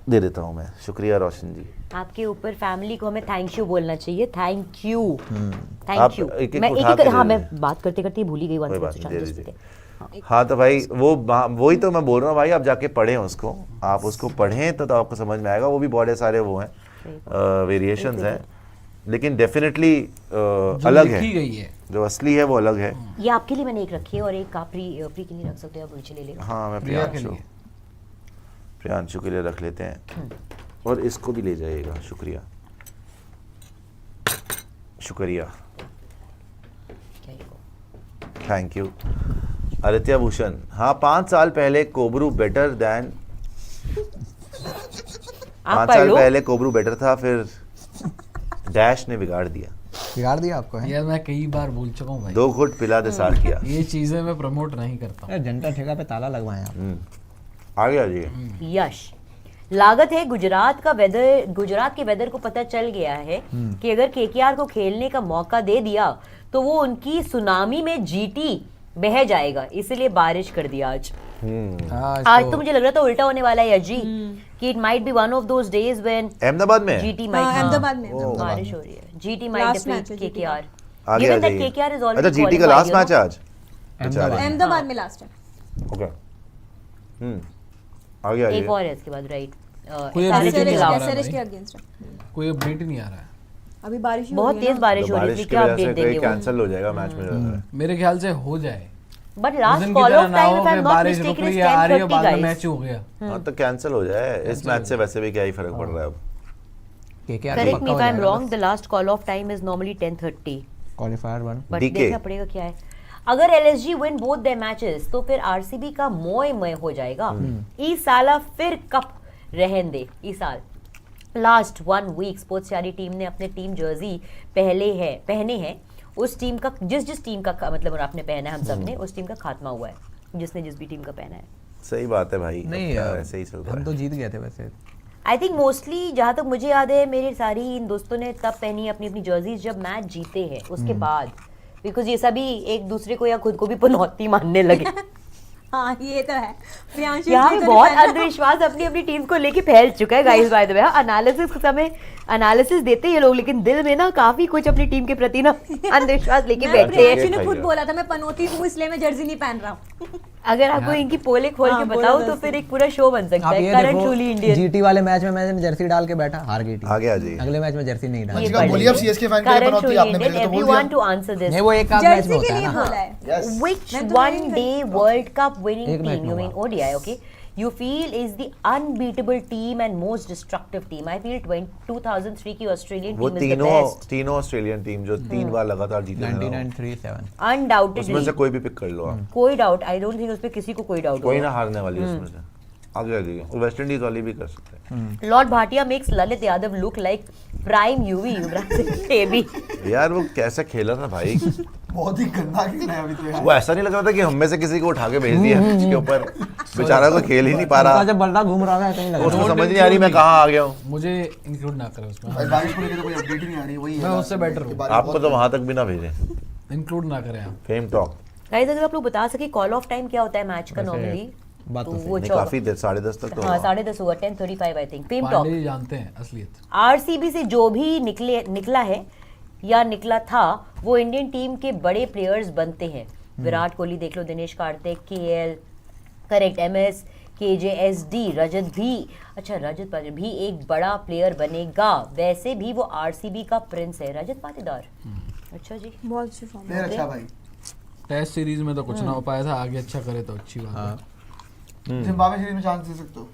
दे देता हूँ मैं. शुक्रिया रोशन जी. आपके ऊपर फैमिली को हमें थैंक यू बोलना चाहिए. थैंक यू, आप थैंक यू. एक-एक मैं उठा के हाँ दे मैं दें. बात करते करते भूल ही गई. कोई बात नहीं, दे दीजिए. हाँ तो भाई वही तो मैं बोल रहा हूँ भाई, आप जाके पढ़ें उसको, आप उसको पढ़ें तो आपको समझ में आएगा. वो भी बहुत सारे वो हैं वेरिएशंस हैं, लेकिन डेफिनेटली अलग है. लिखी गई है. जो असली है वो अलग है. ये आपके लिए मैंने एक रखी है और एक आप प्री के लिए रख सकते हो. आप रुचि ले ले. हाँ मैं प्रिया के प्रियांशु के लिए रख लेते हैं, और इसको भी ले जाइएगा. शुक्रिया शुक्रिया, थैंक यू. आदित्य भूषण, हाँ 5 साल पहले कोबरू बेटर देन, 5 साल पहले कोबरू बेटर था, फिर डैश ने बिगाड़ दिया. बिगाड़ दिया आपको है? यार मैं कई बार बोल चुका हूँ भाई, 2 घुट पिला दे सार किया. ये चीजें मैं प्रमोट नहीं करता हूँ. जनता ठेका पे ताला लगवाए आप. आगे आ जाइए. यश, लागत है गुजरात का वेदर, गुजरात के वेदर को पता चल गया है कि अगर KKR को खेलने का मौका दे दिया तो वो उनकी सुनामी में GT बह जाएगा, इसलिए बारिश कर दिया आज. आज तो मुझे लग रहा था उल्टा होने वाला है यश जी, कि it might be one of those days when Ahmedabad में GT हाँ, माइट, अहमदाबाद में बारिश हो रही है. GT might Last match defeat है GT KKR. आगे आ Given that जाइए. KKR is अच्छा already GT का लास्ट qualified, मैच है आज. अहमदाबाद में लास्ट है. ओके. आगे आ एक जाइए. और है इसके बाद, राइट. कोई अपडेट SRH नहीं के आ खिलाफ. रहा है SRH के भाई. अगेंस्ट है. कोई अपडेट ही नहीं आ रहा है. अभी बारिश ही हो बहुत रही है तेज ना. बारिश तो हो रही बारिश थी, की क्या वजह अपडेट से देंगे कोई वो? कैंसिल हो जाएगा मैच में. मेरे ख्याल से हो जाए. बट उस लास्ट दिन की कॉल तरह ऑफ ना टाइम हो इफ आई कि एम नॉट बारिश रुक मिस्टेकन रही इज है, आ रही है, 10:30 बाद में गाइस. मैच हो गया. हाँ तो कैंसिल हो जाए. इस मैच से वैसे भी क्या ही फर्क पड़ रहा है अब. Correct me if I am wrong, the last call of time is normally 10:30. Qualifier 1. But DK. देखना पड़ेगा क्या है. अगर LSG win both their matches तो फिर RCB का मोय हो जाएगा. इस साला फिर कप रहन दे. इस साल लास्ट 1 वीक स्पोर्ट्स यारी टीम ने अपने टीम जर्सी पहने हैं. उस टीम का जिस टीम का मतलब आपने पहना है, हम सब ने उस टीम का खात्मा हुआ है, जिसने जिस भी टीम का पहना है. सही बात है भाई. नहीं अब क्या यार, ऐसे ही चल रहा हम है. तो जीत गए थे वैसे. आई थिंक मोस्टली जहाँ तक मुझे याद है, मेरे सारी इन दोस्तों ने तब पहनी है अपनी अपनी जर्सीज जब मैच जीते हैं उसके बाद, बिकॉज ये सभी एक दूसरे को या खुद को भी पनौती मानने लगे. हाँ ये तो है. प्रियांशु यहाँ इसने पे तो बहुत पहना- अंधविश्वास अपनी अपनी टीम को लेके फैल चुका है guys. Bye the way analysis के समय एनालिसिस देते ये लोग, लेकिन दिल में ना काफी कुछ अपनी टीम के प्रति ना अंधविश्वास लेके बैठे हैं. प्रियांशु ने खुद बोला था मैं पनौती हूँ इसलिए मैं जर्सी नहीं पहन रहा हूँ. अगर आपको इनकी पोले खोल के बताओ तो फिर एक पूरा शो बन सकता आप है। ये करंट देखो ट्रूली इंडियन। जीटी वाले मैच में मैंने जर्सी डाल के बैठा, हार गई टीम। आगे आ जाइए। अगले मैच में जर्सी नहीं डाली। ये अच्छा, बोलिए, अब CSK fan के लिए करंट बनौती ट्रूली आपने इंडियन, पहले तो बोल एवरीवन दिया। To answer this. नहीं, वो एक आध मैच में जर्सी के होता है लिए ना। बोला है। Yes. Which मैं तो one नहीं day करती। World Cup winning एक मैच team, में you mean हुआ। ODI, okay, you feel is the unbeatable team and most destructive team? I feel 2003 की Australian वो team is the best. तीनों ऑस्ट्रेलियन टीम जो 3 बार लगातार जीते हैं ना, 99-3-7 उसमें से Undoubtedly, कोई भी पिक कर लो आप, कोई डाउट, I don't think उसपे किसी को कोई डाउट कोई होगा। ना हारने वाली है उसमें से। आगे आ जाइए। वेस्ट इंडीज वाली भी कर सकते हैं। Lord Bhatia makes Lalit Yadav look like prime Yuvraj Singh टेबी। यार वो कैसे खेला था भाई, बहुत ही गंदा खेला है अभी तो यार। वो ऐसा नहीं लग रहा था कि हम में से किसी को उठा के भेज दिया पिच के ऊपर, बेचारा को खेल ही नहीं पा रहा, जब बल्ला घूम रहा है कहीं लग उसको समझ नहीं आ रही मैं कहाँ आ गया हूँ। मुझे इंक्लूड ना करें उसमें, भाई बारिश को लेकर तो कोई अपडेट ही नहीं आ रही, वही है मैं ना, उससे better हूँ। कि बारिश आपको बहुत- तो वहां तक भी ना भेजे। इंक्लूड ना करें आप। फेम टॉक गाइस अगर आप लोग बता सके कॉल ऑफ टाइम क्या होता है मैच का नॉर्मली, बात तो तो वो नहीं, काफी देर 10:30 तक तो हाँ होगा। 10:30 हुआ, 10:35 I think. Fame talk. Pandey ji जानते हैं असलियत। आरसीबी से जो भी निकला है या निकला था वो इंडियन टीम के बड़े प्लेयर्स बनते हैं। विराट कोहली देख लो, Dinesh Karthik, KL, correct, MS, KJSD, Rajat भी, अच्छा रजत पाटीदार भी एक बड़ा प्लेयर बनेगा। वैसे भी वो आरसीबी का प्रिंस है रजत पाटीदार। अच्छा जी, बहुत अच्छी फॉर्म प्लेयर अच्छा भाई। टेस्ट सीरीज में तो कुछ ना हो पाया था, आगे अच्छा करे तो अच्छी बात है। जिम्बाब्वे सीरीज में चांस दे सकते हो।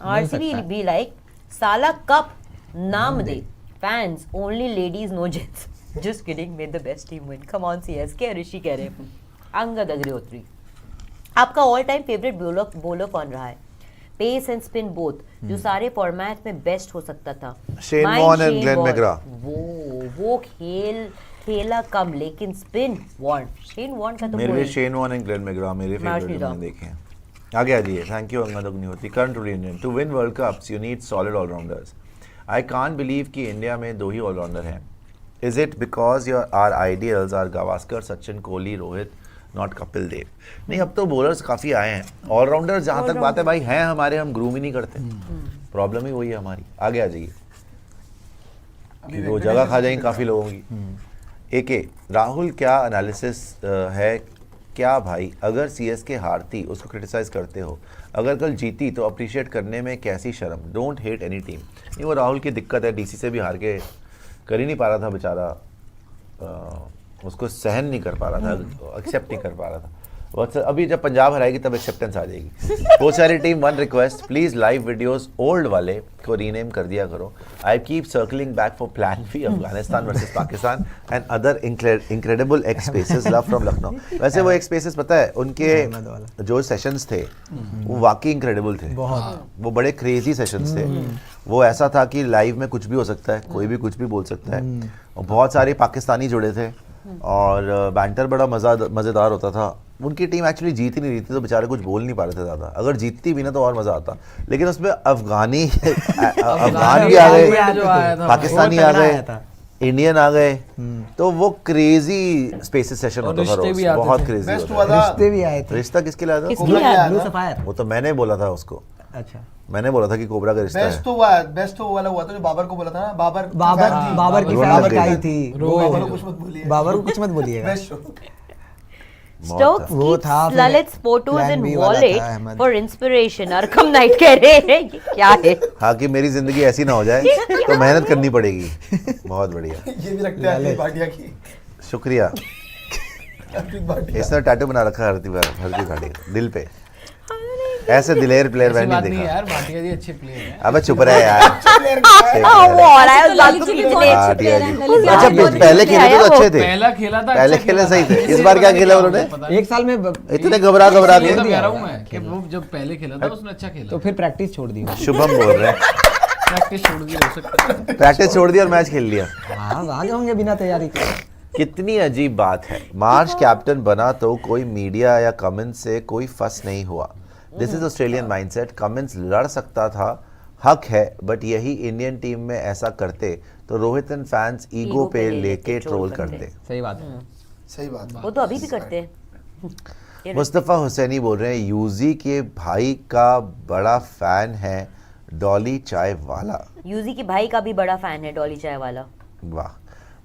आरसीबी भी लाइक साला कप नाम दे, fans only ladies no gents, just kidding, may the best team win, come on CSK, Rishi कह रहे हैं। अंगद अग्निहोत्री, आपका ऑल टाइम फेवरेट बॉलर कौन रहा है? पेस एंड स्पिन बोथ, जो सारे फॉर्मेट में बेस्ट हो सकता था। Shane Mine Warne and Shane Glenn Warne। McGrath. वो खेला कम, लेकिन स्पिन वॉर्न, शेन वॉर्न का तो मेरे लिए कोई- Shane Warne and Glenn McGrath मेरे मैच फेवरेट नहीं मैंने देखे हैं। आगे आ जाइए। Thank you Angad Agnihotri. Current Indian, to win world cups you need solid allrounders. I can't believe कि इंडिया में 2 ही ऑलराउंडर हैं। Is it because your are ideals are Gavaskar, Sachin, Kohli, Rohit, not Kapil Dev? नहीं, अब तो बॉलर्स काफ़ी आए हैं। ऑलराउंडर्स जहाँ तक बात है भाई हैं हमारे, हम ग्रूम ही नहीं करते। प्रॉब्लम ही वही है हमारी। आगे आ जाइए, कि वो जगह खा जाएंगे काफ़ी लोगों की। एके राहुल, क्या एनालिसिस है क्या भाई? अगर सीएसके हारती उसको क्रिटिसाइज करते हो, अगर कल जीती तो अप्रिशिएट करने में कैसी शर्म? Don't hate any team. ये वो राहुल की दिक्कत है, डीसी से भी हार के कर ही नहीं पा रहा था बेचारा, उसको सहन नहीं कर पा रहा था, एक्सेप्ट नहीं कर पा रहा था। बस अभी जब पंजाब हराएगी तब एक्सेप्टेंस आ जाएगी। बहुत सारी team, one request, please live videos old वाले को रीनेम कर दिया करो। I keep circling back for plan B, Afghanistan versus Pakistan and other incredible X spaces, love from Lucknow. वैसे वो एक्स स्पेसेस पता है उनके जो सेशंस थे वो वाकई इनक्रेडिबल थे, वो बड़े क्रेजी सेशंस थे। वो ऐसा था कि लाइव में कुछ भी हो सकता है, कोई भी कुछ भी बोल सकता है, और बहुत सारे पाकिस्तानी जुड़े थे और बैंटर बड़ा मज़ेदार होता था। उनकी टीम एक्चुअली जीत ही नहीं रही थी तो बेचारे कुछ बोल नहीं पा रहे थे ज़्यादा, अगर जीतती भी ना तो और मज़ा आता। लेकिन उसमें अफगान भी आ गए, जो आया था, पाकिस्तानी आ गए, इंडियन आ गए, तो वो क्रेजी स्पेसेस सेशन और होता था रिश्ते भी रोज, आते बहुत थे। क्रेजी बेस्ट होता हुआ था। रिश्ते भी आए था। थे। रिश्ता किसके लिए आया था? किसके कोबरा लिए के आया ब्लू था। सफायर। वो तो मैंने बोला था उसको, अच्छा, मैंने बोला था कि कोबरा का रिश्ता बेस्ट है। तो हुआ है, बेस्ट तो वो वाला हुआ था जो बाबर को बोला था ना, बाबर की बाबर fan थी। बाबर की रोना फैन लग गई आई थी। थी। बाबर को कुछ मत बोलिए। बाबर को कुछ मत बोलिएगा। Best show. Stokes वो keeps था फिर Lalit's photos plan in B वाला wallet था Ahmed. for inspiration। Arqam Knight कह रहे हैं ये क्या है? हाँ कि मेरी जिंदगी ऐसी ना हो जाए तो मेहनत करनी पड़ेगी। बहुत बढ़िया, ये भी रखते हैं हार्दिक भाटिया की। शुक्रिया। हार्दिक भाटिया। इसने टैटू बना रखा है हरदी भाटी दिल पे। ऐसे दिलेर प्लेयर ऐसी मैंने बात नहीं नहीं है देखा। यार, भाटिया जी अच्छे प्लेयर हैं। अबे चुप रहे यार। वो हो रहा है उस बात को ललित जी भी खींचने। बहुत हाँ, अच्छे दिया player जी। हैं। ललित अच्छा जी बहुत पहले अच्छे खेले तो player अच्छे थे, पहला खेला था, पहले अच्छा खेले खेला सही था। थे। इस इसे बार क्या पता खेला नहीं उन्होंने? पता नहीं। एक साल में इतने घबरा के ये तो कह रहा हूँ मैं कि वो जब पहले खेला था उसने अच्छा खेला, तो फिर प्रैक्टिस छोड़ दी। शुभम बोल रहे हैं, प्रैक्टिस छोड़ दी हो सकता है। प्रैक्टिस छोड़ दी और मैच खेल लिया। हाँ, आ जाऊंगे बिना तैयारी के। कितनी अजीब बात है, मार्श कैप्टन बना तो कोई मीडिया या कमेंट्स से कोई फस नहीं हुआ। This is Australian mindset. Comments लड़ सकता था, हक है, बट यही इंडियन टीम में ऐसा करते तो रोहित एंड फैंस ईगो पे लेके ट्रोल करते। सही बात है। सही बात है। वो तो अभी भी करते हैं। मुस्तफ़ा हुसैनी बोल रहे हैं, यूजी के भाई का बड़ा फैन है डॉली चाय वाला। यूजी के भाई का भी बड़ा फैन है डॉली चाय वाला। वाह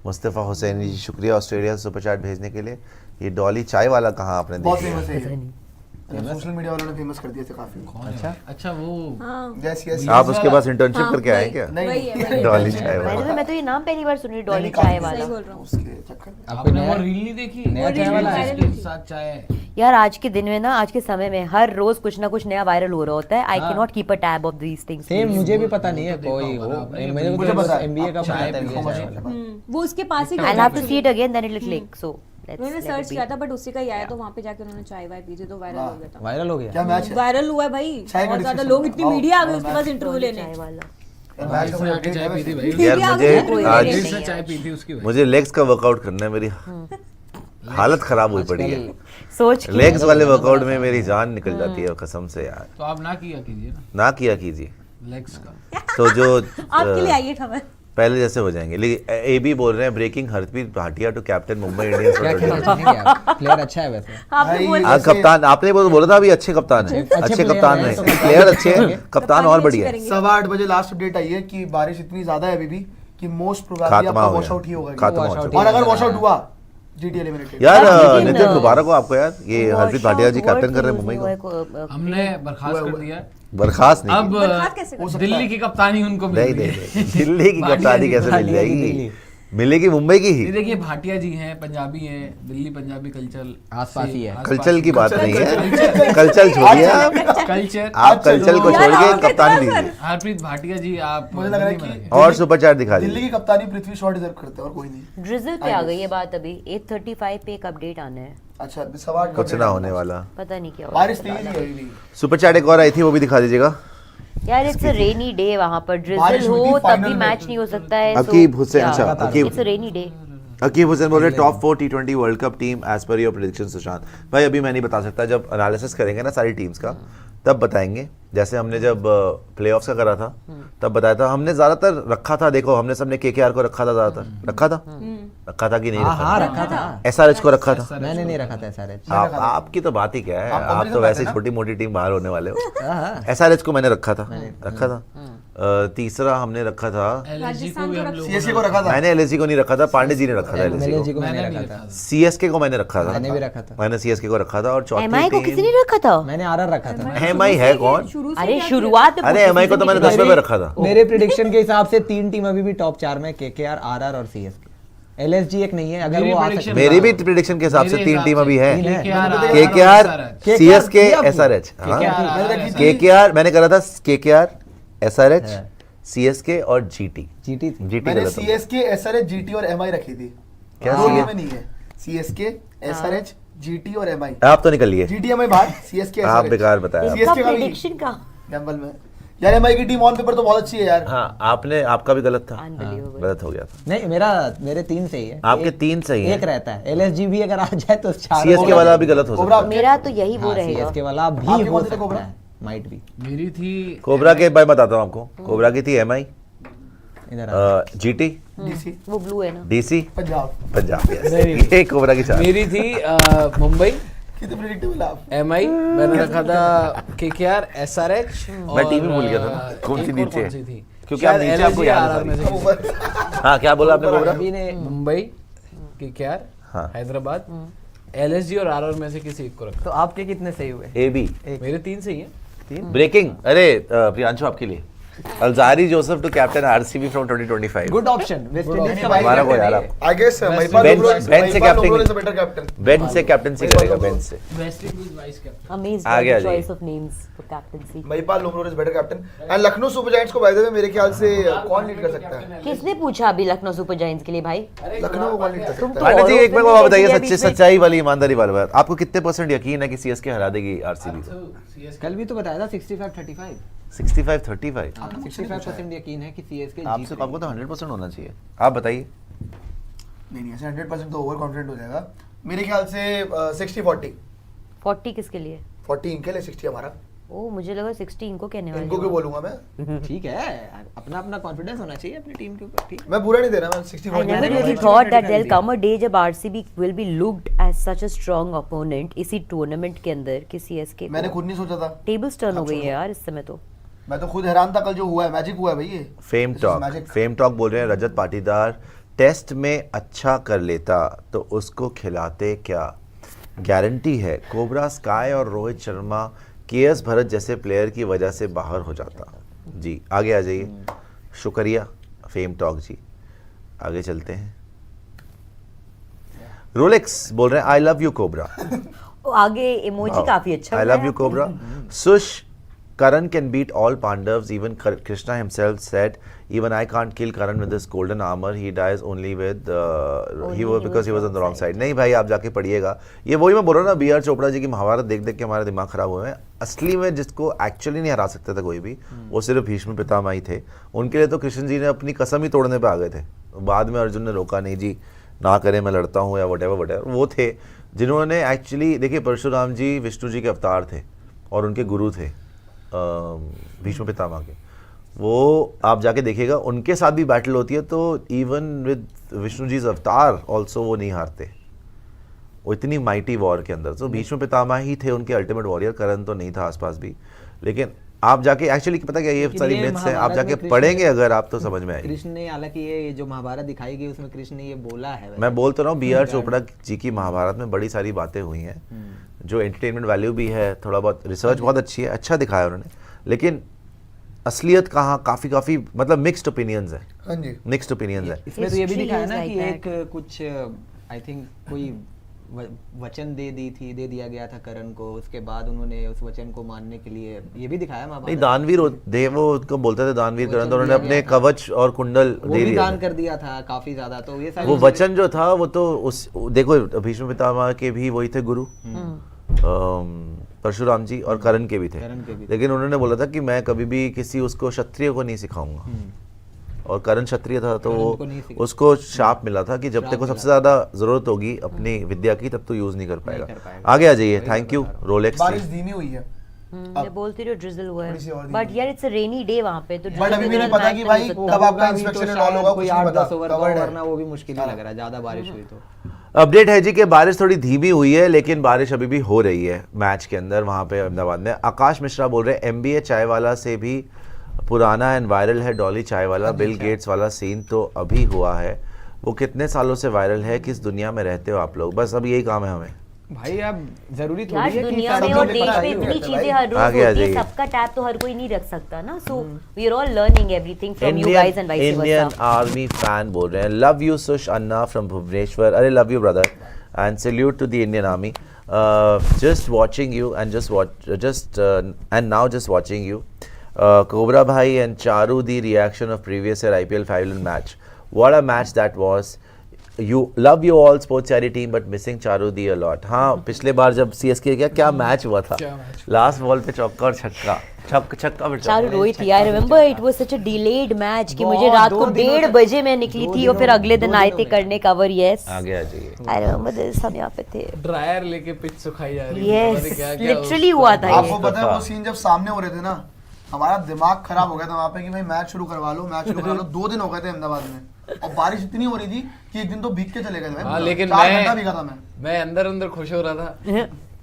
मुस्तफ़ा हुसैनी जी, शुक्रिया ऑस्ट्रेलिया से सुपर चैट भेजने के लिए। ये डॉली चाय वाला कहाँ आपने बहुत देख फेमस लिया? है ये। सोशल मीडिया वालों ने फेमस कर दिया थे काफी। अच्छा वो हाँ यस यस आप उसके पास इंटर्नशिप करके आए क्या? नहीं वही है, वही है। डॉली चाय वाला। मैंने मैं तो ये नाम पहली बार सुनी, डॉली काफी चाय सही वाला। बोल रहा हूँ। उसके चक्कर में। आपको आपने वो नया रील नहीं देखी? नया चाय वाला है? इसके साथ चाय। यार आज के दिन में ना, आज के समय में हर रोज कुछ ना कुछ नया वायरल हो रहा होता है। I can not keep a tab of these things. Same मुझे भी पता नहीं है कोई हो मेरे को मुझे तो पता है। एमबीए का चाय पता है पीने मुझे को चाय वाला। वो उसके पास ही I have to see it again then it will click. So मैंने सर्च किया था बट उसी का ही आया, तो वहाँ पे जाके उन्होंने चाय वाय पी थी तो वायरल हो गया था। वायरल हो गया क्या मैच है? वायरल हुआ है भाई, चाय का बहुत ज्यादा discussion लोग, है। इतनी आओ, मीडिया आ गई आओ, उसके मैच पास इंटरव्यू लेने। चाय वाला। मैच इसने आके चाय पी थी भाई। यार मीडिया मुझे आ गई, आज इसने चाय पी थी उसकी वजह मुझे लेग्स का वर्कआउट करना है, मेरी हालत खराब हुई पड़ी है। सोच के लेग्स वाले वर्कआउट में मेरी जान निकल जाती है कसम से यार। से। तो आप ना किया कीजिए ना ना किया कीजिए लेग्स का। तो जो आपके लिए आई है खबर। पहले जैसे हो जाएंगे। लेकिन एबी बोल रहे हैं breaking Harpreet Bhatia to captain Mumbai Indians. क्या खेलते हैं क्या प्लेयर अच्छा है वैसे आपने भाई, बोल जैसे- कप्तान आपने बोला था अभी अच्छे कप्तान है, अच्छे player कप्तान हैं, नहीं, तो प्लेयर अच्छे हैं, कप्तान और बढ़िया है। करेंगे। 8:15 लास्ट अपडेट आई है कि बारिश इतनी ज्यादा है अभी भी कि मोस्ट प्रोबेबली खात्मा आपका हो गया। वॉश आउट ही होगा। खात्मा Wash हो out चुका। और अगर ही वॉश आउट होगा। हुआ जीटी एलिमिनेटेड। यार लेकिन, नितिन मुबारक हो आपको यार, ये हरप्रीत भाटिया जी कैप्टन कर रहे हैं मुंबई को। हमने बर्खास्त कर दिया। बर्खास्त नहीं अब बर्खास्त कैसे कर दिल्ली की कप्तानी उनको मिल नहीं गई नहीं है। नहीं, दिल्ली की भाटिया कप्तानी जी- कैसे मिल भाटिया की जाएगी? दिल्ली। मिलेगी मुंबई की ही। ये देखिए भाटिया जी हैं, पंजाबी हैं, दिल्ली पंजाबी कल्चर आसपास ही है। कल्चर की बात नहीं है, कल्चर छोड़िए आप कल्चर। आप कल्चर को छोड़ के कप्तानी दीजिए हरप्रीत भाटिया जी आप मुझे लग रहा है दिल्ली में कि रखें। और सुपर चैट दिखा दिल्ली दीजिए। की कप्तानी पृथ्वी शॉ डिजर्व करते हैं और कोई नहीं। ड्रिजल पे आ गई ये बात अभी। 8:35 पे एक अपडेट आना है, अच्छा 8:15 कुछ ना होने वाला। पता नहीं क्या हो बारिश रहा तेज है। ही है अभी भी। सुपर चैट एक और आई थी, वो भी दिखा दीजिएगा। यार इट्स अ रेनी डे, वहां पर बारिश ड्रिजल हुई थी हो तब final भी में। मैच नहीं हो सकता है। अकीब हुसैन, अच्छा, Aqib. It's a rainy day. Aqib Hussain बोल रहे top 4 T20 world cup team as per your prediction Sushant. भाई अभी मैं नहीं बता सकता, जब एनालिसिस करेंगे ना सारी टीम्स का तब बताएंगे। जैसे हमने जब प्लेऑफ्स का करा था तब बताया था, हमने ज्यादातर रखा था, देखो हमने सबने केकेआर को रखा था, ज्यादातर रखा था कि नहीं हाँ रखा रखा था एसआरएच को रखा था। मैंने नहीं रखा था सारे आपकी तो बात ही क्या है, आप आप comparison तो वैसे करते हैं छोटी मोटी टीम बाहर होने वाले हो। हाँ। एसआरएच को मैंने रखा था। तीसरा हमने रखा था, LSG को भी हम लोग सीएसके को रखा था। मैंने एलएसजी को नहीं रखा था, पांडे जी ने रखा था एलएसजी एलएसजी को। को मैंने मैंने रखा था सीएसके को मैंने रखा था, मैंने भी रखा था मैंने सीएसके को रखा था। और एमआई को चौथी किसी टीम ने रखा था? मैंने आरआर रखा था एमआई है कौन? शुरू से अरे क्या शुरुआत में अरे एमआई को तो मैंने 10वें पे रखा था। मेरे प्रिडिक्शन के हिसाब से 3 टीम अभी भी टॉप 4 में केकेआर आरआर और सीएसके एलएसजी एक नहीं है अगर मेरी वो आ prediction- सकती मेरी भी प्रिडिक्शन के हिसाब से मेरे 3 टीम अभी है। तीन है। केकेआर, KKR सीएसके, किया आपने? एसआरएच। KKR केकेआर मैंने करा था, केकेआर, एसआरएच, सीएसके और जीटी। जीटी थी जीटी मैंने गलत हो गया। सीएसके, एसआरएच, जीटी और एमआई रखी थी। क्या दो CS? में नहीं है। सीएसके, एसआरएच, जीटी और एमआई। आप तो निकलिए, जीटी एमआई बाहर, सीएसके आप एसआरएच। बेकार बताया। इसका CSK का भी- प्रेडिक्शन का गैम्बल में यार एमआई की टीम ऑन पेपर तो बहुत अच्छी है यार। हाँ आपने, आपका भी गलत था, Unbelievable. गलत हो गया था। नहीं मेरे 3 सही है आपके 3 सही है। एक रहता है एलएसजी भी अगर आ जाए तो 4 सीएसके वाला भी गलत हो कोबरा सकता है। मेरा तो यही वो रहेगा। सीएसके वाला भी आपकी हो कौन सी थी सकता कोबरा? है माइट भी मेरी थी कोबरा के भाई बताता हूँ आपको, कोबरा की थी एमआई, इधर आ जीटी, डीसी, वो ब्लू है ना। डीसी, पंजाब। पंजाब। yes। नहीं। ये कोबरा की 4। मेरी थी मुंबई, कितने प्रेडिक्टेबल आप? एमआई, मैंने रखा था केकेआर, एसआरएच। मैं टीम ही भूल गया था ना, कौन सी नीचे? थी क्योंकि आप नीचे आपको याद है में सारी। से हाँ क्या बोला आपने कोबरा? अभी ने मुंबई, केकेआर, हाँ। हैदराबाद, एलएसजी और आरआर में से किसी एक को रखा। तो आपके कितने सही हुए एबी मेरे 3 सही है। ब्रेकिंग। अरे प्रियांशु आपके लिए, Alzarri Joseph to captain RCB from 2025। Good option West Indies का हमारा को यार आप I guess Mahipal bench- Lomror bench से captain- is a better captain. Bench से कैप्टनसी करेगा, बेंच से। Wrestling with vice captain. Amazed आ by गया the जी। choice of names for captaincy. Mahipal Lomror is better captain. And Lucknow super giants को बाय द वे मेरे ख्याल से कौन लीड कर सकता है? किसने पूछा अभी लखनऊ सुपर जायंट्स के लिए भाई? लखनऊ को कौन लीड कर तुम सकता तो है? पांडे जी औरों एक पे बार भी वो बताइए, लगी है सच्ची बीच में। सच्चाई वाली ईमानदारी वाली बात, आपको कितने % यकीन है कि सीएसके हरा देगी आरसीबी को? कल भी तो बताया था 65-35 65-35। आपको 65% यकीन है कि सीएसके आपसे आपको तो 100% होना चाहिए, आप बताइए। नहीं ऐसे 100% तो ओवर कॉन्फिडेंट हो जाएगा मेरे ख्याल से। 60-40 40 किसके लिए? 40 इनके लिए, 60 हमारा। ओ मुझे लगा 60 इनको कहने वाले इनको हो। क्यों बोलूंगा मैं? ठीक है अपना अपना कॉन्फिडेंस होना चाहिए अपनी टीम के ऊपर ठीक मैं बुरा नहीं दे रहा, मैं I 60-40 never मैंने really भी thought that 35 there'll दिया। come a day जब RCB will be looked as such a strong opponent इसी टूर्नामेंट के अंदर कि CSK मैंने को खुद नहीं सोचा था। टेबल्स टर्न हो आप गई है छोड़ो। यार इस समय तो। मैं तो खुद हैरान था कल जो हुआ है, मैजिक हुआ है भाई ये। Fame This is talk, magic। Fame talk बोल रहे हैं रजत पाटीदार, टेस्ट में अच्छा कर लेता तो उसको खिलाते क्या? गारंटी है कोबरा स्काई और रोहित शर्मा केएस भरत जैसे प्लेयर की वजह से बाहर हो जाता। जी आगे आ जाइए। शुक्रिया फेम टॉक जी, आगे चलते हैं। रोलेक्स बोल रहे हैं आई लव यू कोबरा। आगे इमोजी काफी अच्छा आई बनाया लव यू आपने। Cobra. Sush Karan can beat all Pandavas. Even Krishna himself said, even I can't kill Karan with this golden armor. He dies only with because he was on the wrong side. नहीं भाई, आप जाके पढ़िएगा। ये वही मैं बोल रहा हूँ ना, बी आर चोपड़ा जी की महाभारत देख देख के हमारा दिमाग खराब हुए हैं। असली में जिसको एक्चुअली नहीं हरा सकता था कोई भी, वो सिर्फ भीष्म पितामह ही थे। उनके लिए तो कृष्ण जी ने अपनी कसम ही तोड़ने पे आ गए थे। बाद में अर्जुन ने रोका, नहीं जी ना करें, मैं लड़ता हूँ या वटेवर। वो थे जिन्होंने एक्चुअली, देखिए परशुराम जी विष्णु जी के अवतार थे और उनके गुरु थे भीष्म पितामह के। वो आप जाके देखिएगा, उनके साथ भी बैटल होती है तो इवन विद विष्णु जी अवतार ऑल्सो वो नहीं हारते, वो इतनी माइटी वॉर के अंदर। तो भीष्म पितामह ही थे उनके अल्टीमेट वॉरियर। करण तो नहीं था आसपास भी। लेकिन आप जाके एक्चुअली पता क्या, ये सारी मिथ्स हैं, आप जाके पढ़ेंगे अगर आप तो समझ में आएगी। कृष्ण ने, हालांकि ये जो महाभारत दिखाई गई उसमें कृष्ण ने ये बोला है। मैं बोल तो रहा हूँ, बी आर चोपड़ा जी की महाभारत में बड़ी सारी बातें हुई हैं जो एंटरटेनमेंट वैल्यू भी है, थोड़ा बहुत रिसर्च बहुत अच्छी है, अच्छा दिखाया उन्होंने। लेकिन असलियत कहाँ, काफ़ी मतलब मिक्स्ड ओपिनियंस है। हाँ जी, मिक्स्ड ओपिनियंस है। इसमें तो ये भी History दिखाया is ना like कि that. एक कुछ आई थिंक कोई वचन दे दिया गया था करण को, उसके बाद उन्होंने उस वचन को मानने के लिए, ये भी दिखाया नहीं, महाभारत। दानवीर वो उनको बोलते थे दानवीर करण, तो उन्होंने वचन अपने दिया गया था। कवच और कुंडल वो दे भी दान दिया। कर दिया था काफी ज्यादा। तो ये सारी वो चीजें- वचन जो था वो तो उस, देखो भीष्म पितामह के भी वही थे गुरु, परशुराम जी, और करण के भी थे। करण के भी थे। लेकिन उन्होंने बोला था कि मैं कभी भी किसी उसको क्षत्रिय को नहीं सिखाऊंगा, और करण क्षत्रिय था तो करण को नहीं सिखा- उसको शाप मिला था कि जब तक को सबसे ज्यादा जरूरत होगी अपनी विद्या की तब तो यूज नहीं कर पाएगा। कर पाएगा। आगे आ जाइए। Thank you Rolex. बारिश धीमी हुई है मैं बोलती रही ड्रिजल हुआ थोड़ी सी और है, दी बट यार इट्स अ रेनी डे वहां पे, तो बट drizzle अभी के भी नहीं दौरान पता match कि नहीं भाई हो सकता। कब आपका होगा भी तो इंस्पेक्शन एंड शायद ऑल होगा, कोई कुछ नहीं 8-10 पता, ओवर का covered है। वरना वो भी मुश्किल ही लग रहा है, ज्यादा बारिश हुई तो। अपडेट है जी कि बारिश थोड़ी धीमी हुई है, लेकिन बारिश अभी भी हो रही है मैच के अंदर वहाँ पे अहमदाबाद में। आकाश मिश्रा बोल रहे हैं एमबीए चाय वाला से भी पुराना एंड वायरल है डॉली चाय वाला। बिल गेट्स वाला सीन तो अभी हुआ है, वो कितने सालों से वायरल है। किस दुनिया में रहते हो आप लोग, बस अब यही काम है हमें। भाई अब जरूरी यार थोड़ी है कि दुनिया में सब और लोग देश पता में ही इतनी होता है चीजें हर रोज आगे आ होती है, जाइए। सबका टैब तो हर कोई नहीं रख सकता ना। So we are all learning everything from you guys and vice Indian versa. Army fan बोल रहे हैं love you Sush anna from Bhubaneswar. अरे love you brother and salute to the Indian army. Just watching you and and now just watching you cobra भाई and Charu the reaction of previous year IPL final match. What a match that was. You love you all sports charity team but missing Charu the a lot। हाँ, पिछले बार जब CSK क्या match हुआ था, last ball पे चौका और छक्का छक्का फिर चारू रोई थी। I remember it was such a delayed match कि मुझे बहुत, रात को 2 दिनों 1:30 तक- बजे मैं निकली 2 थी और फिर दिनों- अगले दिन 2 आए दिनों थे में। करने कवर। यस आगे आ जाइए। आई रिमेम्बर दिस, हम यहाँ पे थे। ड्रायर लेके पिच सुखाई जा रही है, पता नहीं यस क्या-क्या लिटरली उसका- हुआ था आपको ये। पता है वो सीन जब सामने हो रहे थे ना, हमारा दिमाग खराब हो गया था वहाँ पे कि भाई मैच शुरू करवा लो, मैच शुरू करवा लो। 2 दिन हो गए थे अहमदाबाद में और बारिश इतनी हो रही थी कि एक दिन तो भीग के चले गए थे हाँ, भाई। लेकिन 4 घंटा भीगा था मैं अंदर खुश हो रहा था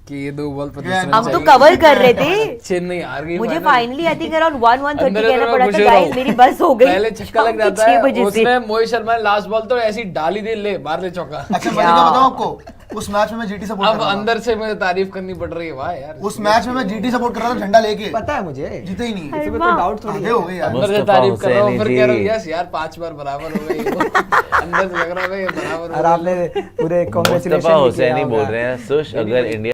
कि ये 2 बॉल पर Yeah, हम तो कवर कर रहे थे। चेन्नई हार गई मुझे final। Finally I think around 1:30 अंदर कहना मैं पड़ा खुश था हो रहा गाइस हूँ। मेरी बस हो गई। पहले छक्का लग शाम के जाता 6 है, बजे से। उसमें मोहित शर्मा ने लास्ट बॉल तो ऐसी डाली दे, ले बाहर ले चौका। अच्छा मैं क्या बताऊं आपको, उस मैच में मैं जीटी सपोर्ट कर अब रहा था। अंदर से मुझे तारीफ करनी पड़ रही है, वाह यार। उस मैच में मैं जीटी सपोर्ट कर रहा था झंडा लेके, पता है मुझे, जीते ही नहीं। इसमें कोई डाउट थोड़ी आधे है। हो गए यार। अंदर से मुस्तफा तारीफ कर रहा हूँ, हुसैनी फिर कह रहा हूँ जी। यस यार 5 बार बराबर हो गई। अंदर से लग रहा है भाई बराबर हो और गई। आपने पूरे मुस्तफा कांग्रेचुलेशन हुसैनी बोल रहे हैं सुश अगर इंडिया